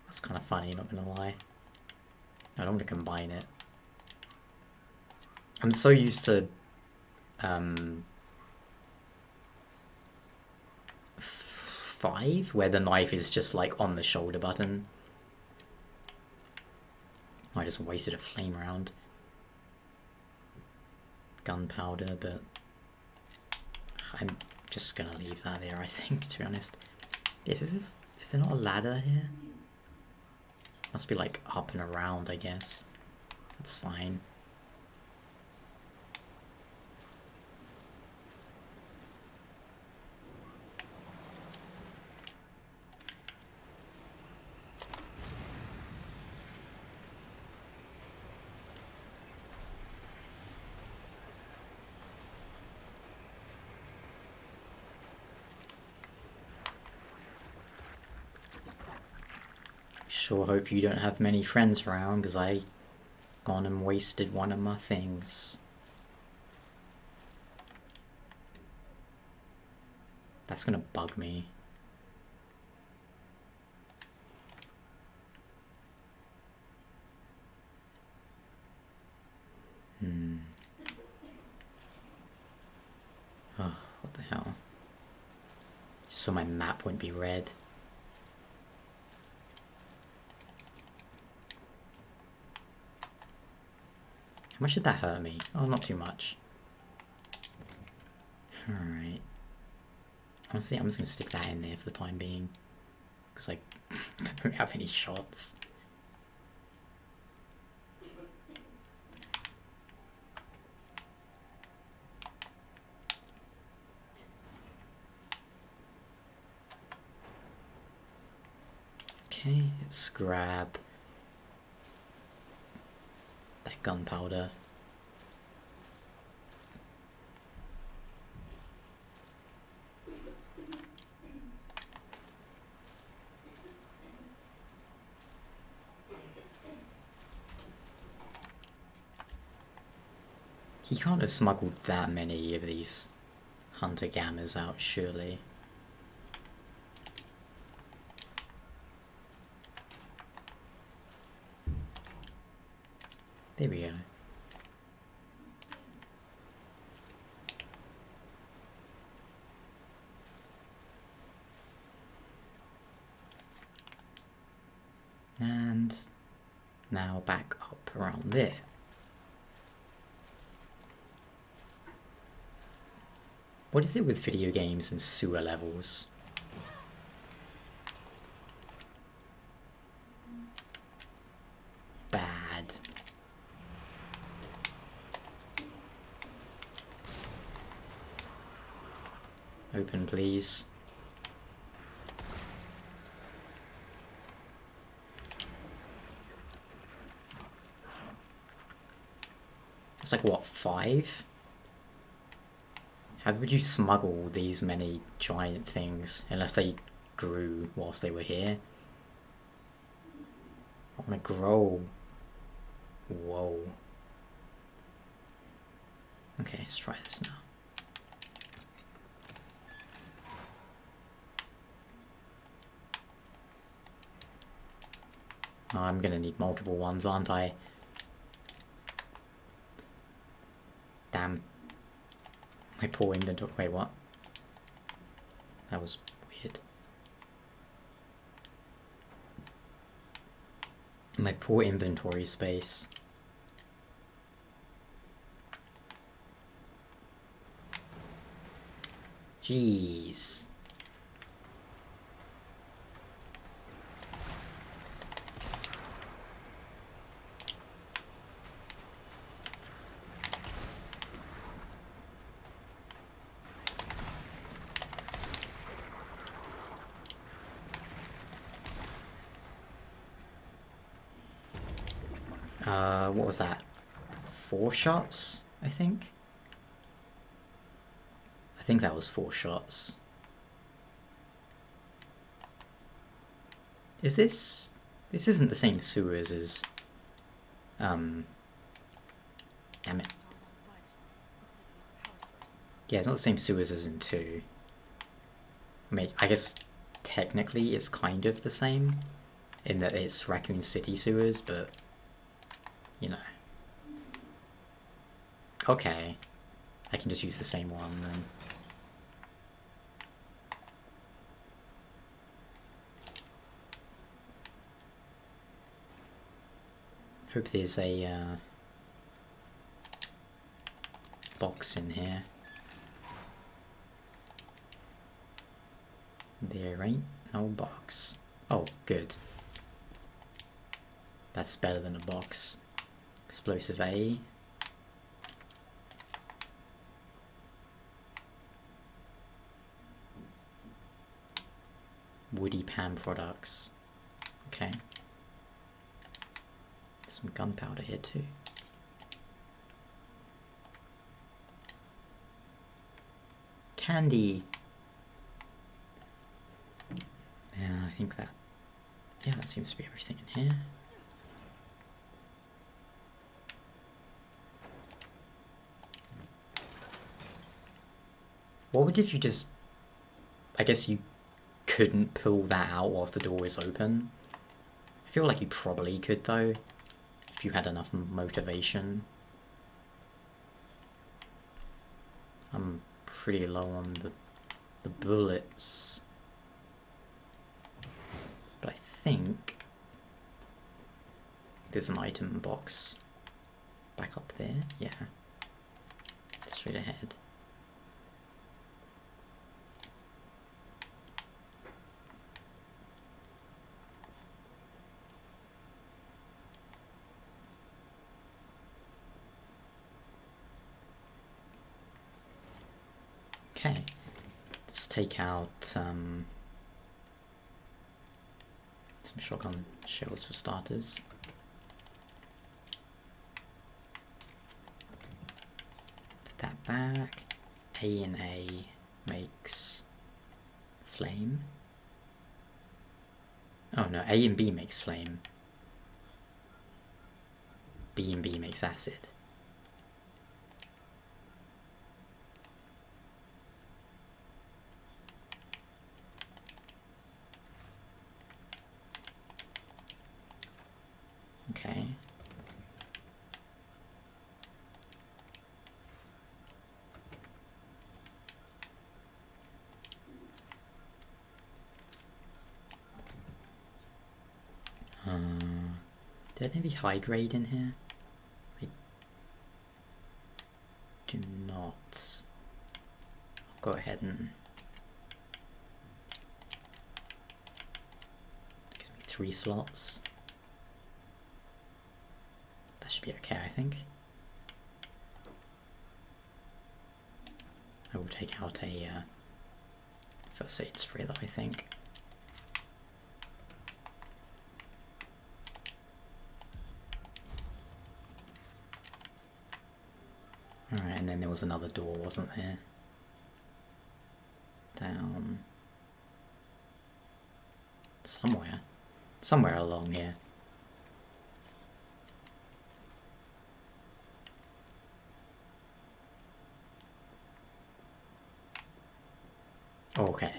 [SPEAKER 1] That's kind of funny, not gonna lie. I don't want to combine it. I'm so used to 5, where the knife is just like on the shoulder button. I just wasted a flame round. Gunpowder, but I'm just gonna leave that there, I think, to be honest. Yes, is there not a ladder here? Must be like up and around, I guess. That's fine. Sure hope you don't have many friends around, because I gone and wasted one of my things. That's gonna bug me. Oh, what the hell? Just so my map won't be red. How much did that hurt me? Oh, not too much. Alright. Honestly, I'm just gonna stick that in there for the time being. Because I don't have any shots. Okay, let's grab that gunpowder. He can't have smuggled that many of these hunter-gamers out, surely. There we go. And now back up around there. What is it with video games and sewer levels? Bad. Open, please. like, what, 5? How would you smuggle these many giant things? Unless they grew whilst they were here. I want to grow. Whoa. Okay, let's try this now. Oh, I'm gonna need multiple ones, aren't I? Damn. My poor inventory. Wait, what? That was weird. My poor inventory space. Jeez. What was that? 4 shots, I think? I think that was 4 shots. Is this... This isn't the same sewers as... Damn it. Yeah, it's not the same sewers as in 2. I mean, I guess technically it's kind of the same, in that it's Raccoon City sewers, but... You know. Okay. I can just use the same one then. Hope there's a box in here. There ain't no box. Oh, good. That's better than a box. Explosive A. Woody Pan products. Okay. Some gunpowder here too. Candy. Yeah, I think that. Yeah, that seems to be everything in here. What would if you just... I guess you couldn't pull that out whilst the door was open? I feel like you probably could though, if you had enough motivation. I'm pretty low on the bullets. But I think there's an item box back up there. Yeah. Straight ahead. Okay, let's take out some shotgun shells for starters. Put that back. A and A makes flame. Oh no, A and B makes flame. B and B makes acid. Okay. Did I maybe high grade in here? I do not. I'll go ahead and gives me 3 slots. That should be okay, I think. I will take out a first aid spray though, I think. was another door, wasn't there? Down... somewhere. Somewhere along here. Okay.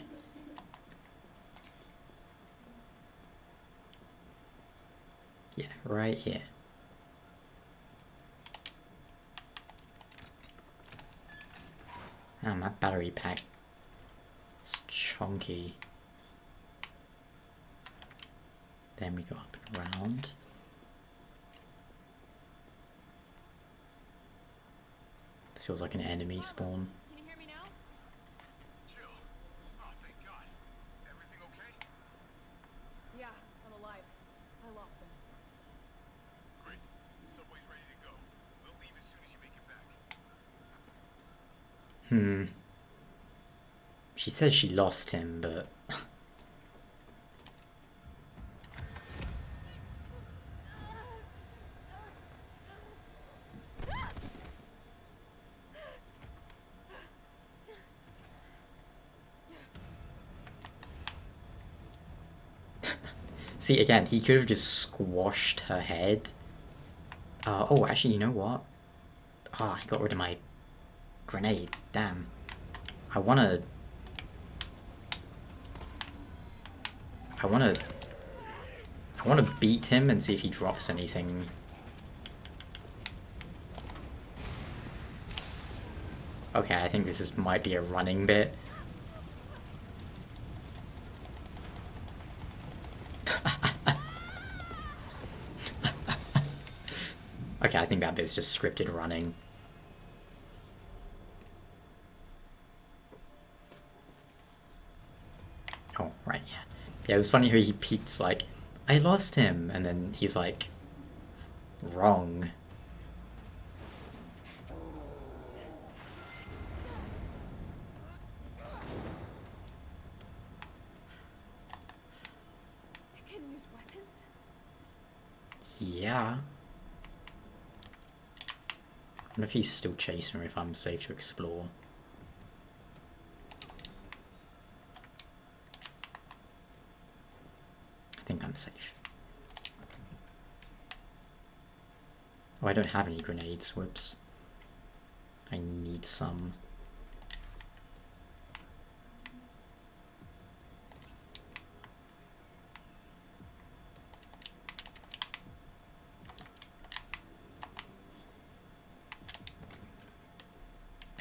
[SPEAKER 1] Yeah, right here. Ah, my battery pack. It's chunky. Then we go up and around. This feels like an enemy spawn.
[SPEAKER 8] Can you hear me now?
[SPEAKER 3] Jill. Oh, thank God. Everything okay?
[SPEAKER 8] Yeah, I'm alive. I lost him.
[SPEAKER 3] Great. The subway's ready to go. We'll leave as soon as you make it back.
[SPEAKER 1] She says she lost him, but... See, again, he could have just squashed her head. Oh, actually, you know what? Ah, I got rid of my grenade. Damn. I wanna beat him and see if he drops anything. Okay, I think this might be a running bit. Okay, I think that bit's just scripted running. Oh, right, yeah. Yeah, it was funny how he peeked like, I lost him, and then he's like, wrong.
[SPEAKER 8] I can use weapons?
[SPEAKER 1] Yeah. I wonder if he's still chasing or if I'm safe to explore. I think I'm safe. Oh, I don't have any grenades. Whoops. I need some.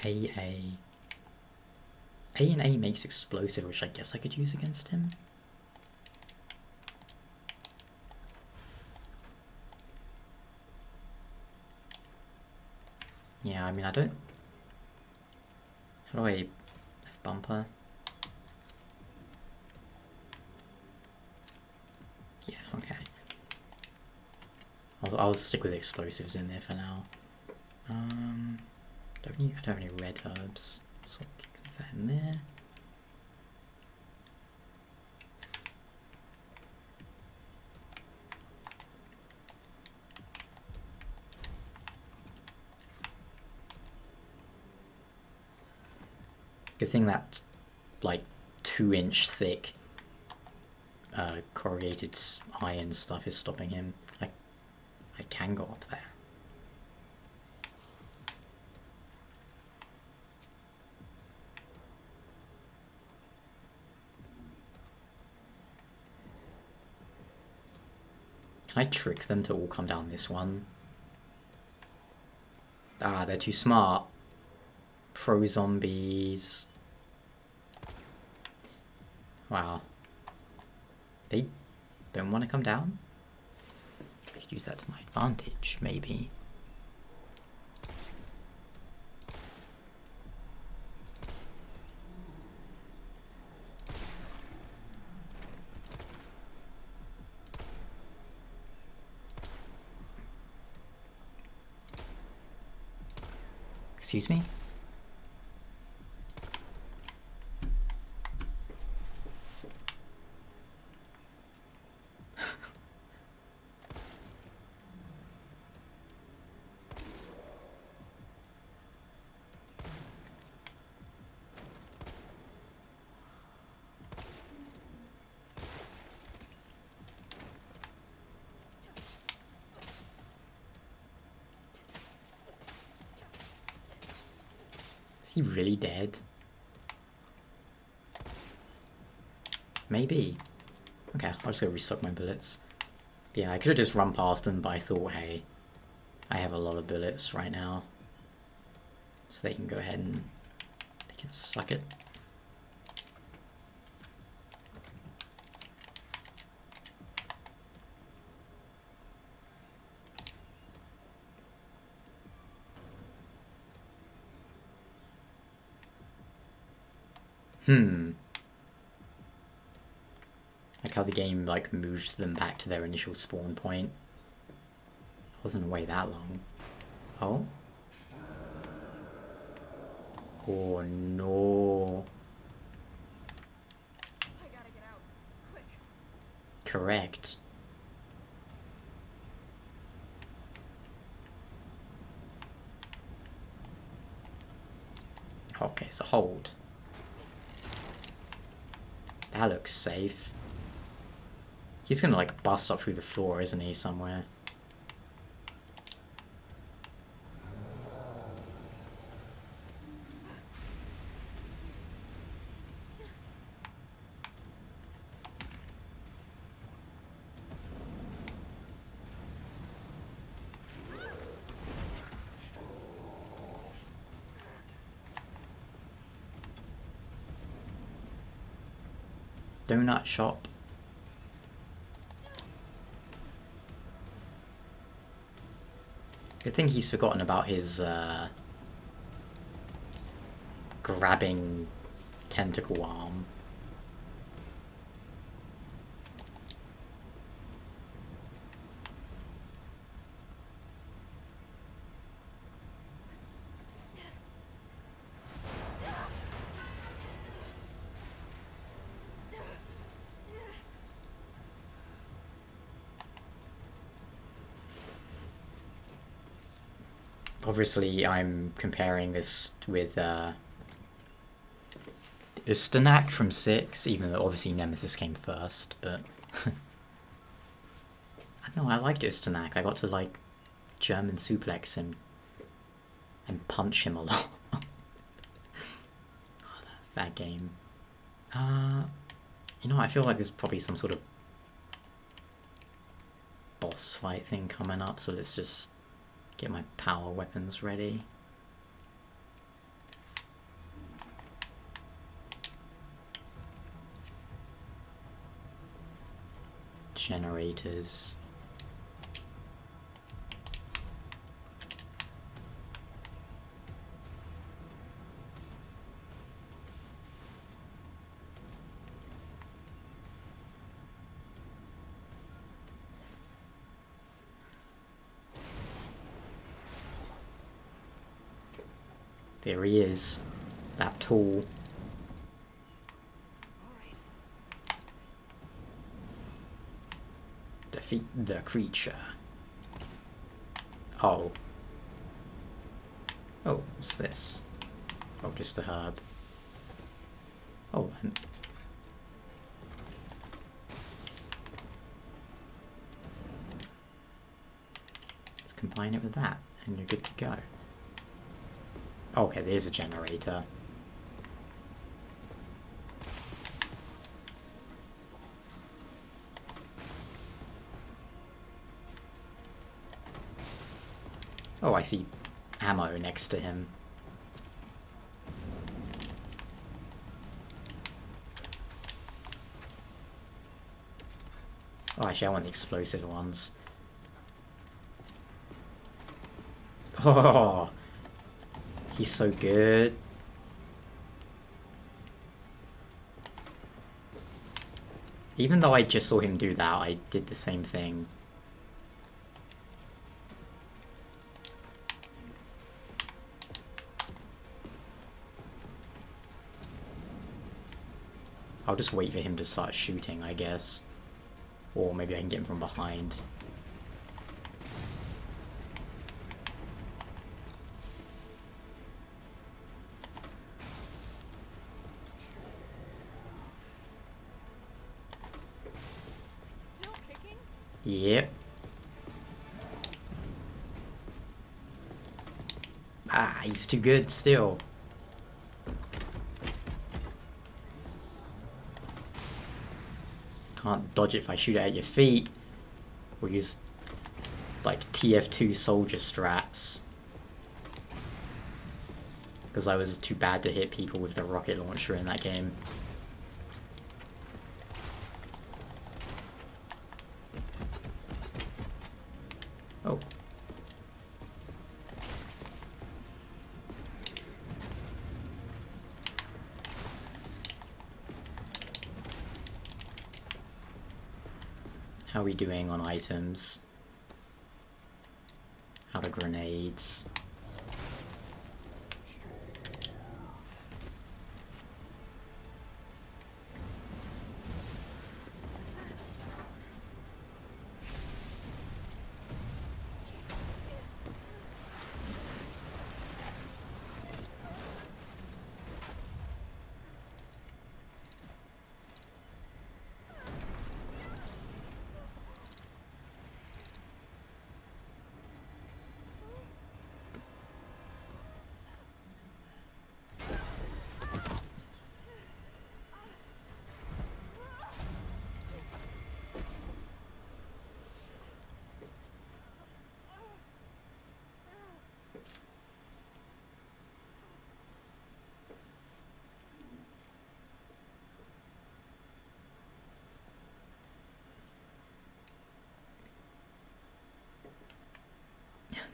[SPEAKER 1] A and A makes explosive, which I guess I could use against him. Yeah, I mean, I don't... How do I... F bumper? Yeah, okay. I'll stick with explosives in there for now. I don't have any red herbs, so I'll kick that in there. Good thing that, like, 2-inch thick corrugated iron stuff is stopping him. I can go up there. Can I trick them to all come down this one? Ah, they're too smart. Pro zombies. Wow. They don't want to come down? I could use that to my advantage, maybe. Excuse me? he really dead? Maybe. Okay, I'll just go restock my bullets. Yeah, I could have just run past them, but I thought, hey, I have a lot of bullets right now. So they can go ahead and they can suck it. Like how the game like moves them back to their initial spawn point. Wasn't away that long. Oh? Oh no.
[SPEAKER 8] I gotta get out. Quick.
[SPEAKER 1] Correct. Okay, so hold. That looks safe. He's gonna like bust up through the floor, isn't he, somewhere? Donut shop. Good thing he's forgotten about his grabbing tentacle arm. Obviously, I'm comparing this with Ustanak from 6, even though obviously Nemesis came first, but... I don't know, I liked Ustanak. I got to, like, German suplex him and punch him a lot. Oh, that game. You know, I feel like there's probably some sort of boss fight thing coming up, so let's just get my power weapons ready. Generators. There he is, that tool. Defeat the creature. Oh. Oh, what's this? Oh, just a herb. Oh, and... let's combine it with that, and you're good to go. Okay, there's a generator. Oh, I see ammo next to him. Oh, actually, I want the explosive ones. Oh, he's so good. Even though I just saw him do that, I did the same thing. I'll just wait for him to start shooting, I guess. Or maybe I can get him from behind.
[SPEAKER 8] Still kicking?
[SPEAKER 1] Yep. Ah, he's too good still. can't dodge it if I shoot it at your feet. Or use like TF2 soldier strats. Because I was too bad to hit people with the rocket launcher in that game. Oh. How are we doing on items? How to grenades?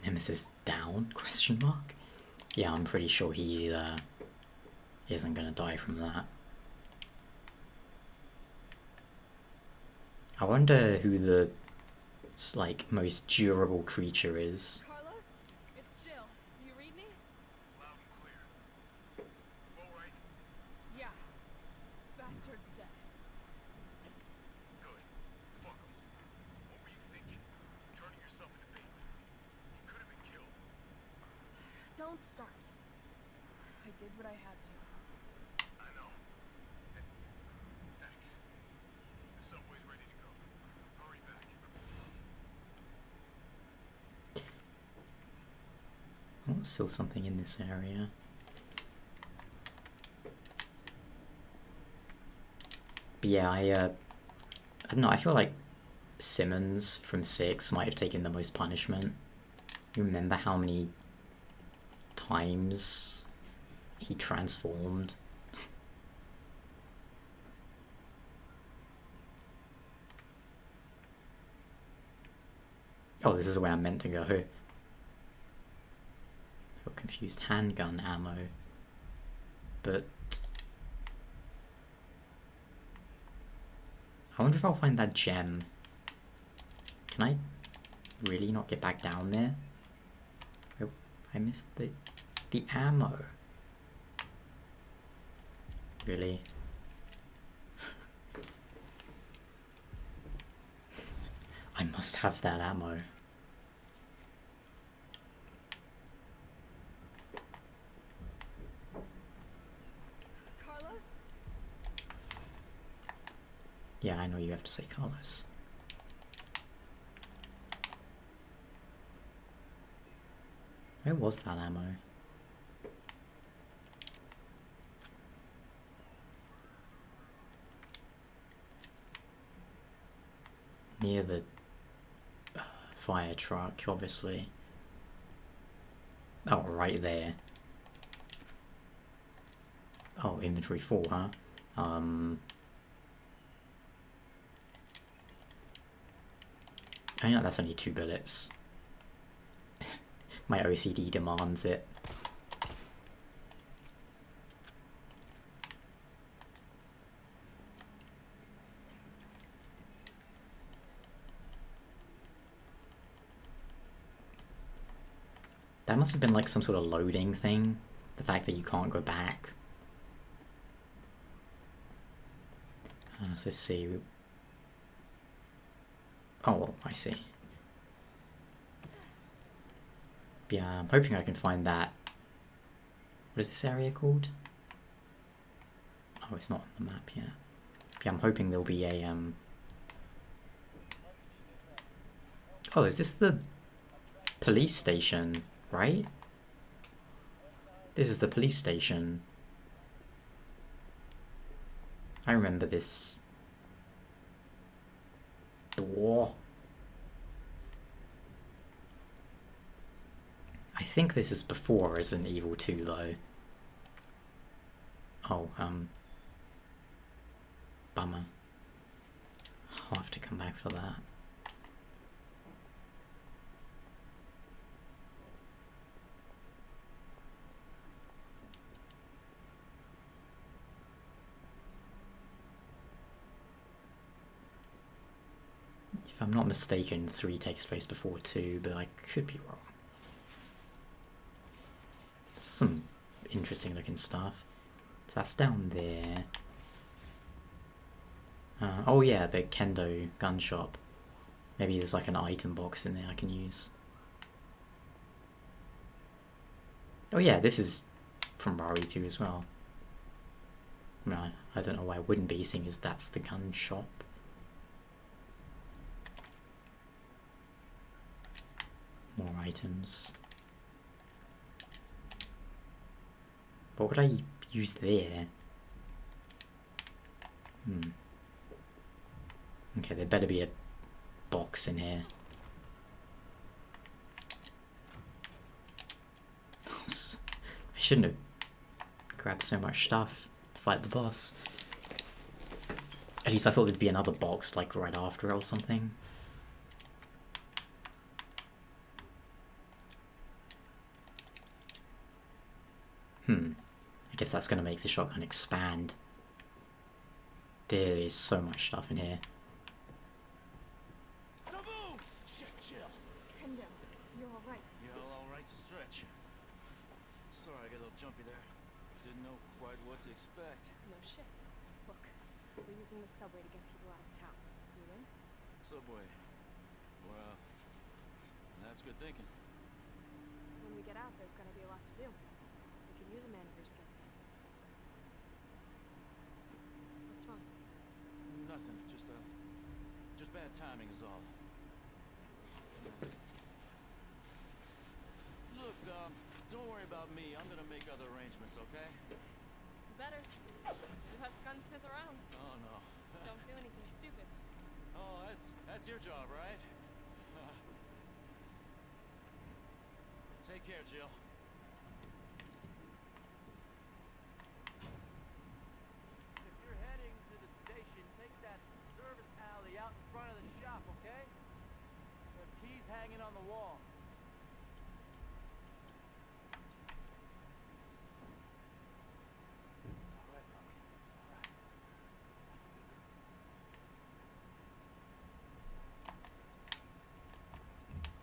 [SPEAKER 1] Nemesis down? Question mark? Yeah, I'm pretty sure he isn't gonna die from that. I wonder who the like most durable creature is.
[SPEAKER 8] Carlos, it's Jill. Do you read me?
[SPEAKER 3] Loud and clear. All right.
[SPEAKER 8] Yeah. Bastard's dead.
[SPEAKER 3] Good. Fuck him. What were you thinking? Turning yourself into bait. He could have been killed.
[SPEAKER 8] Don't start. I did what I had to.
[SPEAKER 3] I know. Thanks. The subway's ready to go. Hurry back.
[SPEAKER 1] Oh, still something in this area. But yeah, I don't know, I feel like Simmons from 6 might have taken the most punishment. You remember how many times he transformed? Oh, this is where I'm meant to go. I got confused. Handgun ammo. But I wonder if I'll find that gem. Can I really not get back down there? Oh, I missed the ammo. Really? I must have that ammo.
[SPEAKER 8] Carlos?
[SPEAKER 1] Yeah, I know you have to say Carlos. Where was that ammo? Near the fire truck, obviously. Oh, right there. Oh, inventory 4, huh? I know that's only 2 bullets. My OCD demands it. That must have been like some sort of loading thing. The fact that you can't go back. So let's see. Oh, I see. Yeah, I'm hoping I can find that. What is this area called? Oh, it's not on the map yet. Yeah, I'm hoping there'll be a Oh, is this the police station, right? This is the police station. I remember this. door. I think this is before Resident Evil 2 though. Oh, bummer. I'll have to come back for that. If I'm not mistaken, 3 takes place before 2, but I could be wrong. Some interesting looking stuff. So that's down there. Oh yeah, the Kendo gun shop. Maybe there's like an item box in there I can use. Oh yeah, this is from Rari 2 as well. I mean, I don't know why it wouldn't be, seeing as that's the gun shop. More items. What would I use there? Okay, there better be a box in here. I shouldn't have grabbed so much stuff to fight the boss. At least I thought there'd be another box like right after it or something. I guess that's going to make the shotgun expand. There is so much stuff in here.
[SPEAKER 9] Shit, chill.
[SPEAKER 8] Kendo, you're alright.
[SPEAKER 7] You're all right to stretch. Sorry, I got a little jumpy there. Didn't know quite what to expect.
[SPEAKER 8] No shit. Look, we're using the subway to get people out of town. You in?
[SPEAKER 7] Subway. Well, that's good thinking.
[SPEAKER 8] When we get out, there's gonna be a lot to do. We could use a man of your skill set. What's wrong?
[SPEAKER 7] Nothing. Just bad timing is all. Look, don't worry about me. I'm gonna make other arrangements, okay?
[SPEAKER 8] Better. You have gunsmith around.
[SPEAKER 7] Oh no.
[SPEAKER 8] Don't do anything stupid.
[SPEAKER 7] Oh, that's your job, right? Take care, Jill.
[SPEAKER 9] If you're heading to the station, take that service alley out in front of the shop, okay? There are keys hanging on the wall. All right, Tommy. All right.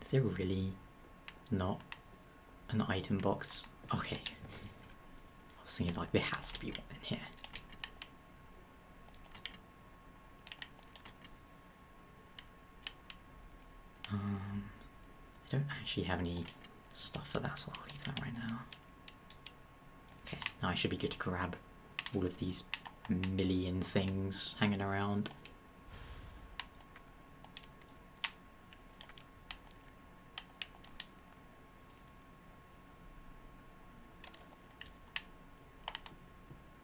[SPEAKER 1] Is there really not an item box? Okay. I was thinking like there has to be one in here. I don't actually have any stuff for that, so I'll leave that right now. Okay, now I should be good to grab all of these million things hanging around.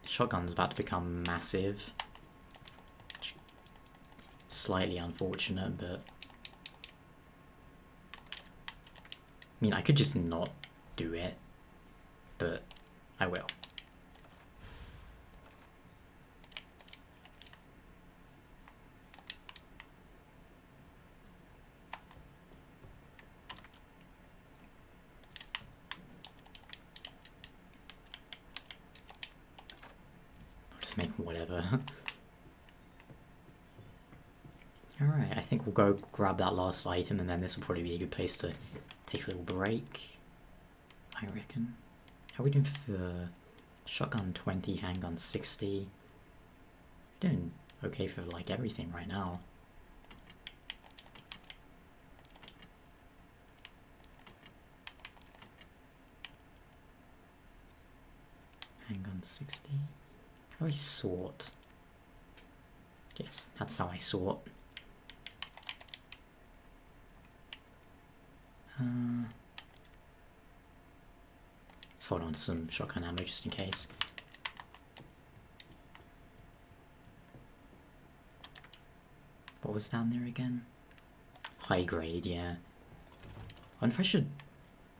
[SPEAKER 1] Shotgun's about to become massive. Slightly unfortunate, but I mean, I could just not do it, but I will. I'll just make whatever. Alright, I think we'll go grab that last item, and then this will probably be a good place to take a little break, I reckon. How are we doing for shotgun 20, handgun 60? Doing okay for like everything right now. Handgun 60. How do I sort? Yes, that's how I sort. Let's hold on to some shotgun ammo just in case. What was down there again? High grade, yeah. I wonder if I should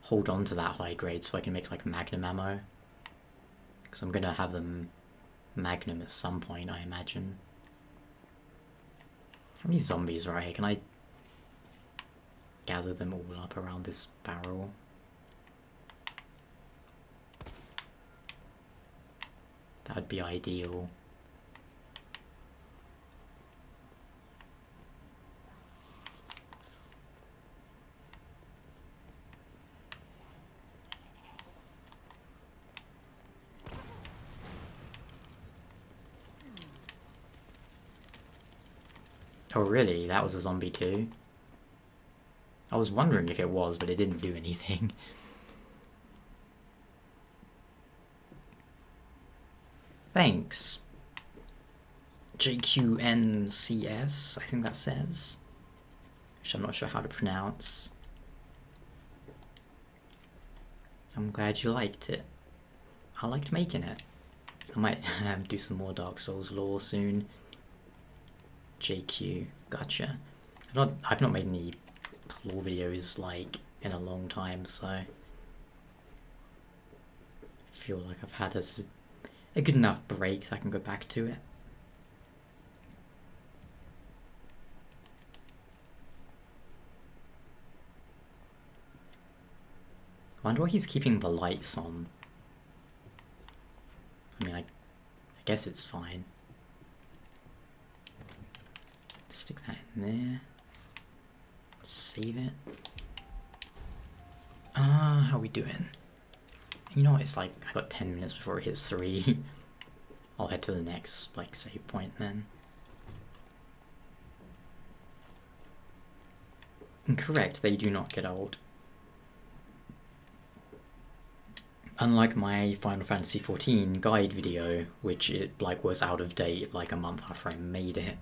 [SPEAKER 1] hold on to that high grade so I can make like magnum ammo. Because I'm gonna have them magnum at some point, I imagine. How many zombies are here? Can I gather them all up around this barrel? That would be ideal. Oh really? That was a zombie too? I was wondering if it was, but it didn't do anything. Thanks. JQNCS, I think that says. Which I'm not sure how to pronounce. I'm glad you liked it. I liked making it. I might do some more Dark Souls lore soon. JQ, gotcha. I've not made any lore videos like in a long time, so I feel like I've had a good enough break that I can go back to it. I wonder why he's keeping the lights on. I mean, I guess it's fine. Stick that in there. Save it. How are we doing? You know what, it's like, I got 10 minutes before it hits 3. I'll head to the next, like, save point then. Incorrect, they do not get old. Unlike my Final Fantasy XIV guide video, which it, like, was out of date, like, a month after I made it.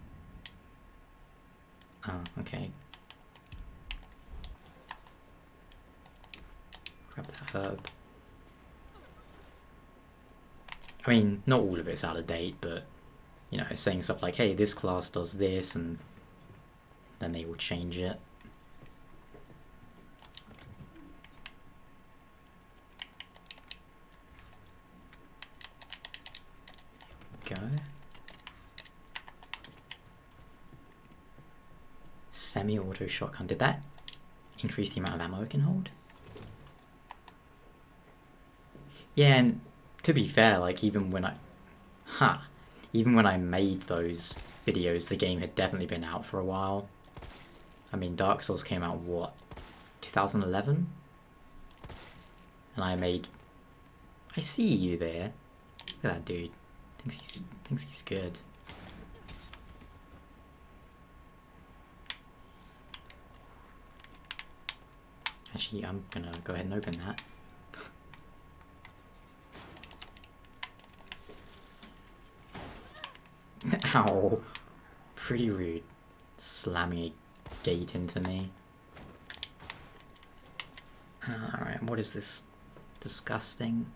[SPEAKER 1] Oh, okay. Grab that herb. I mean, not all of it's out of date, but, you know, saying stuff like, hey, this class does this, and then they will change it. Go. Semi-auto shotgun. Did that increase the amount of ammo it can hold? Yeah, and to be fair, like, even when I made those videos, the game had definitely been out for a while. I mean, Dark Souls came out, what, 2011? And I see you there. Look at that dude. Thinks he's good. Actually, I'm gonna go ahead and open that. Ow. Pretty rude. Slamming a gate into me. Alright, what is this? Disgusting.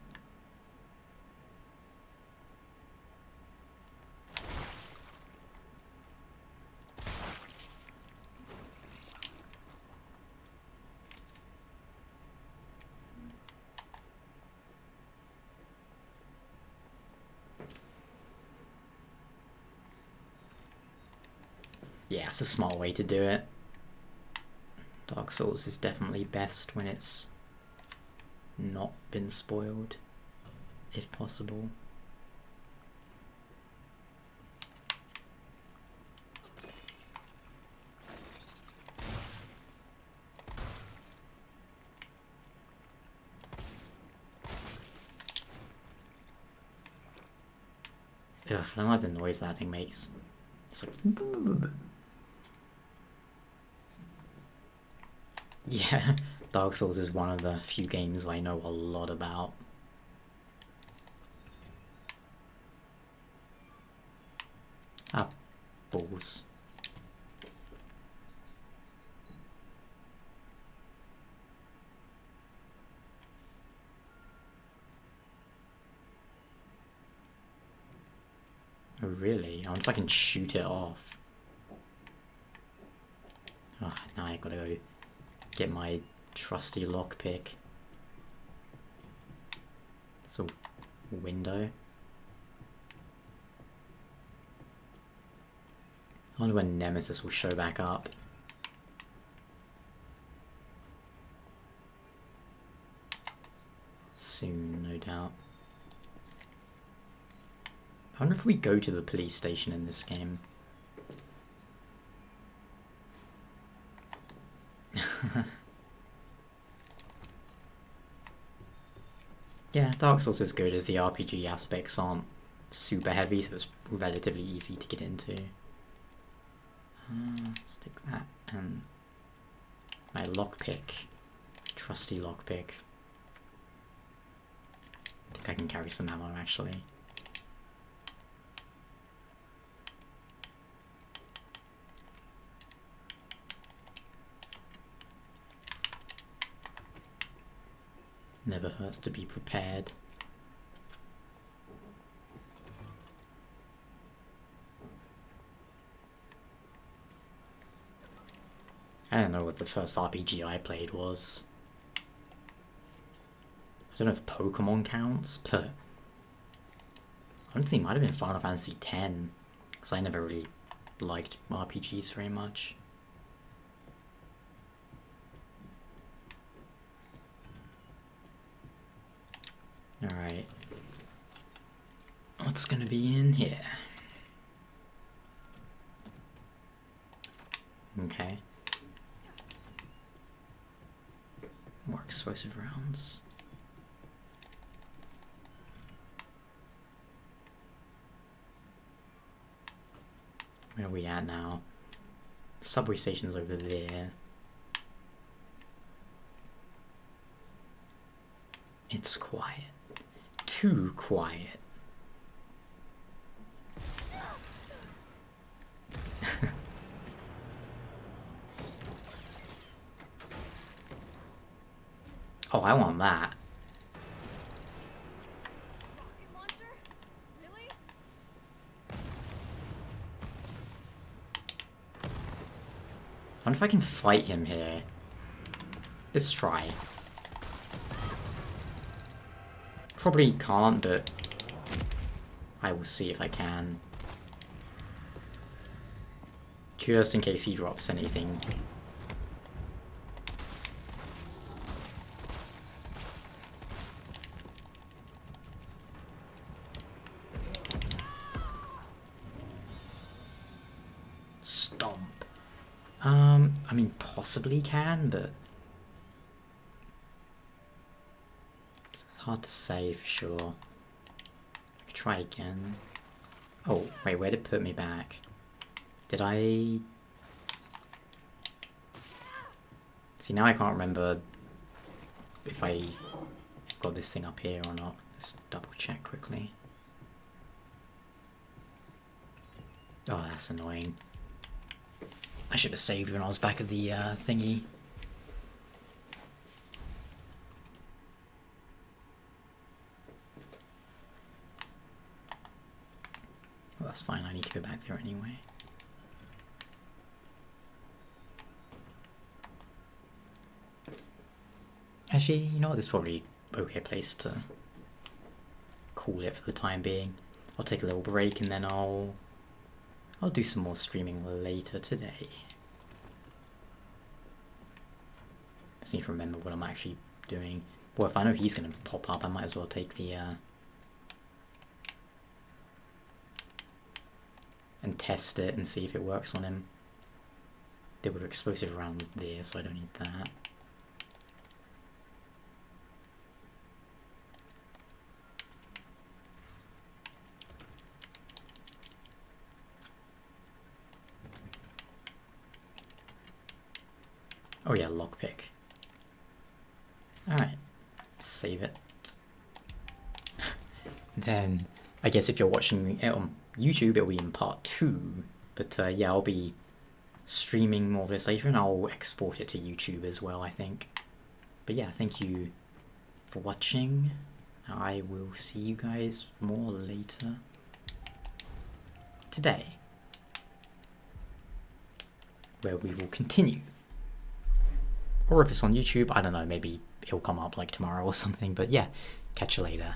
[SPEAKER 1] Yeah, it's a smart way to do it. Dark Souls is definitely best when it's not been spoiled, if possible. Ugh, I don't like the noise that thing makes. It's like... Yeah, Dark Souls is one of the few games I know a lot about. Ah, balls. Oh really? I wonder if I can shoot it off. Oh, now I gotta go get my trusty lockpick. It's a window. I wonder when Nemesis will show back up. Soon, no doubt. I wonder if we go to the police station in this game. Yeah, Dark Souls is good as the RPG aspects aren't super heavy, so it's relatively easy to get into. Stick that and my lockpick. Trusty lockpick. I think I can carry some ammo actually. Never hurts to be prepared. I don't know what the first RPG I played was. I don't know if Pokemon counts, but honestly it might have been Final Fantasy X, because I never really liked RPGs very much. Alright. What's gonna be in here? Okay. More explosive rounds. Where are we at now? Subway station's over there. It's quiet. Too quiet. Oh, I want that.
[SPEAKER 8] Rocket launcher? Really?
[SPEAKER 1] I wonder if I can fight him here. Let's try. Probably can't, but I will see if I can. Just in case he drops anything. Stomp. I mean, possibly can, but it's hard to say for sure. I could try again. Oh, wait, where did it put me back? Did I... See, now I can't remember if I got this thing up here or not. Let's double check quickly. Oh, that's annoying. I should have saved when I was back at the thingy. Well, that's fine, I need to go back there anyway. Actually, you know what, this is probably an okay place to call it for the time being. I'll take a little break and then I'll do some more streaming later today. Just need to remember what I'm actually doing. Well, if I know he's going to pop up, I might as well take the and test it and see if it works on him. There were explosive rounds there, so I don't need that. Oh yeah, lockpick. Alright, save it. Then, I guess if you're watching it on YouTube, it'll be in part 2. But yeah, I'll be streaming more of this later, and I'll export it to YouTube as well, I think. But yeah, thank you for watching. I will see you guys more later today. where we will continue. Or if it's on YouTube, I don't know, maybe it'll come up like tomorrow or something, but yeah, catch you later.